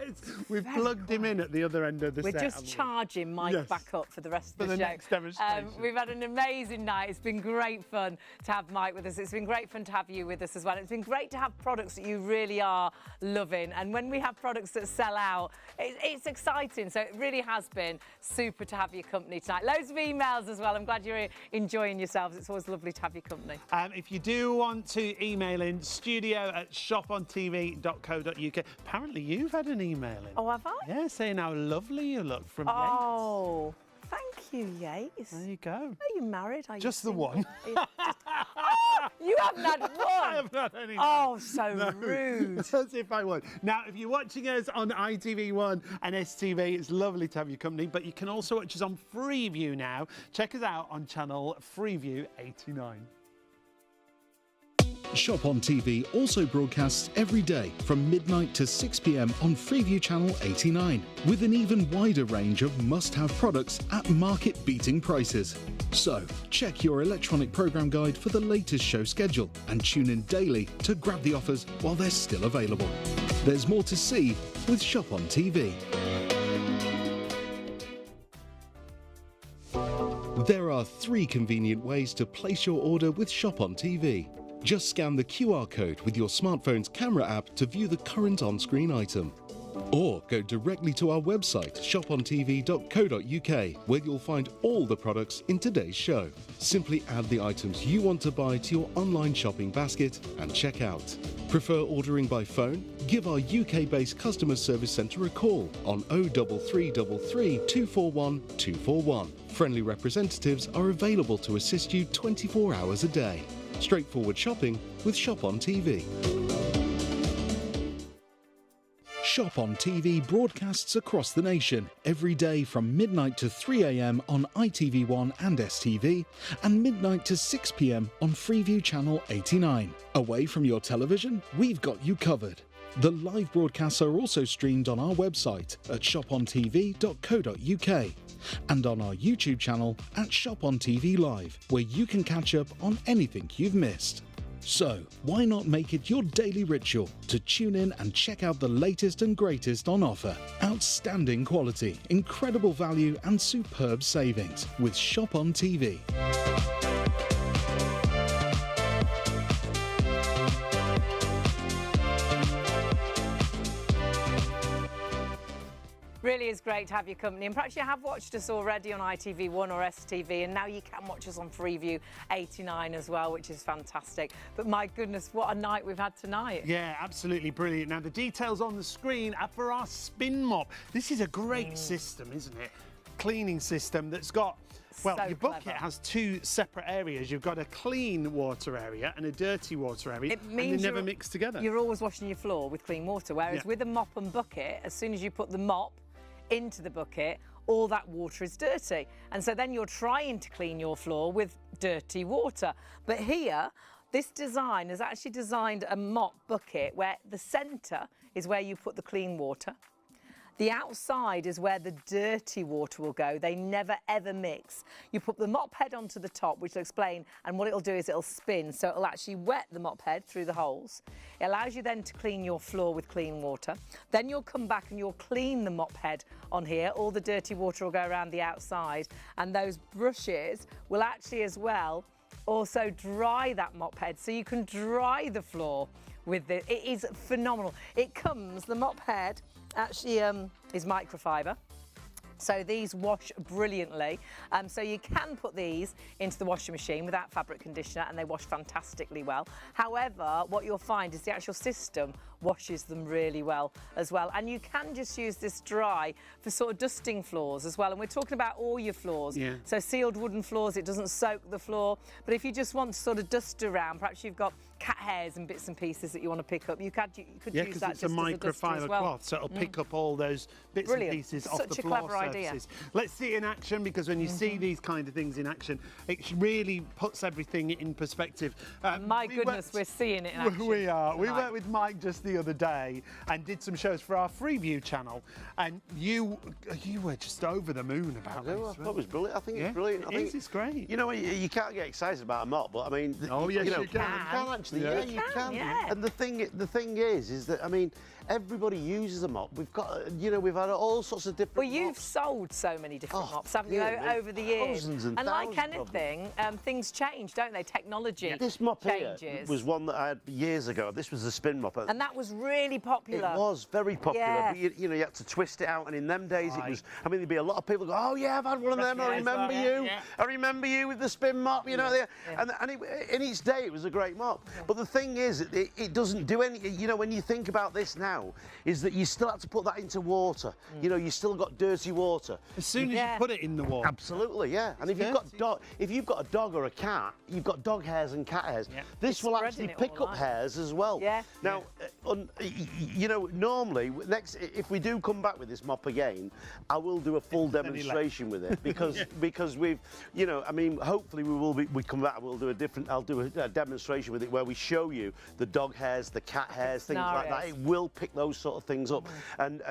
we've plugged him in at the other end of the set. We're just charging Mike back up for the rest of the show. next demonstration. We've had an amazing night. It's been great fun to have Mike with us. It's been great fun to have you with us as well. It's been great to have products that you really are loving. And when we have products that sell out, it's exciting. So it really has been super to have your company tonight. Loads of emails as well. I'm glad you're enjoying yourselves. It's always lovely to have your company. If you do want to email in, studio@shopontv.co.uk. Apparently you've had an email in. Oh, have I? Yeah, saying how lovely you look from Oh, thank you, Yates. Yates. There you go. Are you married? Are you Just the single? one. You haven't had one. I haven't had any. Oh, so rude. As if I would. Now, if you're watching us on ITV1 and STV, it's lovely to have your company, but you can also watch us on Freeview now. Check us out on channel Freeview 89. Shop on TV also broadcasts every day from midnight to 6 p.m. on Freeview Channel 89, with an even wider range of must-have products at market-beating prices. So, check your electronic programme guide for the latest show schedule and tune in daily to grab the offers while they're still available. There's more to see with Shop on TV. There are 3 convenient ways to place your order with Shop on TV. Just scan the QR code with your smartphone's camera app to view the current on-screen item. Or go directly to our website, shopontv.co.uk, where you'll find all the products in today's show. Simply add the items you want to buy to your online shopping basket and check out. Prefer ordering by phone? Give our UK-based customer service centre a call on 03333 241 241. Friendly representatives are available to assist you 24 hours a day. Straightforward shopping with Shop on TV. Shop on TV broadcasts across the nation every day from midnight to 3 a.m. on ITV1 and STV and midnight to 6 p.m. on Freeview Channel 89. Away from your television, we've got you covered. The live broadcasts are also streamed on our website at shopontv.co.uk and on our YouTube channel at ShopOnTV Live, where you can catch up on anything you've missed. So, why not make it your daily ritual to tune in and check out the latest and greatest on offer? Outstanding quality, incredible value and superb savings with Shop on TV. Really is great to have your company, and perhaps you have watched us already on ITV1 or STV, and now you can watch us on Freeview 89 as well, which is fantastic. But my goodness, what a night we've had tonight. Yeah, absolutely brilliant. Now, the details on the screen are for our spin mop. This is a great system, isn't it? Cleaning system that's got, well, So your bucket clever. has 2 separate areas. You've got a clean water area and a dirty water area, It and means they never mix together. You're always washing your floor with clean water, whereas with a mop and bucket, as soon as you put the mop into the bucket, all that water is dirty. And so then you're trying to clean your floor with dirty water. But here, this design has actually designed a mop bucket where the centre is where you put the clean water. The outside is where the dirty water will go. They never ever mix. You put the mop head onto the top, which I'll explain, and what it'll do is it'll spin, so it'll actually wet the mop head through the holes. It allows you then to clean your floor with clean water. Then you'll come back and you'll clean the mop head on here. All the dirty water will go around the outside, and those brushes will actually as well also dry that mop head, so you can dry the floor with it. It is phenomenal. It comes, the mop head actually is microfiber. So these wash brilliantly. So you can put these into the washing machine without fabric conditioner and they wash fantastically well. However, what you'll find is the actual system washes them really well as well. And you can just use this dry for sort of dusting floors as well. And we're talking about all your floors. Yeah. So sealed wooden floors, it doesn't soak the floor. But if you just want to sort of dust around, perhaps you've got cat hairs and bits and pieces that you want to pick up, you could use that just as a microfiber cloth, so it'll pick up all those bits and pieces off the floor surfaces. Idea. Let's see it in action, because when you see these kind of things in action, it really puts everything in perspective. My goodness, we're seeing it in action. We are. Tonight. We went with Mike just the other day and did some shows for our Freeview channel, and you were just over the moon about this. I thought it was brilliant. I think it's brilliant. It's great. You know, you can't get excited about a mop, but I mean, oh yes, you can actually. Yeah, you can. Yeah. And the thing is that I mean, everybody uses a mop. We've got, we've had all sorts of different. Well, you've sold so many different mops, haven't you, over the years? Thousands and like anything, things change, don't they? Technology This mop changes. Here was one that I had years ago. This was a spin mop. And that was really popular. It was very popular. Yeah. But you had to twist it out, and in them days it was, I mean, there'd be a lot of people go, oh yeah, I've had one of them, I remember you. Yeah. I remember you with the spin mop, you know. And in each day it was a great mop. But the thing is, it doesn't do any, when you think about this now, is that you still have to put that into water. You still got dirty water. As soon as you put it in the water. Absolutely, yeah. And if you've got a dog or a cat, you've got dog hairs and cat hairs. Yeah. This will actually pick up hairs as well. Yeah. Now, normally, if we do come back with this mop again, I will do a full demonstration with it, because we've, I mean, hopefully we come back. I'll do a demonstration with it where we show you the dog hairs, the cat hairs, things like that. It will pick those sort of things up, and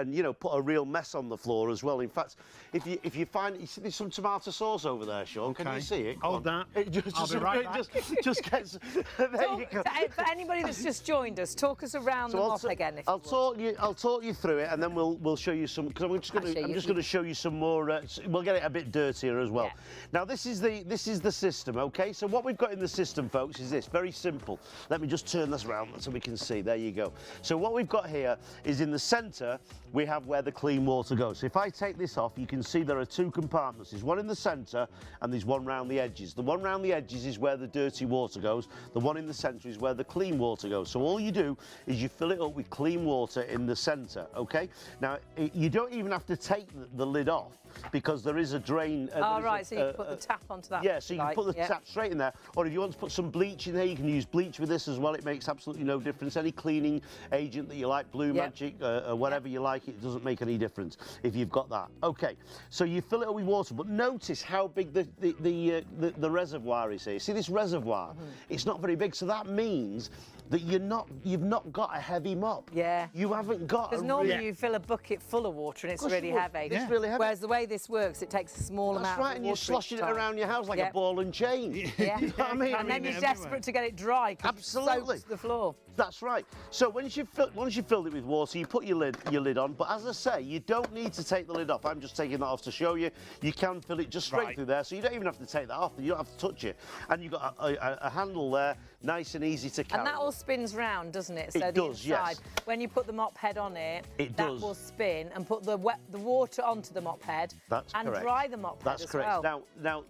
put a real mess on the floor as well. In fact, if you find, you see there's some tomato sauce over there, Sean. Okay. Can you see it? Hold that. I'll be right back. Just gets. There you go. For anybody that's just joined us, talk us around the mop again. I'll talk you through it, and then we'll show you some, because I'm just going to show you some more. We'll get it a bit dirtier as well. Yeah. Now this is the system. Okay, so what we've got in the system, folks, is this. Very simple. Let me just turn this around so we can see. There you go. So what we've got here is in the centre we have where the clean water goes. So if I take this off, you can see there are two compartments. There's one in the centre and there's one round the edges. The one round the edges is where the dirty water goes. The one in the centre is where the clean water goes. So all you do is you fill it up with clean water in the centre, okay? Now, you don't even have to take the lid off, because there is a drain. Right, so you can put the tap onto that. Yeah, so you can put the tap straight in there. Or if you want to put some bleach in there, you can use bleach with this as well. It makes absolutely no difference. Any cleaning agent that you like, Blue Magic, whatever you like, it doesn't make any difference if you've got that. Okay, so you fill it up with water, but notice how big the reservoir is here. See this reservoir? It's not very big, so that means that you've not got a heavy mop. Yeah. You haven't got. Because normally you fill a bucket full of water and it's really heavy. It's really heavy. Whereas the way this works, it takes a small amount of water. That's right, and you're sloshing it around your house like a ball and chain. Yeah. You know what I mean? And then you're desperate to get it dry because it soaks the floor. That's right. So once you've filled it with water, you put your lid on. But as I say, you don't need to take the lid off. I'm just taking that off to show you. You can fill it just straight through there, so you don't even have to take that off. You don't have to touch it. And you've got a handle there, nice and easy to carry. And that all spins round, doesn't it? So it does, yes. When you put the mop head on it, that will spin and put the water onto the mop head. That's correct. Dry the mop head as well. That's correct. Now,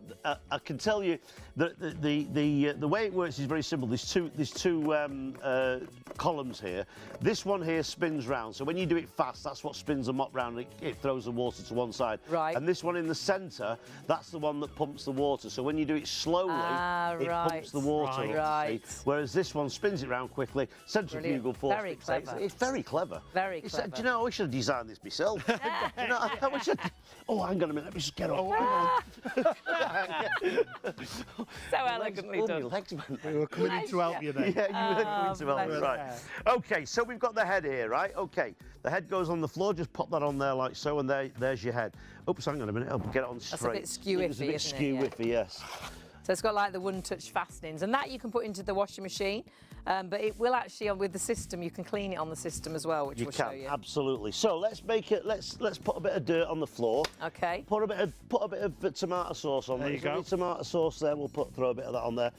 I can tell you that the way it works is very simple. There's two columns here. This one here spins round. So when you do it fast, that's what spins the mop round. It throws the water to one side. Right. And this one in the centre, that's the one that pumps the water. So when you do it slowly, it pumps the water up. Right. Whereas this one spins it round quickly, centrifugal force. Very clever. It's very clever. Very clever. Do you know, I should have designed this myself. Do you know, I wish I'd... Oh, hang on a minute, let me just get up. So elegantly Oh, done. my legs went. We were coming in to help you then. Yeah, you were coming to help me, bless right. Okay, so we've got the head here, right? Okay, the head goes on the floor, just pop that on there like so, and there's your head. Oops, hang on a minute, I'll get it on straight. That's a bit skew-iffy, It's a bit isn't it? skew-iffy, yes. So it's got like the one-touch fastenings, and that you can put into the washing machine. But it will actually, with the system, you can clean it on the system as well, which You we'll show can, you. absolutely. So let's make it. Let's put a bit of dirt on the floor. Okay. Put a bit of tomato sauce on there. There you go. Tomato sauce there. We'll throw a bit of that on there,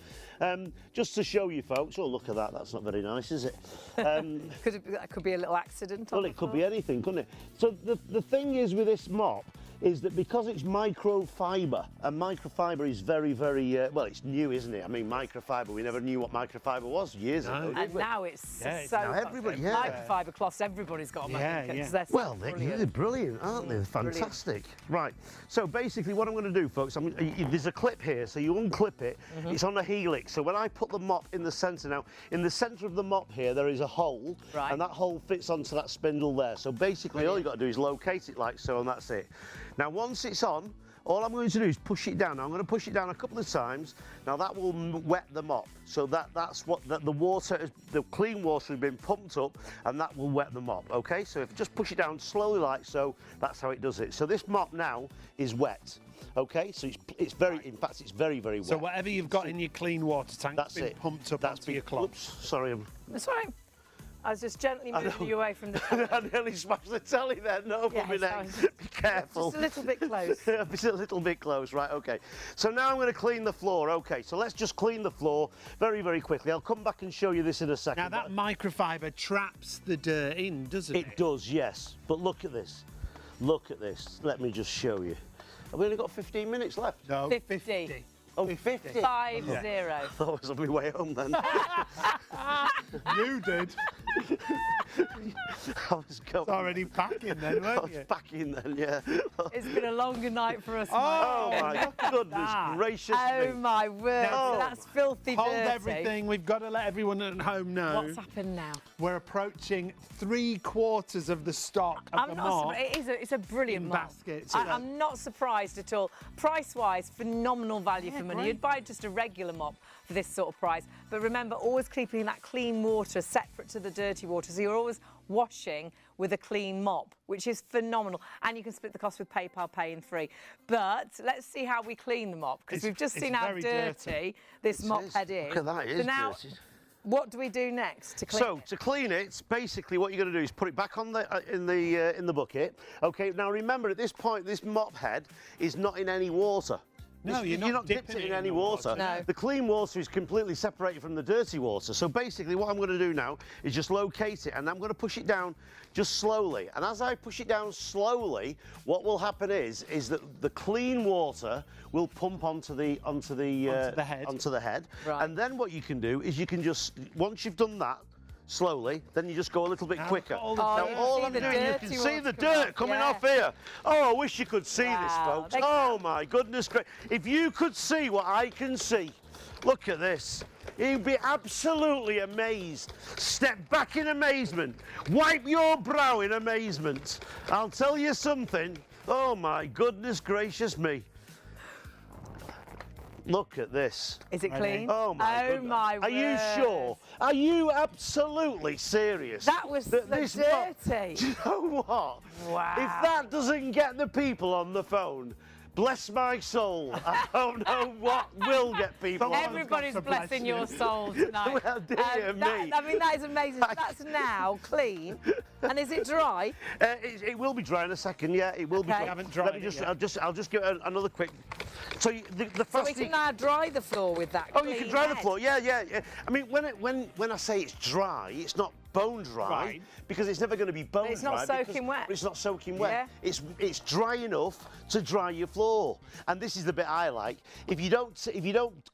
just to show you folks. Oh, look at that. That's not very nice, is it? That could be a little accident. Well, it could be anything, couldn't it? So the thing is with this mop is that because it's microfiber, and microfiber is very, very, well, it's new, isn't it? I mean, microfiber, we never knew what microfiber was years ago, did And we? now it's Yeah, so now everybody, yeah. microfiber cloths, everybody's got them. Yeah, I think, yeah. 'cause they're so Well, they're brilliant, aren't they? They're fantastic. Right, so basically what I'm going to do, folks, there's a clip here, so you unclip it, it's on a helix. So when I put the mop in the centre now, in the centre of the mop here, there is a hole, Right. and that hole fits onto that spindle there. So basically all you've got to do is locate it like so, and that's it. Now, once it's on, all I'm going to do is push it down. Now, I'm going to push it down a couple of times. Now, that will wet the mop. So that's what the water, the clean water has been pumped up, and that will wet the mop, okay? So if you just push it down slowly like so, that's how it does it. So this mop now is wet, okay? So it's very, in fact, it's very, very wet. So whatever you've got in your clean water tank That's been it. pumped up That's onto your cloth. Oops, sorry. That's all right. I was just gently moving you away from the I nearly smashed the telly then. No, Yeah, my it's neck. fine. Be careful. Just a little bit close. It's a little bit close, right, okay. So now I'm going to clean the floor, okay. So let's just clean the floor very, very quickly. I'll come back and show you this in a second. Now that microfiber traps the dirt in, doesn't it? It does, yes. But look at this. Look at this. Let me just show you. Have we only got 15 minutes left? No, 50. Oh, 50. 50. I was on my way home then. You did. I was going. It's already packing then, I weren't was you? back in then, yeah. It's been a longer night for us. Oh Mike. my goodness that. gracious Oh me. my word, Oh. that's filthy Hold dirty. everything. We've got to let everyone at home know. What's happened now? We're approaching 3/4 of the stock of the I'm not mop. surprised. It's a brilliant in mop. baskets. I'm not surprised at all. Price-wise, phenomenal value for money. great. You'd buy just a regular mop for this sort of price. But remember, always keeping that clean water separate to the dirty water. So you're always washing with a clean mop, which is phenomenal. And you can split the cost with PayPal Pay in 3. But let's see how we clean the mop, because It's- we've just it's seen how very dirty dirty. this mop is. head is. Look at that, it So is now, dirty. what do we do next to clean So it? to clean it, basically what you're going to do is put it back on the in the bucket. Okay. Now remember, at this point, this mop head is not in any water. No, you're not dipped dipping it in it any in the water. water. No. The clean water is completely separated from the dirty water. So basically what I'm going to do now is just locate it, and I'm going to push it down just slowly. And as I push it down slowly, what will happen is that the clean water will pump onto the head. Right. And then what you can do is you can just, once you've done that, slowly, then you just go a little bit Now quicker. all the Oh, Now you all see I'm the doing, you dirty can see water the coming dirt off, coming yeah. off here. Oh, I wish you could see this, Wow, folks. they Oh my goodness gracious. If you could see what I can see, look at this. You'd be absolutely amazed. Step back in amazement. Wipe your brow in amazement. I'll tell you something. Oh my goodness gracious me. Look at this. Is it clean? Oh my goodness. my Are you sure? Are you absolutely serious? That was so this mop- dirty. Do you know what? Wow. If that doesn't get the people on the phone, bless my soul. I don't know what will get people on the phone. Everybody's God bless blessing you. your soul tonight. Well, dear me. I mean, that is amazing. So that's now clean. And is it dry? It will be dry in a second, yeah, it will be Okay. dry. We haven't dried Let me it just, yet. I'll just give it another quick. So the So first we thing. can now dry the floor with that Oh, you can clean dry the head. floor. Yeah, yeah, yeah. I mean, when I say it's dry, it's not bone dry Right. because it's never going to be bone dry. It's not soaking wet. It's not soaking wet. Yeah. It's dry enough to dry your floor. And this is the bit I like. If you don't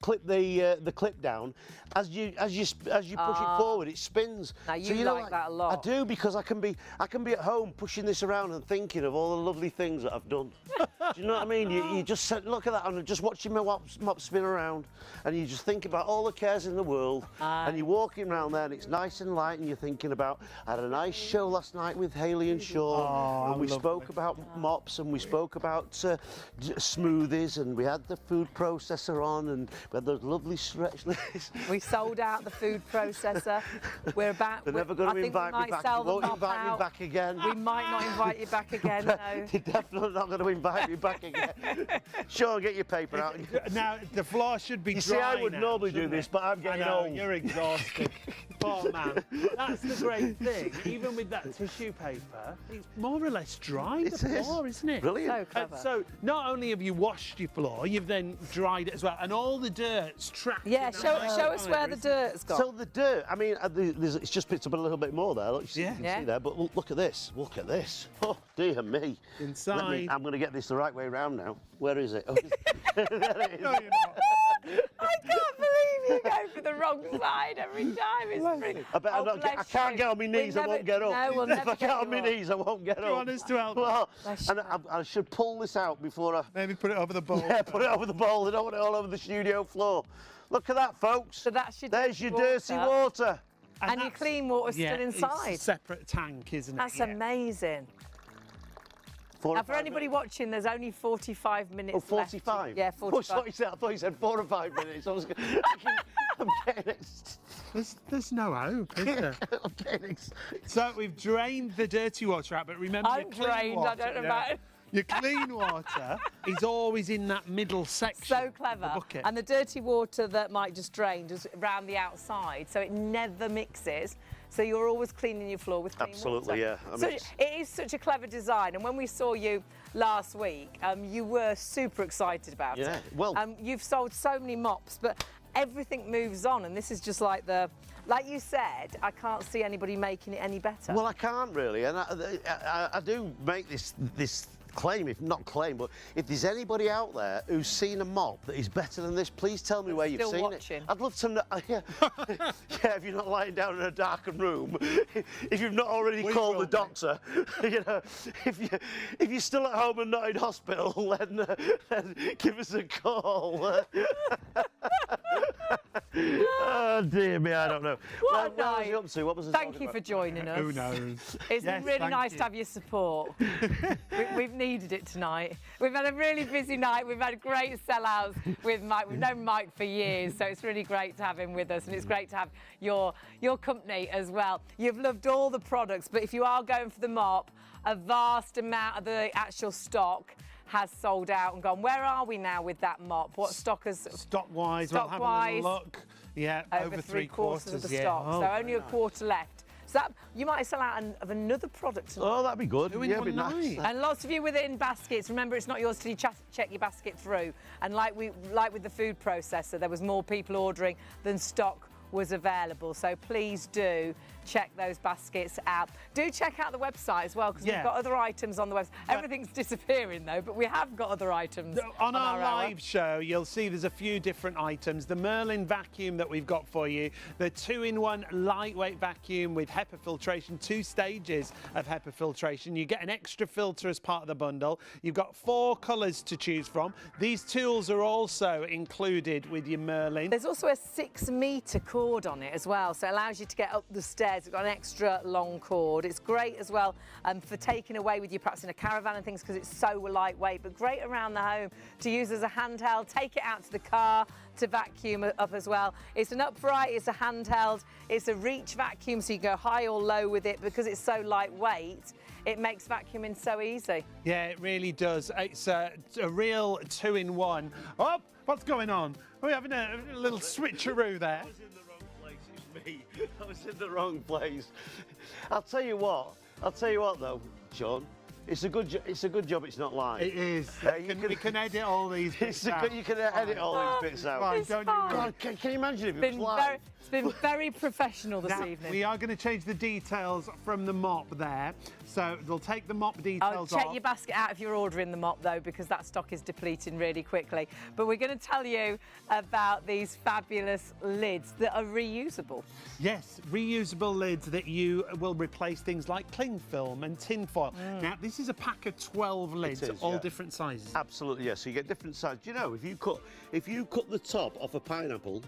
clip the clip down, as you push it forward, it spins. Now you so, you know, like that a lot. I do, because I can be at home pushing this around and thinking of all the lovely things that I've done. Do you know what I mean? You just said, look at that, and just watching my mop spin around, and you just think about all the cares in the world, and you're walking around there, and it's nice and light, and you're thinking about, I had a nice show last night with Hayley and Sean, and we spoke about mops, and we spoke about smoothies, and we had the food processor on, and we had those lovely stretch lists. We sold out the food processor. We're about. They're never going to invite me back. They won't invite me back again. We might not invite you back again, no. They're definitely not going to invite me back again. Sean, get your paper out. Now, the floor should be dry. You see, I would now, normally do shouldn't this, it? but I'm getting I know, old. You're exhausted. Poor man. That's the great thing. Even with that tissue paper, it's more or less dry, the floor, isn't it? Brilliant. So clever. So not only have you washed your floor, you've then dried it as well, and all the dirt's trapped. Yeah, in the show nice us where fibre, the isn't it? dirt's gone. So the dirt, I mean, it's just picked up a little bit more there. Look, you Yeah. can see there, but look at this. Look at this. Oh, dear me. Inside. I'm going to get this the right way round now. Where is it? Oh, there it is. No, you're not. I can't believe you go for the wrong side every time. It's pretty. I bet I can't get on my knees, I won't get up. No, we'll If never I get on you my up. knees, I won't get Do up. you want us to help? Well, Bless and you. I should pull this out before I Maybe put it over the bowl. put it over the bowl. I don't want it all over the studio floor. Look at that, folks. So that's your There's dirty your dirty water. And your that's- clean water's yeah, still inside. It's a separate tank, isn't it? That's Yeah. amazing. 4 or Now, for 5 anybody minutes. watching, there's only 45 minutes Oh, left. 45? Yeah, Oh, I 45. thought you said 4 or 5 minutes. I'm getting it. There's no hope, is there? I'm getting it. So we've drained the dirty water out, but remember your I'm clean drained, I water, don't know yeah. about it. Your clean water is always in that middle section. So of clever. The bucket. And the dirty water that might just drain just around the outside, so it never mixes. So you're always cleaning your floor with clean Absolutely, water. yeah. I So mean, it is such a clever design. And when we saw you last week, you were super excited about Yeah, it. well- You've sold so many mops, but everything moves on, and this is just like like you said, I can't see anybody making it any better. well, I can't really, and I do make this claim, if not claim, but if there's anybody out there who's seen a mop that is better than this, please tell me where you've still seen watching. it. I'd love to know. Yeah, yeah, if you're not lying down in a darkened room, if you've not already called the doctor, you know, if you're still at home and not in hospital, then give us a call. Oh dear me, I don't know. What a What was night. he up to? What was he Thank talking you for about? joining us. Who knows? It's Yes, been really thank nice you. to have your support. We've needed it tonight. We've had a really busy night. We've had great sellouts with Mike. We've known Mike for years, so it's really great to have him with us, and it's great to have your company as well. You've loved all the products, but if you are going for the mop, a vast amount of the actual stock has sold out and gone. Where are we now with that mop? What stock has... Stock-wise, we'll have a little look. Yeah, over three-quarters of the yeah. stock, Oh, so only a quarter left. So that, you might sell out of another product tonight. Oh, that'd be good. Doing Yeah, one it'd be nice. night. And lots of you within baskets. Remember, it's not yours till you check your basket through. And like with the food processor, there was more people ordering than stock was available. So please do check those baskets out. Do check out the website as well, because Yeah. we've got other items on the website. Everything's disappearing though, but we have got other items On our hour. live show, you'll see there's a few different items. The Merlin vacuum that we've got for you, the 2-in-1 lightweight vacuum with HEPA filtration, 2 stages of HEPA filtration. You get an extra filter as part of the bundle. You've got 4 colours to choose from. These tools are also included with your Merlin. There's also a 6-metre cord on it as well, so it allows you to get up the stairs. It's got an extra long cord. It's great as well for taking away with you, perhaps in a caravan and things, because it's so lightweight, but great around the home to use as a handheld. Take it out to the car to vacuum up as well. It's an upright, it's a handheld, it's a reach vacuum, so you can go high or low with it. Because it's so lightweight, it makes vacuuming so easy. Yeah, it really does. It's a real 2-in-1. Oh, what's going on? Are we having a little switcheroo there? I was in the wrong place. I'll tell you what though, Sean. It's a good job it's not live. It is. We can edit all these bits You out. can edit all these bits out. Fine, It's don't fine. you worry. God, can you imagine if it was Been live? It's been very professional this Now, evening. we are going to change the details from the mop there. So they'll take the mop details Check off. your basket out if you're ordering the mop, though, because that stock is depleting really quickly. But we're going to tell you about these fabulous lids that are reusable. Yes, reusable lids that you will replace things like cling film and tin foil. Now, this is a pack of 12 lids, is, all yeah. different sizes. Absolutely, yes. So you get different sizes. Do you know, if you cut the top off a pineapple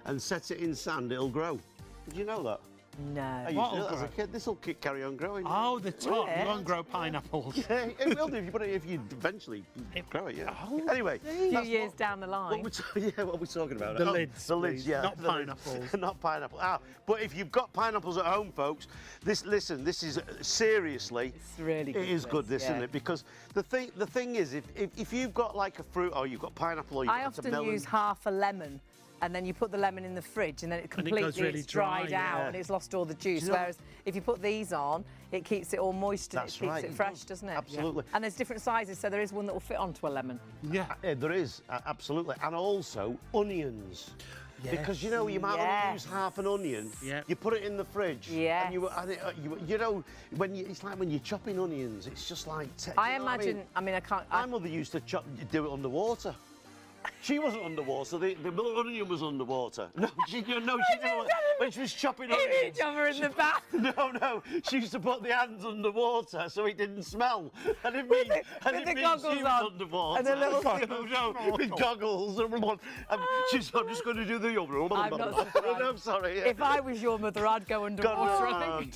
and set it in sand, it'll grow. Did you know that? No. I used to do that as a kid. This will carry on growing. Oh, the top. Will it? You won't grow pineapples. Yeah, it will do if you eventually grow it, yeah. Oh, Anyway, A few years down the line. what we're talking about? The lids, The lids, please, yeah. not the lids. pineapples. Not pineapple. But if you've got pineapples at home, folks, this is seriously. It's really good. It is good, yeah. isn't it? Because the thing is, if you've got like a fruit, or you've got pineapple, or you've I got a often melon. use half a lemon, and then you put the lemon in the fridge, and then it And it completely goes really it's dried dry, out yeah. and it's lost all the juice. you know- Whereas if you put these on, it keeps it all moist and That's it keeps right. it fresh, doesn't it? Absolutely. And there's different sizes, so there is one that will fit onto a lemon. Yeah. Yeah, there is, absolutely. And also onions. Because you know, you might want to use half an onion. Yeah. You put it in the fridge. Yes. And you know, it's like when you're chopping onions, it's just like. I imagine. I mean, I can't. My mother used to do it underwater. She wasn't underwater. The onion was underwater. No, she didn't. When she was chopping onions. Each other in the bath. No. She used to put the hands underwater so it didn't smell. I didn't mean, with the goggles she was on underwater. and the little no, with goggles. I'm just going to do the other. I'm not surprised. No, sorry. If I was your mother, I'd go underwater. I think.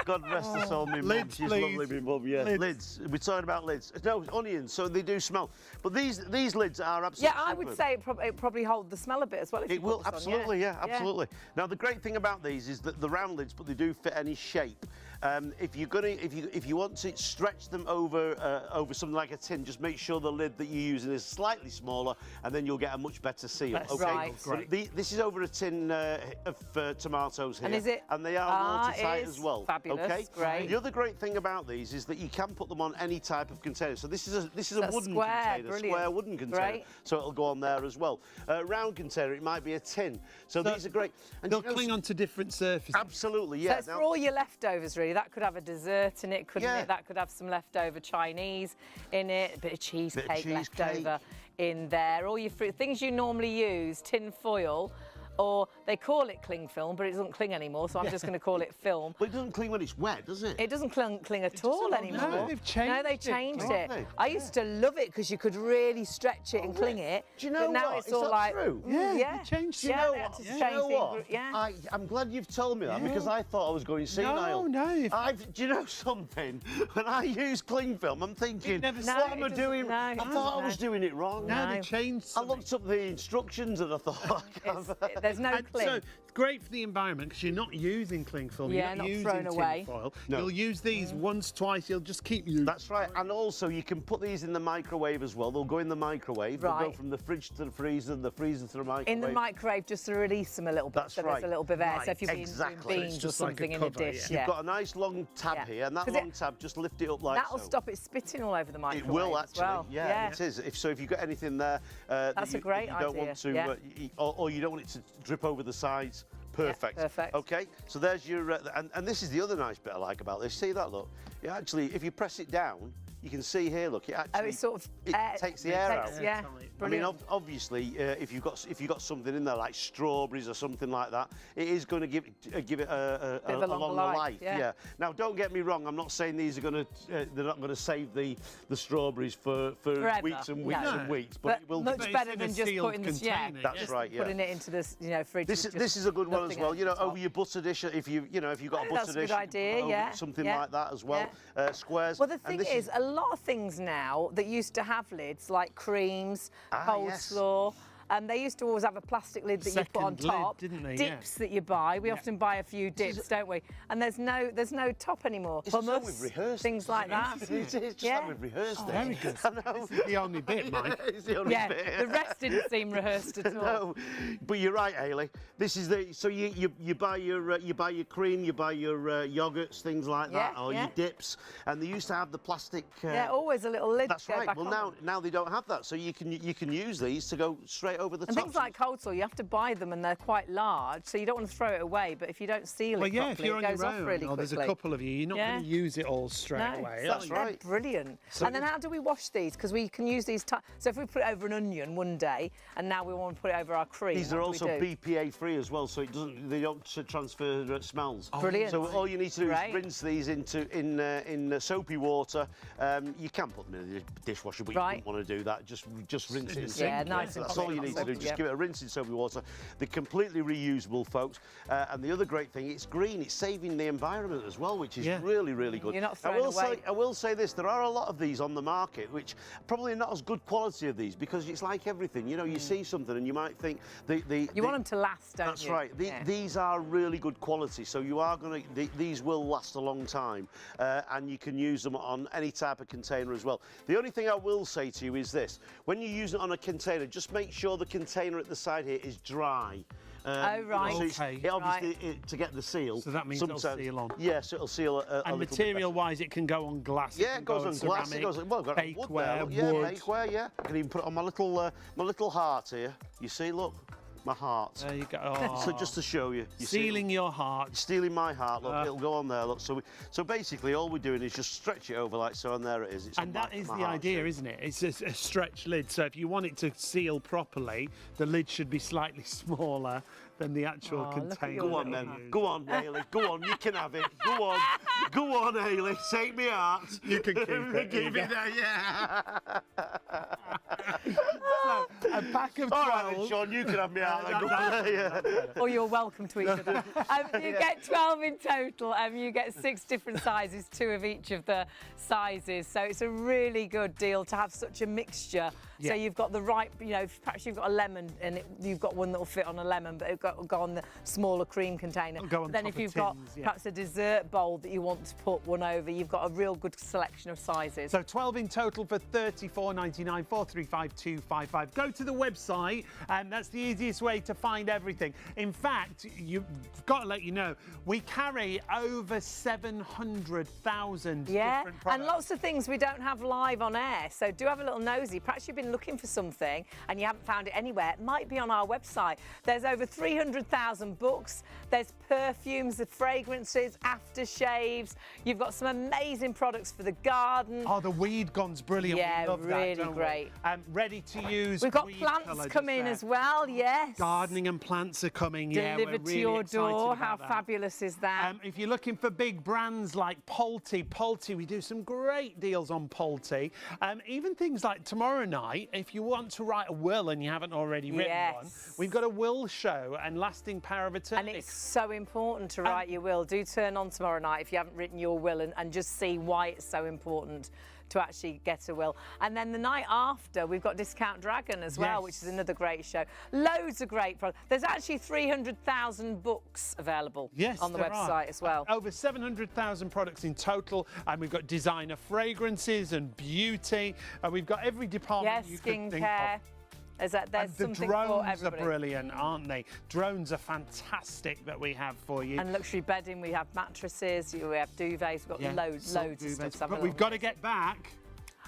God rest her soul, my mum. Lids, She's please. lovely, my mum. Yeah, lids. We're talking about lids. No, onions, so they do smell. But these lids are absolutely. Yeah, I would say it probably hold the smell a bit as well. If It you will, put this on, absolutely, yeah, absolutely. Now, the great thing about these is that the round lids, but they do fit any shape. If you want to stretch them over something like a tin, just make sure the lid that you're using is slightly smaller, and then you'll get a much better seal. That's Okay, right. But this is over a tin of tomatoes here, And is it- and they are watertight it is as well. fabulous, Okay, great. The other great thing about these is that you can put them on any type of container. So this is a That's wooden square, container, brilliant. square wooden container. Great. So it'll go on there as well. Round container, it might be a tin. So these are great. And They'll you know, cling onto different surfaces. absolutely, So yeah. it's for all your leftovers, really. That could have a dessert in it, couldn't Yeah. it? That could have some leftover Chinese in it, a bit of cheesecake cheesecake. leftover in there. All your fruit, things you normally use, tin foil, or they call it cling film, but it doesn't cling anymore, so I'm just going to call it film. But it doesn't cling when it's wet, does it? It doesn't cling at all doesn't- anymore. no, they've changed No, they it. changed Oh, it. have they? I used to love it because you could really stretch it and cling it. Do you know but now what? it's Is all that like, true? Yeah, they changed it. Yeah, know they had what? to Do you change know the what? yeah. I'm glad you've told me that because I thought I was going senile. No. Do you know something? When I use cling film, I'm thinking, never what No, am it I doesn't- doing? no, I it thought doesn't, I was no. doing it wrong. No, No. they changed I something. looked up the instructions and I thought, There's no And cling. so it's great for the environment because you're not using cling film. Yeah, you're not using thrown tin away. foil. No. You'll use these once, twice. You'll just keep using. That's right, and also you can put these in the microwave as well. They'll go in the microwave. They'll go Right. from the fridge to the freezer, the freezer to the microwave. In the microwave, just to release them a little bit, That's so right. there's a little bit of air. Right, So if you've been exactly. doing It's beans or just like a something in a cover, dish, yeah. You've got a nice long tab Yeah. here, and that 'Cause long tab just lift it up like that'll so. stop it spitting all over the It microwave will as actually, well. yeah, it is. If you've got anything there, That's a great you don't idea, want to, yeah. or you don't want it to drip over the sides. Perfect. perfect. Okay, so there's your, and this is the other nice bit I like about this. See that? Look, it actually, if you press it down, you can see here. Look, it actually, it's sort of it takes the air out. Yeah, Tight. I mean, brilliant. obviously, if you've got something in there like strawberries or something like that, it is going to give it a Bit of a longer longer life, life. yeah. Now, don't get me wrong. I'm not saying these are going to. They're not going to save the strawberries for Forever, weeks and weeks no. and weeks, but but it will. much But it's better in a than just sealed putting this. Yeah, container, That's just right, yeah. putting it into this, fridge. This with is just a good one as nothing well. over You know, the top. over your butter dish, if you've got a butter That's a good dish, idea, over yeah, something yeah, like that as well. Squares. Well, the And thing this is, a lot of things now that used to have lids, like creams, yes. coleslaw, they used to always have a plastic lid that you put on Second lid, top. didn't they? Yeah. Dips that you buy. We often buy a few dips, don't we? And there's no top anymore. It's just how Hummus, we've rehearsed things like that. It's just Yeah. how we've rehearsed it. Very good. I know. This is the only bit, Mike. It's the only Yeah, bit. the rest didn't seem rehearsed at all. No, but you're right, Hayley. This is so you buy your cream, you buy your yogurts, things like that, Yeah, or yeah. your dips, and they used to have the plastic. Yeah, always a little lid. That's to go right. back Well, on. now they don't have that, so you can use these to go straight over the And top. things like cold salt, you have to buy them and they're quite large, so you don't want to throw it away. But if you don't seal it properly, if you're it on goes your off own, really or quickly. there's a couple of you, you're not going to use it all straight away. That's right. Brilliant. So and then how do we wash these? Because we can use these. So if we put it over an onion one day, and now we want to put it over our cream. These are also BPA free as well, so they don't transfer smells. Brilliant. So all you need to do is rinse these in soapy water. You can put them in the dishwasher, but you don't want to do that. Just rinse it in soapy water. Nice. That's all you need to do. Just give it a rinse in soapy water. They're completely reusable, folks. And the other great thing, it's green. It's saving the environment as well, which is really, really good. You're not throwing away. I will say this: there are a lot of these on the market, which probably not as good quality of these, because it's like everything. You know, you see something and you might think you want them to last, don't that's you? That's right. These are really good quality, so you are going to. These will last a long time, and you can use them on any type of container as well. The only thing I will say to you is this: when you use it on a container, just make sure the container at the side here is dry. Oh, right. So it obviously, to get the seal. So that means it'll seal on. Yes, it'll seal a and material-wise, it can go on glass. Yeah, it goes on glass. Ceramic, it goes on, well, got bakeware, wood there. wood. Yeah, bakeware, yeah. I can even put it on my little heart here. You see, look. My heart. There you go. Oh. So just to show you. Sealing your heart. Stealing my heart. Look, it'll go on there. Look. So basically, all we're doing is just stretch it over like so, and there it is. And that is the idea, isn't it? It's a stretch lid. So if you want it to seal properly, the lid should be slightly smaller than the actual container. Go on then. Go on, Hayley. Go on. You can have it. Go on. Go on, Hayley. Take me out. You can keep it. Keep it there, yeah. So, a pack of 12. All right, then, Sean, you can have me out. Then. Go on. Yeah. Or you're welcome to each other. You get 12 in total. You get 6 different sizes, 2 of each of the sizes. So it's a really good deal to have such a mixture. So you've got the right, perhaps you've got a lemon and you've got one that will fit on a lemon, but it'll go on the smaller cream container. Then if you've got perhaps a dessert bowl that you want to put one over, you've got a real good selection of sizes. So 12 in total for $34.99, 435255. Go to the website, and that's the easiest way to find everything. In fact, you've got to let you know, we carry over 700,000 different products. And lots of things we don't have live on air, so do have a little nosy. Perhaps you've been looking for something and you haven't found it anywhere. It might be on our website. There's over 300,000 books. There's perfumes, the fragrances, aftershaves. You've got some amazing products for the garden. Oh, the weed gun's brilliant. Yeah, we love really that, great. Ready to use. We've got plants coming as well, yes. Gardening and plants are coming, Delivered to your door. How fabulous is that? If you're looking for big brands like Pulte, we do some great deals on Pulte. Even things like tomorrow night, if you want to write a will and you haven't already written one, we've got a will show and lasting power of attorney. And it's so important to write your will. Do turn on tomorrow night if you haven't written your will and just see why it's so important to actually get a will. And then the night after, we've got Discount Dragon as well, which is another great show. Loads of great products. There's actually 300,000 books available on the website as well. Over 700,000 products in total, and we've got designer fragrances and beauty. We've got every department you could think of. There's and something the drones for everybody. are brilliant, aren't they? Drones are fantastic that we have for you. And luxury bedding, we have mattresses, we have duvets, we've got loads of stuff. But we've got to get back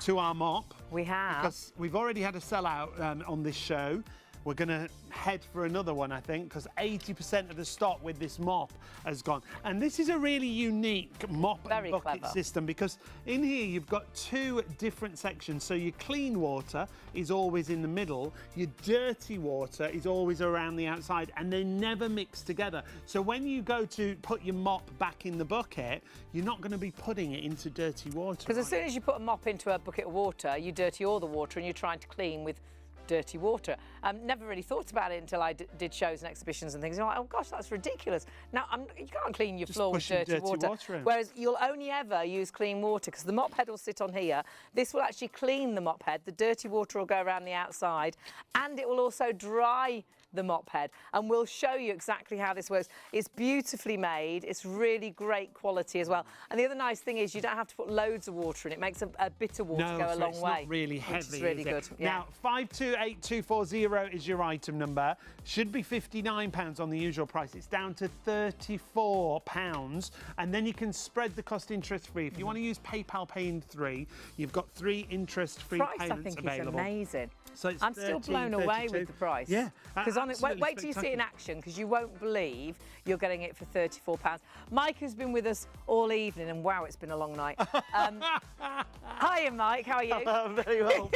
to our mop. We have. Because we've already had a sellout on this show. We're going to head for another one, I think, because 80% of the stock with this mop has gone. And this is a really unique mop and bucket system, because in here you've got 2 different sections. So your clean water is always in the middle, your dirty water is always around the outside, and they never mix together. So when you go to put your mop back in the bucket, you're not going to be putting it into dirty water. Because as soon as you put a mop into a bucket of water, you dirty all the water and you're trying to clean with dirty water. Never really thought about it until I did shows and exhibitions and things. You're like, oh gosh, that's ridiculous. Now, you can't clean your floor with dirty water. Whereas you'll only ever use clean water, because the mop head will sit on here. This will actually clean the mop head. The dirty water will go around the outside, and it will also dry the mop head, and we'll show you exactly how this works. It's beautifully made, it's really great quality as well, and the other nice thing is you don't have to put loads of water in. It makes a bit of water go a long way. Not really heavy, which is really good. Now 528240 is your item number. Should be £59 on the usual price. It's down to £34, and then you can spread the cost interest free. If you want to use PayPal Pay in 3, you've got 3 interest free payments available. Price, I think, is amazing. So it's I'm still blown away with the price. Yeah, Because absolutely wait till you see it in action, because you won't believe you're getting it for £34. Mike has been with us all evening, and wow, it's been a long night. Hiya, Mike. How are you? Very well.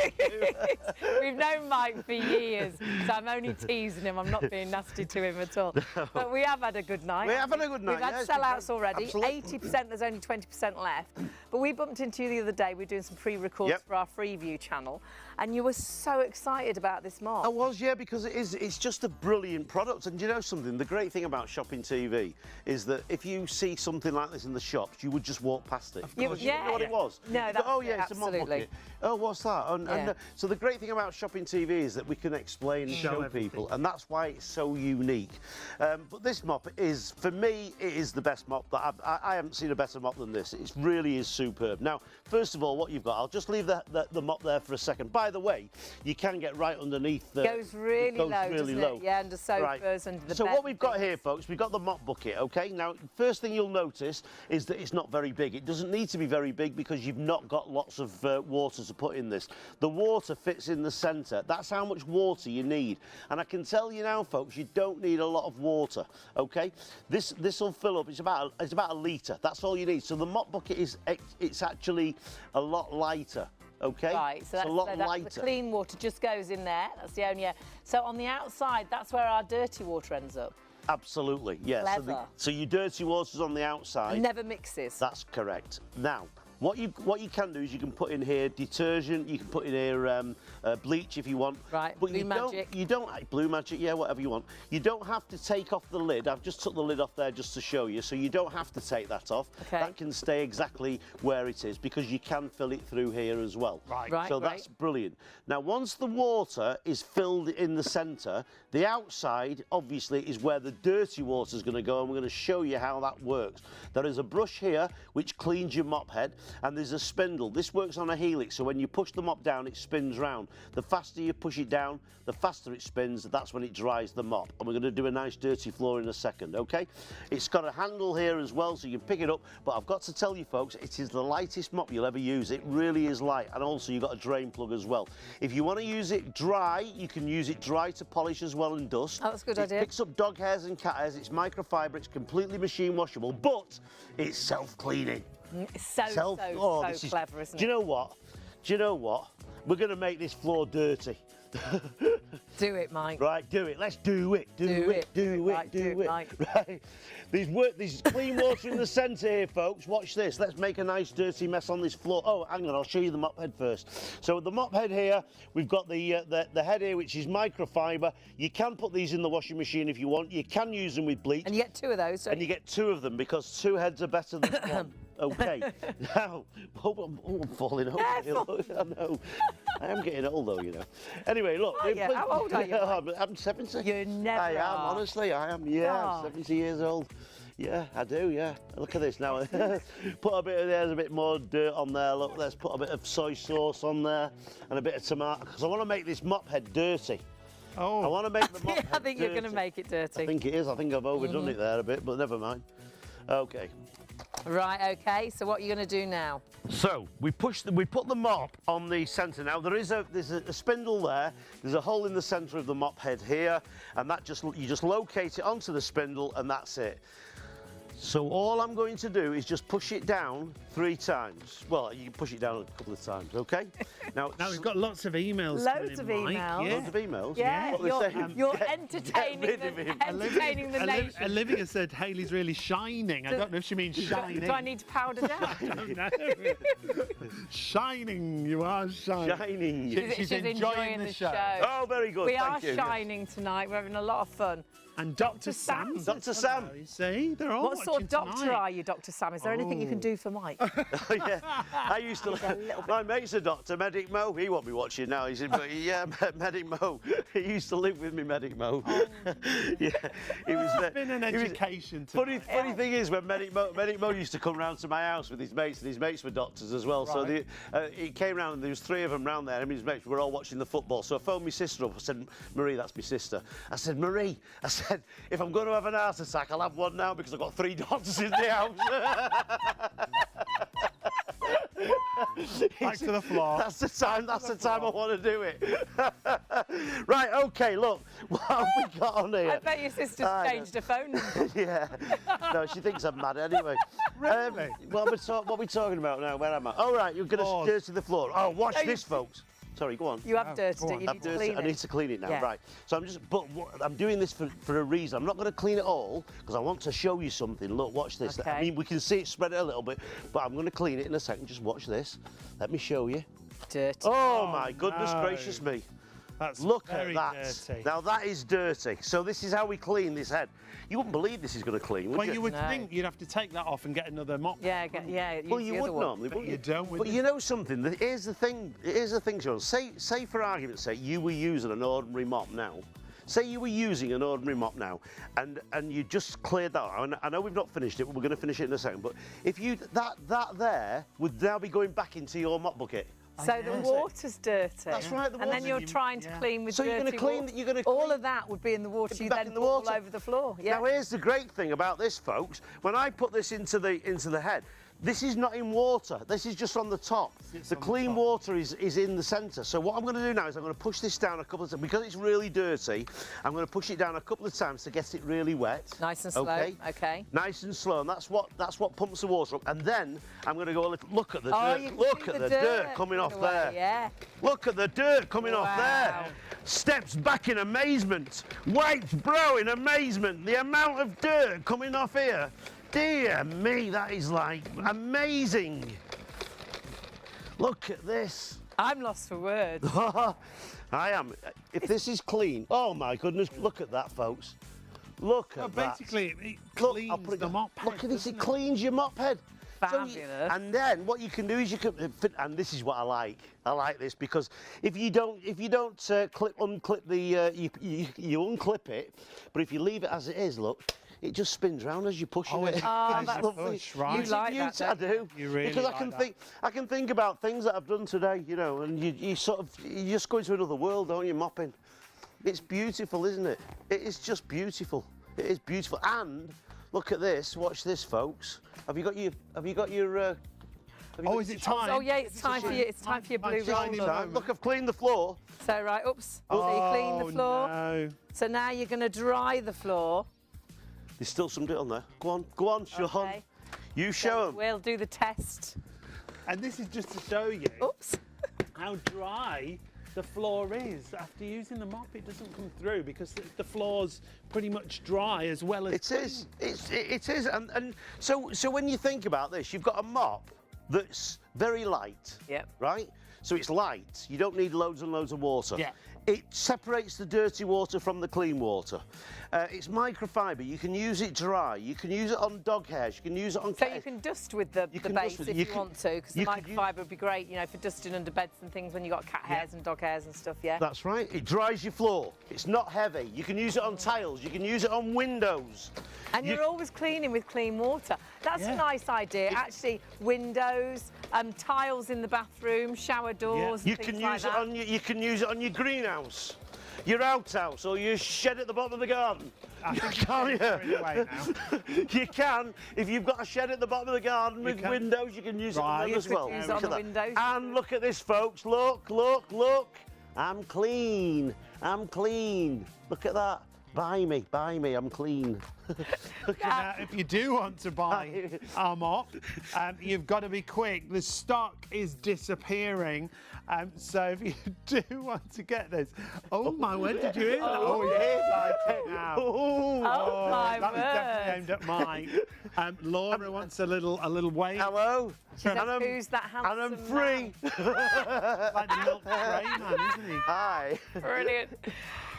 We've known Mike for years, so I'm only teasing him. I'm not being nasty to him at all. But we have had a good night. We have had a good night. We've had yeah, sellouts already. Absolutely. 80%. There's only 20% left. But we bumped into you the other day. We were doing some pre-records Yep. for our Freeview channel, and you were so excited about this mop. I was, yeah, because it's just a brilliant product. And you know something? The great thing about ShopOnTV is that if you see something like this in the shops, you would just walk past it. You- Because you don't know what it was. No, You go, that's oh, yeah, it, it's a mop absolutely. bucket. Oh, what's that? And, Yeah. so the great thing about ShopOnTV is that we can explain and show everything. people, and that's why it's so unique. But this mop is, for me, it is the best mop that I haven't seen a better mop than this. It really is superb. Now, first of all, what you've got, I'll just leave the mop there for a second. By the way, you can get right underneath the... Goes really low, doesn't it? Yeah, under sofas, under the So bed what we've and got things. here, folks, we've got the mop bucket, okay? Now, first thing you'll notice is that it's not very big. It doesn't need to be very big because you've not got lots of water to put in this. The water fits in the centre. That's how much water you need. And I can tell you now, folks, you don't need a lot of water, okay? This will fill up. It's about a litre. That's all you need. So the mop bucket it's actually a lot lighter. Okay, Right, so it's a lot the lighter. clean water just goes in there. That's the only. So on the outside, that's where our dirty water ends up. Absolutely, yes. Yeah. Clever. So your dirty water's on the outside. Never mixes. That's correct. Now, what you can do is you can put in here detergent. You can put in here bleach if you want. Right, But Blue Magic. You don't Blue Magic, yeah, whatever you want. You don't have to take off the lid. I've just took the lid off there just to show you, so you don't have to take that off. Okay. That can stay exactly where it is because you can fill it through here as well. Right. Right, So right. that's brilliant. Now, once the water is filled in the centre, the outside obviously is where the dirty water is going to go, and we're going to show you how that works. There is a brush here which cleans your mop head, and there's a spindle. This works on a helix, so when you push the mop down, it spins round. The faster you push it down, the faster it spins. That's when it dries the mop. And we're going to do a nice dirty floor in a second, okay? It's got a handle here as well, so you can pick it up. But I've got to tell you, folks, it is the lightest mop you'll ever use. It really is light. And also, you've got a drain plug as well. If you want to use it dry, you can use it dry to polish as well and dust. Oh, that's a good It idea. picks up dog hairs and cat hairs. It's microfiber. It's completely machine washable, but it's self-cleaning. It's so this is clever, isn't it? Do you know what? Do you know what? We're going to make this floor dirty. Do it, Mike. Right, do it. Let's do it. Do it. Right, do it, Mike. Right. There's clean water in the centre here, folks. Watch this. Let's make a nice dirty mess on this floor. Oh, hang on. I'll show you the mop head first. So the mop head here, we've got the head here, which is microfiber. You can put these in the washing machine if you want. You can use them with bleach. And you get two of those. And you get two of them because two heads are better than one. Okay. Now, I'm falling over. Careful. I know. I am getting old though, you know. Anyway, look. Are you? How old are you, Mike? I'm 70. You never I am, are. honestly, I am. Yeah, Gosh. I'm 70 years old. Yeah, I do, yeah. Look at this now. Put a bit of, there's a bit more dirt on there. Look, let's put a bit of soy sauce on there and a bit of tomato, because I want to make this mop head dirty. Oh. I want to make the mop head I think you're going to dirty. make it dirty. I think it is. I think I've overdone it there a bit, but never mind. Okay. Right, okay. So what are you going to do now? So we put the mop on the centre. Now there's a spindle there. There's a hole in the centre of the mop head here, and that you just locate it onto the spindle, and that's it. So all I'm going to do is just push it down 3 times. Well, you can push it down a couple of times, okay? Now We've got lots of emails. Loads coming in, of Mike. emails. Yeah. loads of emails. Yeah, What they're saying, you're get entertaining rid of him. entertaining the nation. Olivia said Hayley's really shining. I don't know if she means shining. Do I need to powder down? No. Shining, you are shining. Shining. She's enjoying the show. Oh, very good. We Thank are you. shining tonight. We're having a lot of fun. And Dr. Sam. Sam. Dr. Sam. You see, they're all What sort of watching doctor tonight. are you, Dr. Sam? Is there anything you can do for Mike? Yeah, I used to. My mate's a doctor, Medic Mo. He won't be watching now. He said, but yeah, Medic Mo. He used to live with me, Medic Mo. Yeah, he was. It's been an education. Funny thing is, when Medic Mo used to come round to my house with his mates, and his mates were doctors as well. Right. So he came round, and there was 3 of them round there, and his mates were all watching the football. So I phoned my sister up. I said, Marie, that's my sister. I said, Marie, if I'm going to have an heart attack, I'll have one now because I've got 3 doctors in the house. Back to the floor. That's the time. That's the time I want to do it. Right. Okay. Look, what have we got on here? I bet your sister's changed her phone number. Yeah. No, she thinks I'm mad anyway. Really? What are we talking about now? Where am I? All right. You're going to dirty the floor. Oh, watch this, folks. Sorry, go on. You have dirtied it. You need to clean it. I need to clean it now, Yeah. right? So I'm doing this for a reason. I'm not going to clean it all because I want to show you something. Look, watch this. Okay. I mean, we can see it spread it a little bit, but I'm going to clean it in a second. Just watch this. Let me show you. Dirty. Oh my goodness no. gracious me! That's Look very at that. dirty. Now that is dirty. So this is how we clean this head. You wouldn't believe this is going to clean, would Well, you? you would No. think you'd have to take that off and get another mop. Yeah, Well, you would normally, But wouldn't you don't with But this. you know something? Here's the thing. Here's the thing, Sean. Say for argument's sake, you were using an ordinary mop now. Say you were using an ordinary mop now, and you just cleared that out. I know we've not finished it, but we're going to finish it in a second. But if you that there would now be going back into your mop bucket. So the water's dirty. That's right, the And then water- you're trying to clean with So you're dirty gonna clean- water. you're gonna All clean- of that would be in the water. It'd be You back then in the put all water. over the floor. Yeah. Now here's the great thing about this, folks. When I put this into the head, this is not in water. This is just on the top. The clean water is in the centre. So what I'm going to do now is I'm going to push this down a couple of times. Because it's really dirty, I'm going to push it down a couple of times to get it really wet. Nice and slow. Okay. Nice and slow, and that's what pumps the water up. And then I'm going to go a little. Look at the Oh, dirt. you can Look see at the the dirt dirt coming off away, there. yeah. Look at the dirt coming off there. Wow. Steps back in amazement. Wipes brow in amazement. The amount of dirt coming off here. Dear me, that is like amazing. Look at this. I'm lost for words. I am. If this is clean, oh my goodness, look at that, folks. Look at that. Basically, it Look, cleans I'll put it the down. mop head, Look at this, doesn't it cleans your mop head. Fabulous. And then what you can do is you can, and this is what I like. I like this because if you don't unclip the, you unclip it, but if you leave it as it is, look, it just spins round as you push it. Oh, It's that's lovely. Right. You like that, I don't do. You really because like that. I can think about things that I've done today, you know, and you just go into another world, don't you, mopping? It's beautiful, isn't it? It is just beautiful. It is beautiful. And look at this. Watch this, folks. Have you got your? Oh, is it time? Oh yeah, it's time for you. It's time for your blue shining roller. moment. Look, I've cleaned the floor. So right, oops. So you clean the floor. No. So now you're going to dry the floor. There's still some dirt on there. Go on, Sean. Okay. You show them. We'll do the test. And this is just to show you Oops. how dry the floor is. After using the mop, it doesn't come through because the floor's pretty much dry as well as It is. It is. And so when you think about this, you've got a mop that's very light. Yep. Right? So it's light. You don't need loads and loads of water. Yeah. It separates the dirty water from the clean water. It's microfiber. You can use it dry. You can use it on dog hairs. You can use it on So you can dust with the You can base Oh, dust with if it. you You can- want to, because the you could use- microfiber would be great, you know, for dusting under beds and things when you've got cat hairs and dog hairs and stuff, yeah? That's right. It dries your floor. It's not heavy. You can use it on tiles. You can use it on windows. And You- you're always cleaning with clean water. That's a Yeah. nice idea. Actually, windows, tiles in the bathroom, shower doors, and You things can like use that. it on you can use it on your greenhouse, your outhouse, or your shed at the bottom of the garden. Can't carried you? away now. You can. If you've got a shed at the bottom of the garden with can. windows, you can use it on Right. them You as could well. use it Look on at the that. windows. And look at this, folks. Look. I'm clean. I'm clean. Look at that. Buy me. I'm clean. Now, if you do want to buy our mop, you've got to be quick. The stock is disappearing. So if you do want to get this, oh my, when did you hear that? Oh, yes, I did now. Oh, my that was definitely word. aimed at Mike. Laura wants a little wave, Hello. She said, And I'm- who's that handsome And I'm free. like the milk tray man, isn't he? Hi. man? Brilliant.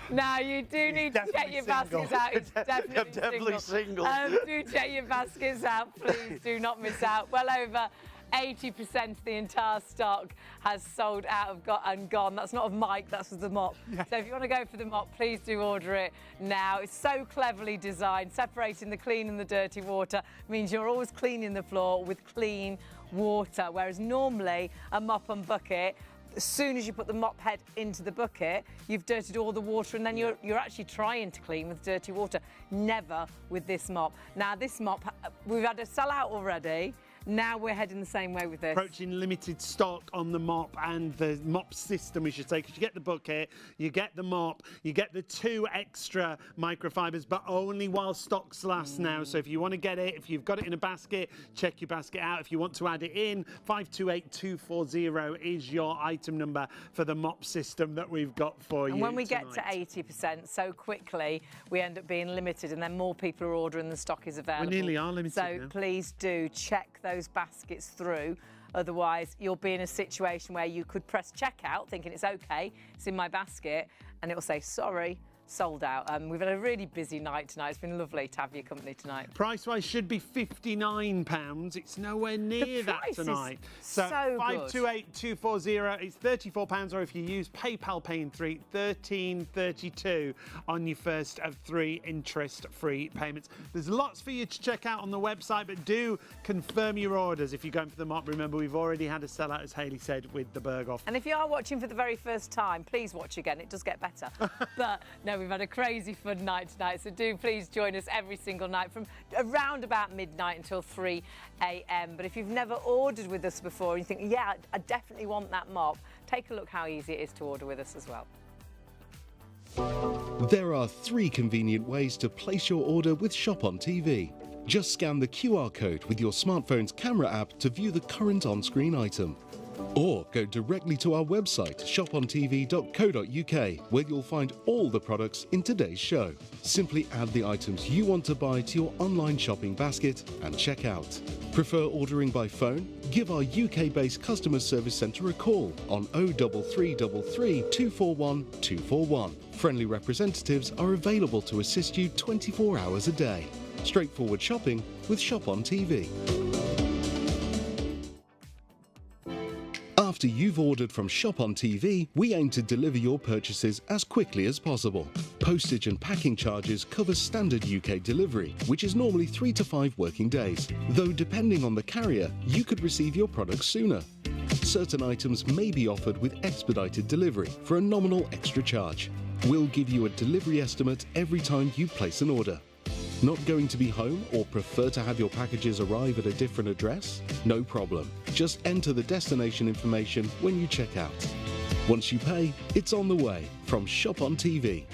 Now, you do need to check definitely your single. baskets out. It's definitely, I'm definitely single. Do check your baskets out, please. Do not miss out. Well over 80% of the entire stock has sold out and gone. That's not of Mike, that's of the mop. So if you want to go for the mop, please do order it now. It's so cleverly designed. Separating the clean and the dirty water means you're always cleaning the floor with clean water, whereas normally a mop and bucket, as soon as you put the mop head into the bucket, you've dirtied all the water, and then you're actually trying to clean with dirty water. Never with this mop. Now, this mop, we've had a sell out already. Now we're heading the same way with this. Approaching limited stock on the mop and the mop system, we should say, because you get the bucket, you get the mop, you get the 2 extra microfibers, but only while stocks last now. So if you want to get it, if you've got it in a basket, check your basket out. If you want to add it in, 528240 is your item number for the mop system that we've got for you. And when we tonight. get to 80% so quickly, we end up being limited, and then more people are ordering than stock is available. We nearly are limited So now. please do check those baskets through. Otherwise, you'll be in a situation where you could press checkout thinking it's okay, it's in my basket, and it'll say, sorry, sold out. We've had a really busy night tonight. It's been lovely to have your company tonight. Price-wise should be £59. It's nowhere near that price is tonight. so good. 528240. It's £34, or if you use PayPal Pay in 3, $13.32 on your first of 3 interest-free payments. There's lots for you to check out on the website, but do confirm your orders if you're going for the mop. Remember, we've already had a sellout, as Hayley said, with the Berghoff. And if you are watching for the very first time, please watch again. It does get better. But no, we've had a crazy fun night tonight, so do please join us every single night from around about midnight until 3 a.m. But if you've never ordered with us before and you think, yeah, I definitely want that mop, take a look how easy it is to order with us as well. There are 3 convenient ways to place your order with ShopOnTV. Just scan the QR code with your smartphone's camera app to view the current on-screen item. Or go directly to our website, shopontv.co.uk, where you'll find all the products in today's show. Simply add the items you want to buy to your online shopping basket and check out. Prefer ordering by phone? Give our UK-based customer service centre a call on 03333 241 241. Friendly representatives are available to assist you 24 hours a day. Straightforward shopping with ShopOnTV. After you've ordered from ShopOnTV, we aim to deliver your purchases as quickly as possible. Postage and packing charges cover standard UK delivery, which is normally 3 to 5 working days, though depending on the carrier, you could receive your products sooner. Certain items may be offered with expedited delivery for a nominal extra charge. We'll give you a delivery estimate every time you place an order. Not going to be home or prefer to have your packages arrive at a different address? No problem. Just enter the destination information when you check out. Once you pay, it's on the way from ShopOnTV.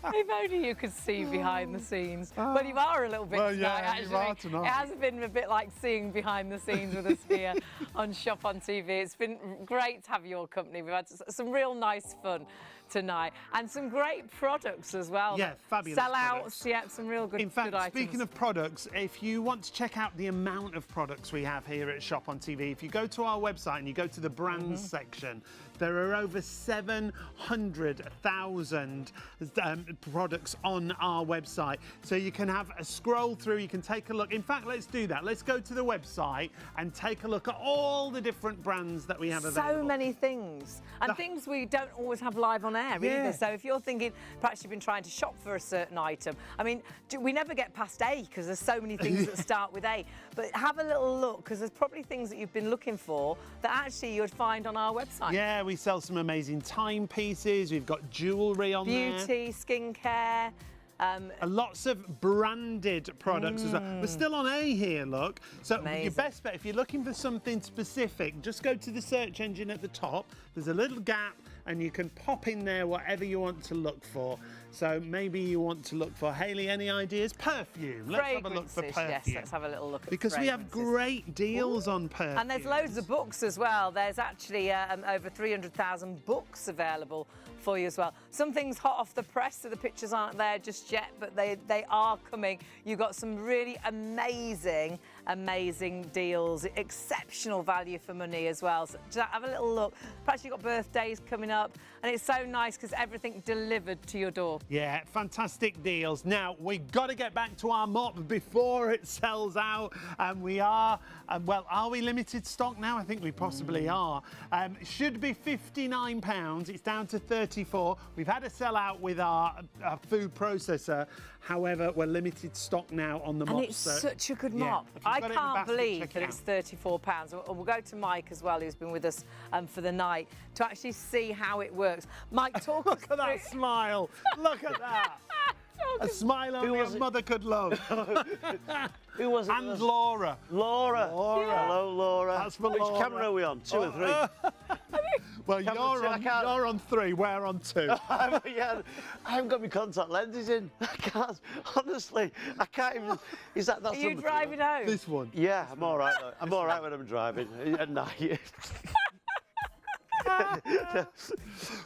If only you could see behind the scenes. Well, you are a little bit tonight, actually. You are tonight. It has been a bit like seeing behind the scenes with us here on ShopOnTV. It's been great to have your company. We've had some real nice fun tonight and some great products as well. Yeah, fabulous products. Sellouts, yeah, some real good, In fact, good items. speaking of products, if you want to check out the amount of products we have here at ShopOnTV, if you go to our website and you go to the brands section, there are over 700,000 products on our website. So you can have a scroll through, you can take a look. In fact, let's do that. Let's go to the website and take a look at all the different brands that we have available. So many things. And things we don't always have live on air either. So if you're thinking, perhaps you've been trying to shop for a certain item. I mean, we never get past A because there's so many things that start with A. But have a little look because there's probably things that you've been looking for that actually you'd find on our website. Yeah, we sell some amazing timepieces. We've got jewellery on there. Beauty, skincare. Lots of branded products as well. We're still on A here, look. So Amazing. your best bet, if you're looking for something specific, just go to the search engine at the top. There's a little gap and you can pop in there whatever you want to look for. So maybe you want to look for, Hayley, any ideas? Perfume. Let's have a look for perfume. Yes, let's have a little look at Because we have great deals on perfume. And there's loads of books as well. There's actually over 300,000 books available for you as well. Some things hot off the press, so the pictures aren't there just yet, but they are coming. You've got some really amazing deals, exceptional value for money as well. So just have a little look. Perhaps you've got birthdays coming up, and it's so nice because everything delivered to your door. Yeah, fantastic deals. Now, we've got to get back to our mop before it sells out. And we are, well, are we limited stock now? I think we possibly are. It should be £59. It's down to 34. We've had a sellout with our food processor. However, we're limited stock now on the mop. And it's such a good mop. Yeah, I can't believe that it's £34. We'll go to Mike as well, who's been with us for the night, to actually see how it works. Mike, talk us Look at that smile. Look at that. A smile only a mother could love. Who was it? And Laura. Laura. Laura. Hello, Laura. That's for Which Laura. camera are we on? 2 or 3? Well, you're on 3, we're on 2. Yeah, I haven't got my contact lenses in. I can't, honestly, I can't even. Is that's Are you number driving home? This one. Yeah, I'm all right. I'm all right when I'm driving at night.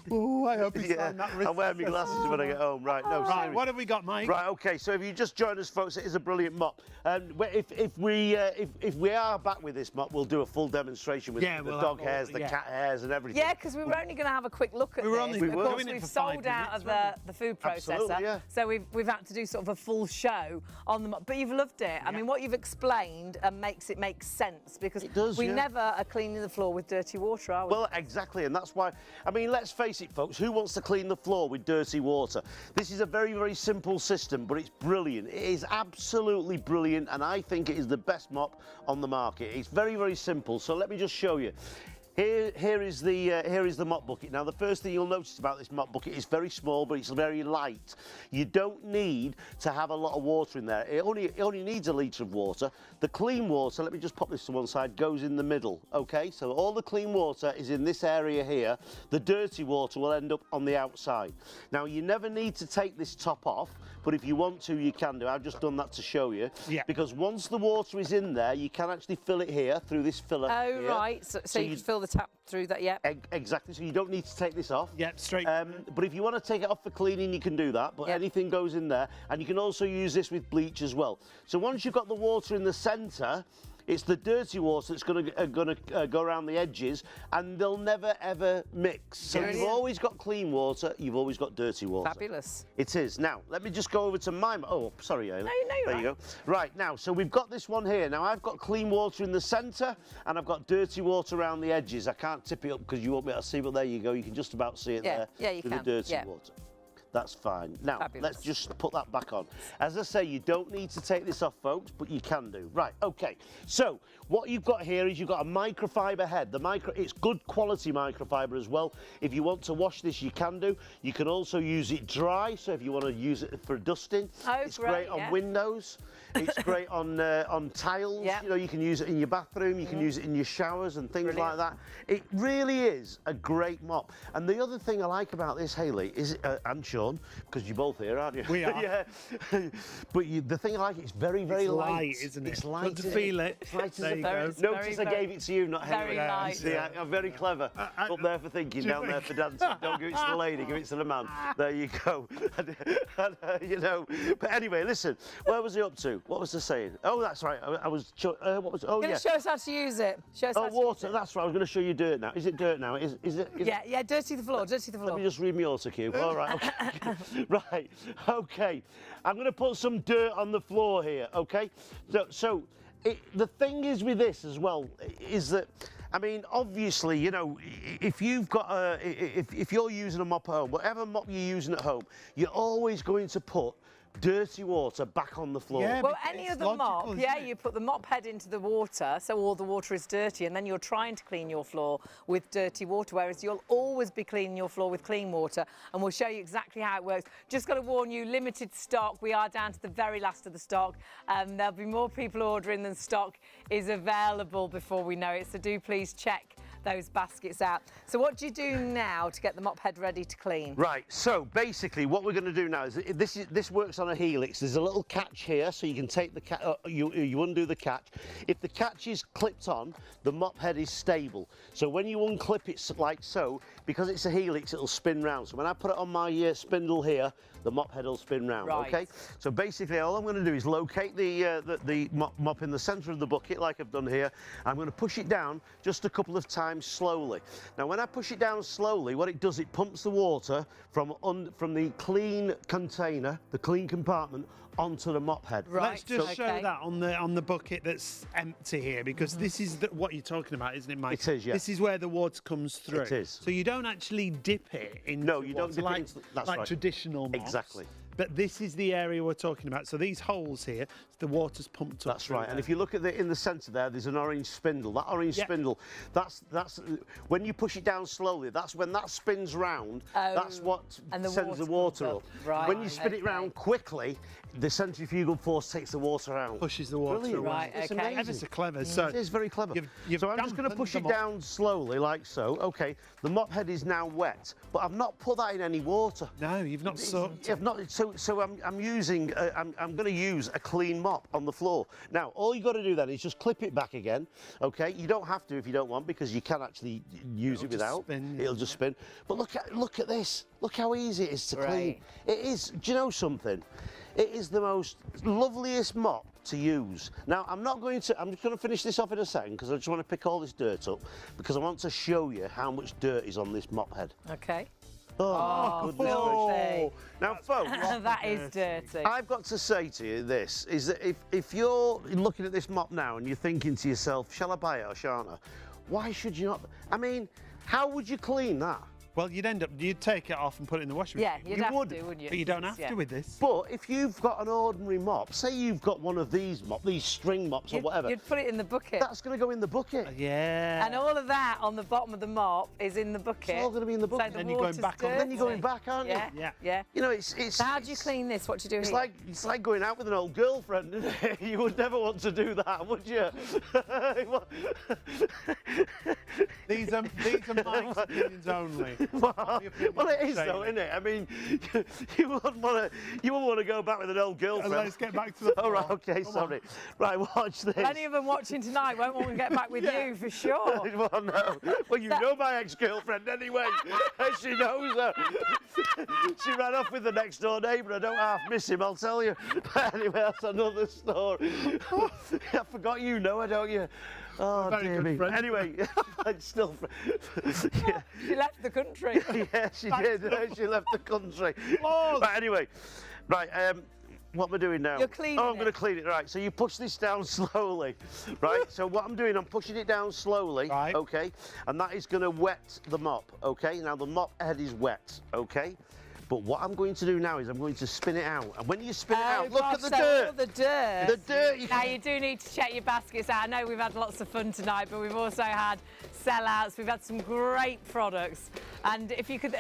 Oh, I hope he's signed that wrist. I wear my glasses when I get home. Right, no, Right, seriously. what have we got, Mike? Right, okay. So if you just joined us, folks, it is a brilliant mop. If we are back with this mop, we'll do a full demonstration with the dog hairs, the cat hairs, and everything. Yeah, because we were only going to have a quick look at We were this. only Of course, doing it we've for sold 5 out of minutes, the food processor, Absolutely, yeah. so we've had to do sort of a full show on the mop. But you've loved it. I mean, what you've explained makes it make sense, because It does, we yeah. never are cleaning the floor with dirty water, are we? Well, exactly, and that's why, I mean, let's face it, folks, who wants to clean the floor with dirty water? This is a very, very simple system, but it's brilliant. It is absolutely brilliant, and I think it is the best mop on the market. It's very, very simple, so let me just show you. Here is the mop bucket. Now, the first thing you'll notice about this mop bucket is very small, but it's very light. You don't need to have a lot of water in there. It only needs a litre of water. The clean water, let me just pop this to one side, goes in the middle, okay? So all the clean water is in this area here. The dirty water will end up on the outside. Now, you never need to take this top off, but if you want to, you can do. I've just done that to show you. Yeah. Because once the water is in there, you can actually fill it here through this filler. oh, here. right. So you can fill the tap through that, yeah. Exactly, so you don't need to take this off. Yep, straight. But if you want to take it off for cleaning, you can do that, but Yep. anything goes in there. And you can also use this with bleach as well. So once you've got the water in the centre, it's the dirty water that's going to go around the edges, and they'll never, ever mix. So Brilliant. you've always got clean water, you've always got dirty water. Fabulous. It is. Now, let me just go over to my... Oh, sorry, Ailey. No, you're There you go. Right, now, so we've got this one here. Now, I've got clean water in the centre, and I've got dirty water around the edges. I can't tip it up because you won't be able to see, but there you go. You can just about see it Yeah, there. yeah, you with can. the dirty Yeah. water. That's fine. Now, Fabulous. let's just put that back on. As I say, you don't need to take this off, folks, but you can do. Right, okay. So, what you've got here is you've got a microfiber head. It's good quality microfiber as well. If you want to wash this, you can do. You can also use it dry, so if you want to use it for dusting. Oh, it's great on yeah. windows. It's great on tiles. Yeah. You know, you can use it in your bathroom. You can use it in your showers and things Brilliant. like that. It really is a great mop. And the other thing I like about this, Hayley, is and Sean, because you're both here, aren't you? We are. Yeah. But the thing I like, it's very, very It's light. light, isn't it? It's light. Good to feel it. It's light as There a you go. Notice I gave it to you, not very Hayley. light. See, I'm very clever. Up there for thinking, down there for dancing. Don't give it to the lady, give it to the man. There you go. You know. But anyway, listen. Where was he up to? What was I saying? Oh, that's right. I was. What was? Oh, Going yeah. to show us how to use it. Show us how Oh, to use water. it. That's right. I was going to show you dirt now. Is it dirt now? Is it? Yeah, dirty the floor, dirty the floor. Let me just read my auto cue. All right. Okay. Right. Okay. I'm going to put some dirt on the floor here. Okay. So the thing is with this as well is that, I mean, obviously, you know, if you've got if you're using a mop at home, whatever mop you're using at home, you're always going to put dirty water back on the floor. Yeah. Well, But any it's of the logical, mop, isn't yeah, it? you put the mop head into the water, so all the water is dirty, and then you're trying to clean your floor with dirty water, whereas you'll always be cleaning your floor with clean water, and we'll show you exactly how it works. Just got to warn you, limited stock. We are down to the very last of the stock. There'll be more people ordering than stock is available before we know it, so do please check those baskets out. So what do you do now to get the mop head ready to clean? Right, so basically what we're going to do now is this works on a helix. There's a little catch here, so you can take the catch, you undo the catch. If the catch is clipped on, the mop head is stable. So when you unclip it like so, because it's a helix, it'll spin round. So when I put it on my spindle here, the mop head will spin round, Right. okay? So basically all I'm going to do is locate the mop in the centre of the bucket like I've done here. I'm going to push it down just a couple of times slowly. Now when I push it down slowly, what it does, it pumps the water from the clean container, the clean compartment, onto the mop head. Right. Let's just show Okay. that on the bucket that's empty here, because this is what you're talking about, isn't it, Mike? It is, yeah. This is where the water comes through. It is. So you don't actually dip it into No, you don't water dip it like, into... That's like right. traditional mops. Exactly. but this is the area we're talking about. So these holes here, the water's pumped up. That's right. And if you look at in the centre there, there's an orange spindle. That orange spindle, that's when you push it down slowly. That's when that spins round. That's what sends the water up. Right. When you spin it round quickly, the centrifugal force takes the water out. Pushes the water Brilliant. around. Right, It's okay. amazing. Ever so clever. So It is very clever. you've So I'm just going to dampened push it them up. down slowly, like so. Okay, the mop head is now wet, but I've not put that in any water. No, you've not soaked I've not. So I'm using. I'm going to use a clean mop on the floor. Now, all you got to do then is just clip it back again. Okay, you don't have to if you don't want, because you can actually use it without. Spin, yeah. It'll just spin. But look at this. Look how easy it is to clean. Right. It is. Do you know something? It is the most loveliest mop to use. Now, I'm just going to finish this off in a second, because I just want to pick all this dirt up, because I want to show you how much dirt is on this mop head. Okay. Oh, goodness filthy. Now, folks, That is dirty. I've got to say to you this, is that if you're looking at this mop now and you're thinking to yourself, shall I buy it or shan't I? Why should you not? I mean, how would you clean that? Well, you'd take it off and put it in the washing Yeah, machine. you'd You have would, to, wouldn't you? But you don't have Yeah. to with this. But if you've got an ordinary mop, say you've got one of these string mops or whatever, You'd put it in the bucket. that's going to go in the bucket. Yeah. And all of that on the bottom of the mop is in the bucket. It's all going to be in the bucket. So the Then you're going water's back on. Then you're going dirty. back, aren't you? Yeah, Yeah. yeah. You know, it's. So how do you clean this? What do you do It's here? like going out with an old girlfriend, isn't it? You would never want to do that, would you? These are Mike's opinions only. Well, it is though, isn't it? I mean, you wouldn't want to go back with an old girlfriend. Let's get back to the Oh, right, floor. okay, Come sorry. Right, watch this. Any of them watching tonight won't want to get back with you for sure. Well, no. Well, you know my ex-girlfriend anyway. She knows her. She ran off with the next door neighbour. I don't half miss him, I'll tell you. But anyway, that's another story. I forgot you know her, don't you? Oh, Very dear good me. friend. Anyway, it's still. Yeah. She left the country. Yeah, she did. She left the country. Right, anyway, right. What am I doing now? You're cleaning Oh, I'm going to it. clean it. Right. So you push this down slowly, right? So what I'm doing, I'm pushing it down slowly. Right. Okay. And that is going to wet the mop. Okay. Now the mop head is wet. Okay. But what I'm going to do now is I'm going to spin it out. And when you spin it out, look at the so dirt. all the dirt. The dirt. Now you do need to check your baskets out. I know we've had lots of fun tonight, but we've also had sellouts. We've had some great products. And if you could,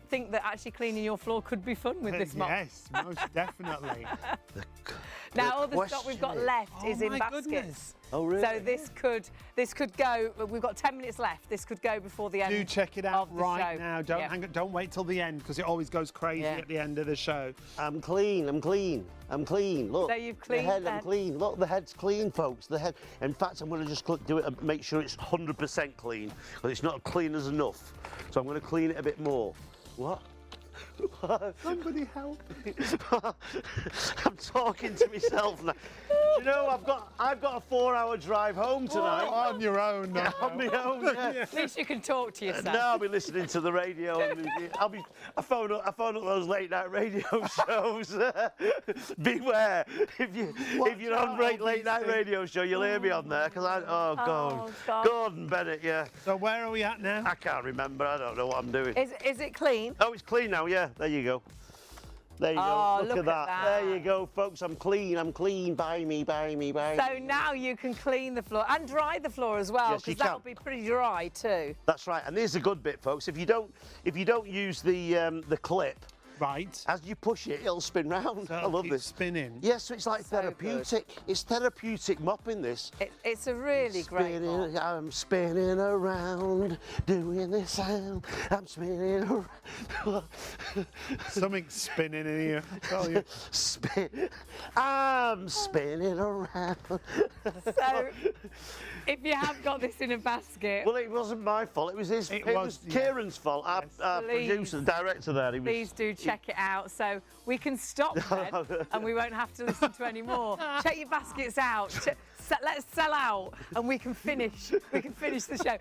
think that actually cleaning your floor could be fun with this mop. Yes, most definitely. Now all the stock we've got question left is in my baskets. goodness. Oh, really? So this could go. We've got 10 minutes left. This could go before the end. Do check it out of the right show. now. Don't Yeah. hang it. Don't wait till the end, because it always goes crazy Yeah. at the end of the show. I'm clean. I'm clean. I'm clean. Look. So you've cleaned the head. the I'm head. clean. Look, the head's clean, folks. The head. In fact, I'm going to just do it and make sure it's 100% clean, because it's not clean as enough. So I'm going to clean it a bit more. What? Somebody help me. I'm talking to myself now. You know, I've got a 4-hour drive home tonight. On your own. No. On my own, yeah. At least you can talk to yourself. No, I'll be listening to the radio. And I phone up those late night radio shows. Beware, if you're on late night radio show, you'll hear me on there, because God. Gordon Bennett, yeah. So where are we at now? I can't remember. I don't know what I'm doing. Is it clean? Oh, it's clean now. Yeah, there you go. There you Oh, go. Look at that. There you go, folks. I'm clean. I'm clean. Buy me. Buy me. Buy me. So now you can clean the floor and dry the floor as well, Yes, you because that'll can. be pretty dry too. That's right. And here's the good bit, folks. If you don't use the clip, Right. as you push it, it'll spin round. I love Keep this. spinning. Yes, so it's like So therapeutic. It's therapeutic mopping this. It's a really great mop. I'm spinning around, doing this sound. I'm spinning around. Something's spinning in here. I tell you. I'm spinning around. So if you have got this in a basket, Well, it wasn't my fault. It was his. It It was, was yeah. Kieran's fault. Our Please. producer, the director there. He was. please do check it out so we can stop then and we won't have to listen to any more. Check your baskets out. Let's sell out and we can finish. We can finish the show.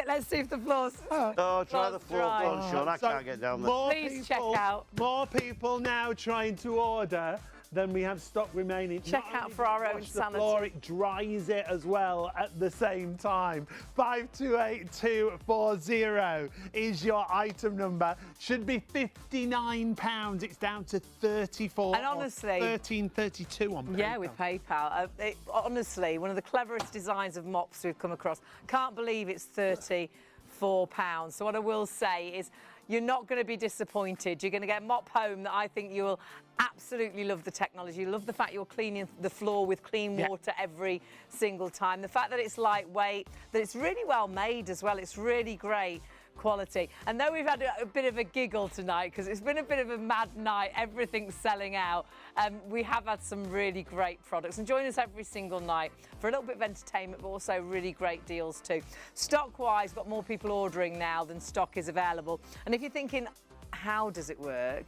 Let's see if the floor's. Oh, try the floor's floor. dry. Go on, Sean. I So, can't get down there. more Please check people- out. More people now trying to order than we have stock remaining. Check Not out only for does it our own wash the sanity. floor, it dries it as well at the same time. 528240 is your item number. Should be £59. It's down to 34. And honestly, £13.32 on PayPal. Yeah, with PayPal. Honestly, one of the cleverest designs of mops we've come across. Can't believe it's £34. So what I will say is you're not going to be disappointed. You're going to get a mop home that I think you will absolutely love the technology. Love the fact you're cleaning the floor with clean water every single time. The fact that it's lightweight, that it's really well made as well. It's really great quality. And though we've had a bit of a giggle tonight because it's been a bit of a mad night, everything's selling out, we have had some really great products. And join us every single night for a little bit of entertainment, but also really great deals too. Stock-wise, got more people ordering now than stock is available. And if you're thinking, how does it work?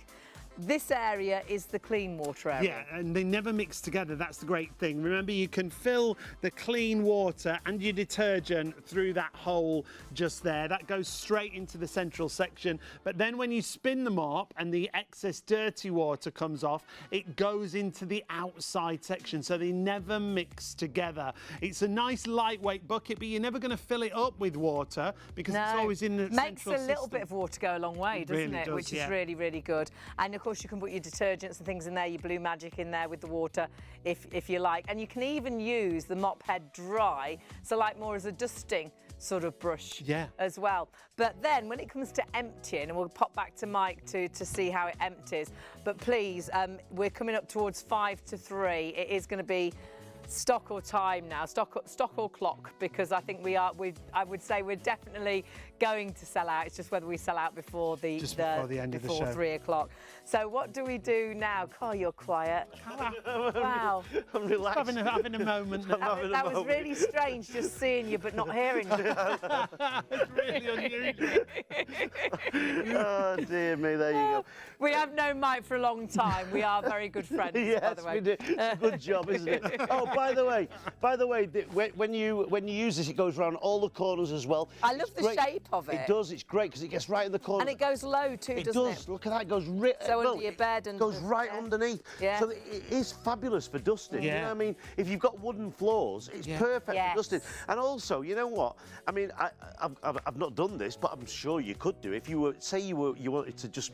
This area is the clean water area. Yeah, and they never mix together. That's the great thing. Remember, you can fill the clean water and your detergent through that hole just there. That goes straight into the central section. But then when you spin the mop and the excess dirty water comes off, it goes into the outside section. So they never mix together. It's a nice lightweight bucket, but you're never going to fill it up with water because it's always in the Makes central a little system. bit of water go a long way, doesn't really it? does, Which yeah. is really, really good. And of course, you can put your detergents and things in there, your Blue Magic in there with the water, if you like. And you can even use the mop head dry, so like more as a dusting sort of brush as well. But then when it comes to emptying, and we'll pop back to Mike to see how it empties, but please, we're coming up towards 5 to 3. It is going to be stock or time now, stock or clock, because I think I would say we're definitely going to sell out. It's just whether we sell out before the end of the show. 3 o'clock. So what do we do now? Carl, you're quiet. Wow. I'm relaxed. Having a moment. That was really strange, just seeing you but not hearing you. It's really unusual. Oh dear me, there you go. We have known Mike for a long time. We are very good friends, by Yes, the way. we do. It's a good job, isn't it? Oh, by the way, when you use this, it goes around all the corners as well. I love the shape of it. It does. It's great because it gets right in the corner. And it goes low too, doesn't it? It does. Look at that. It goes under your bed and goes right underneath. Yeah. So it is fabulous for dusting. Yeah. You know what I mean? If you've got wooden floors, it's perfect for dusting. And also, you know what? I mean, I've not done this, but I'm sure you could do. If you were, say you wanted to just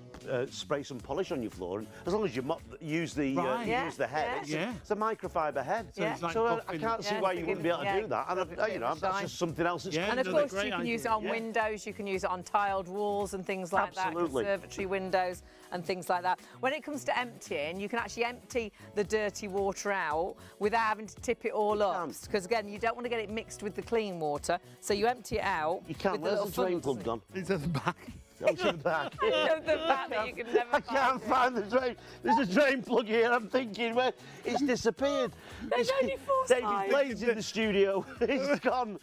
spray some polish on your floor, and as long as you use the use the head, it's a microfiber head. So I can't see why you wouldn't be able to do that. And you know, that's just something else. That's and of course, you can use it on windows. You can use it on tiled walls and things like that. Conservatory windows and things like that. When it comes to emptying, you can actually empty the dirty water out without having to tip it all up. Because again, you don't want to get it mixed with the clean water. So you empty it out. You can't. Where's the drain plug gone? It's at the back. Oh, to the back. The fact that you can never I can't find the drain. There's a drain plug here. I'm thinking, well, it's disappeared. There's only 4 David sides. Blaine's in the studio. It's gone.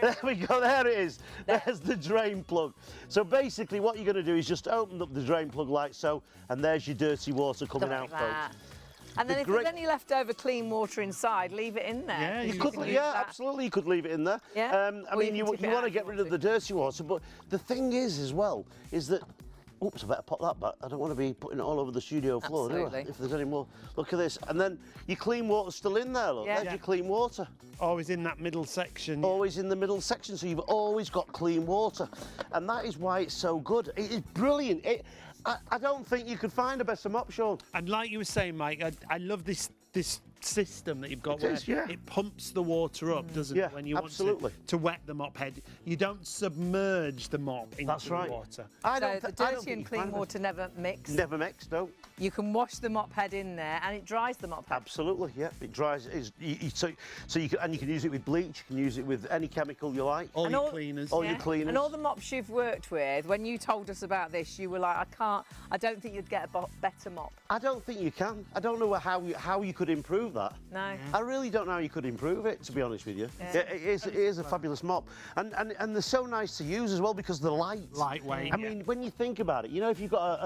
There we go. There it is. There's the drain plug. So basically, what you're going to do is just open up the drain plug like so, and there's your dirty water coming out, folks. And then if there's any leftover clean water inside, leave it in there. Yeah, you could. Yeah, absolutely. You could leave it in there. Yeah. I mean, you want to get rid of the dirty water, but the thing is, as well, is that. Oops, I better pop that back. I don't want to be putting it all over the studio floor, do I? If there's any more. Look at this. And then your clean water's still in there, look. There's your clean water. Always in that middle section. Always in the middle section, so you've always got clean water. And that is why it's so good. It is brilliant. I don't think you could find a better mop, Sean. And like you were saying, Mike, I love this system that you've got where it pumps the water up, doesn't it? When you want to wet the mop head. You don't submerge the mop into the water. So the dirty and clean water never mix? Never mix, no. You can wash the mop head in there and it dries the mop head? Absolutely, yeah. It dries. So you can use it with bleach, you can use it with any chemical you like. All your cleaners. All your cleaners. And all the mops you've worked with, when you told us about this, you were like, I don't think you'd get a better mop. I don't think you can. I don't know how you could improve that. No. I really don't know how you could improve it, to be honest with you. Yeah. It is a fabulous mop. And they're so nice to use as well because they're light. Lightweight. I mean, when you think about it, you know, if you've got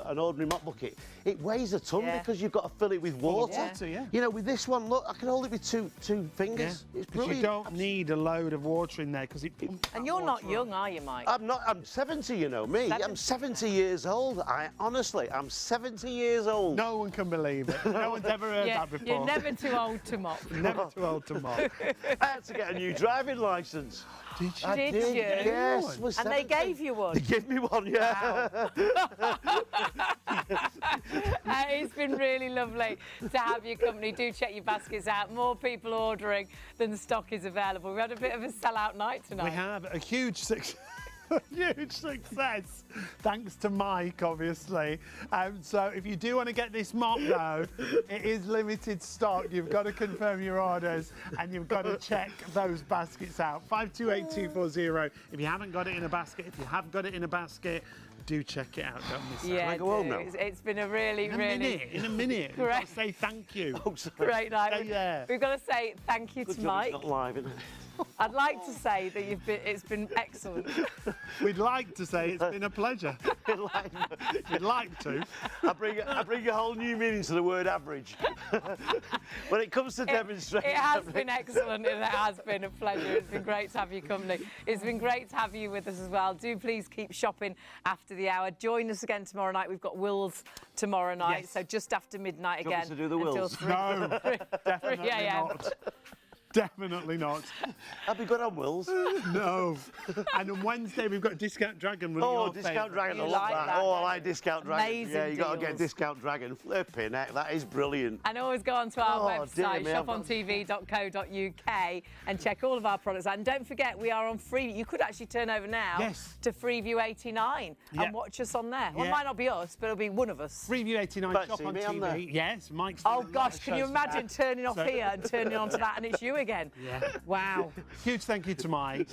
an ordinary mop bucket, it weighs a ton because you've got to fill it with water. Water, yeah. You know, with this one, look, I can hold it with two fingers. It's Because brilliant. you don't need a load of water in there because it pumps And that you're not water young, are you, Mike? I'm 70, you know me. I'm 70 years old. Honestly, I'm 70 years old. No one can believe it. No one's ever heard that before. You're never too old to mop. Never too old to mop. I had to get a new driving licence. Did you? I Did did, you? yes. Was And they 70. gave you one. They gave me one, yeah. It's been really lovely to have your company. Do check your baskets out. More people ordering than the stock is available. We had a bit of a sellout night tonight. We have a huge success. Huge success, thanks to Mike, obviously. So if you do want to get this mop, though, it is limited stock. You've got to confirm your orders and you've got to check those baskets out. 528240. If you haven't got it in a basket, if you have got it in a basket, do check it out. Don't miss it. Yeah, Can I go home now? It's been a really, In a really minute. In a minute. You've got to say thank you. Oh, sorry. great night. Stay there. We've got to say thank you Good to job Mike. it's not live, isn't it? I'd like to say that it's been excellent. We'd like to say it's been a pleasure. We'd like to. I bring a whole new meaning to the word average. When it comes to demonstrating. It has been excellent and it has been a pleasure. It's been great to have your company. It's been great to have you with us as well. Do please keep shopping after the hour. Join us again tomorrow night. We've got Wills tomorrow night, Yes. so just after midnight Do you want again. me to do the until Wills? 3 No, definitely a.m. not. Definitely not. I'd be good on Wills. No. And on Wednesday we've got Discount Dragon. One of Oh, your Discount favourites. Dragon, I You love like that. that, Oh, I don't like Discount Dragon. Amazing Yeah, you got to get deals. Discount Dragon. Flipping heck, that is brilliant. And always go onto our Oh, dear website, me, I've got- shopontv.co.uk, and check all of our products out. And don't forget, we are on Freeview. You could actually turn over now Yes. to Freeview 89 Yeah. and watch us on there. Well, it Yeah. might not be us, but it'll be one of us. Freeview 89 Might Shop see on me on there. TV. Yes, Mike's Oh, done a lot gosh, of can you shows for imagine that. turning off So- here and turning on to that and it's you again? Yeah. Wow. Huge thank you to Mike.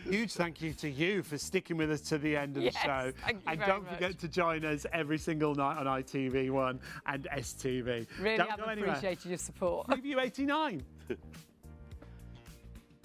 Huge thank you to you for sticking with us to the end of Yes, the show. thank you And very don't much. forget to join us every single night on ITV1 and STV. Really Don't have go anywhere. appreciated your support. Freeview 89.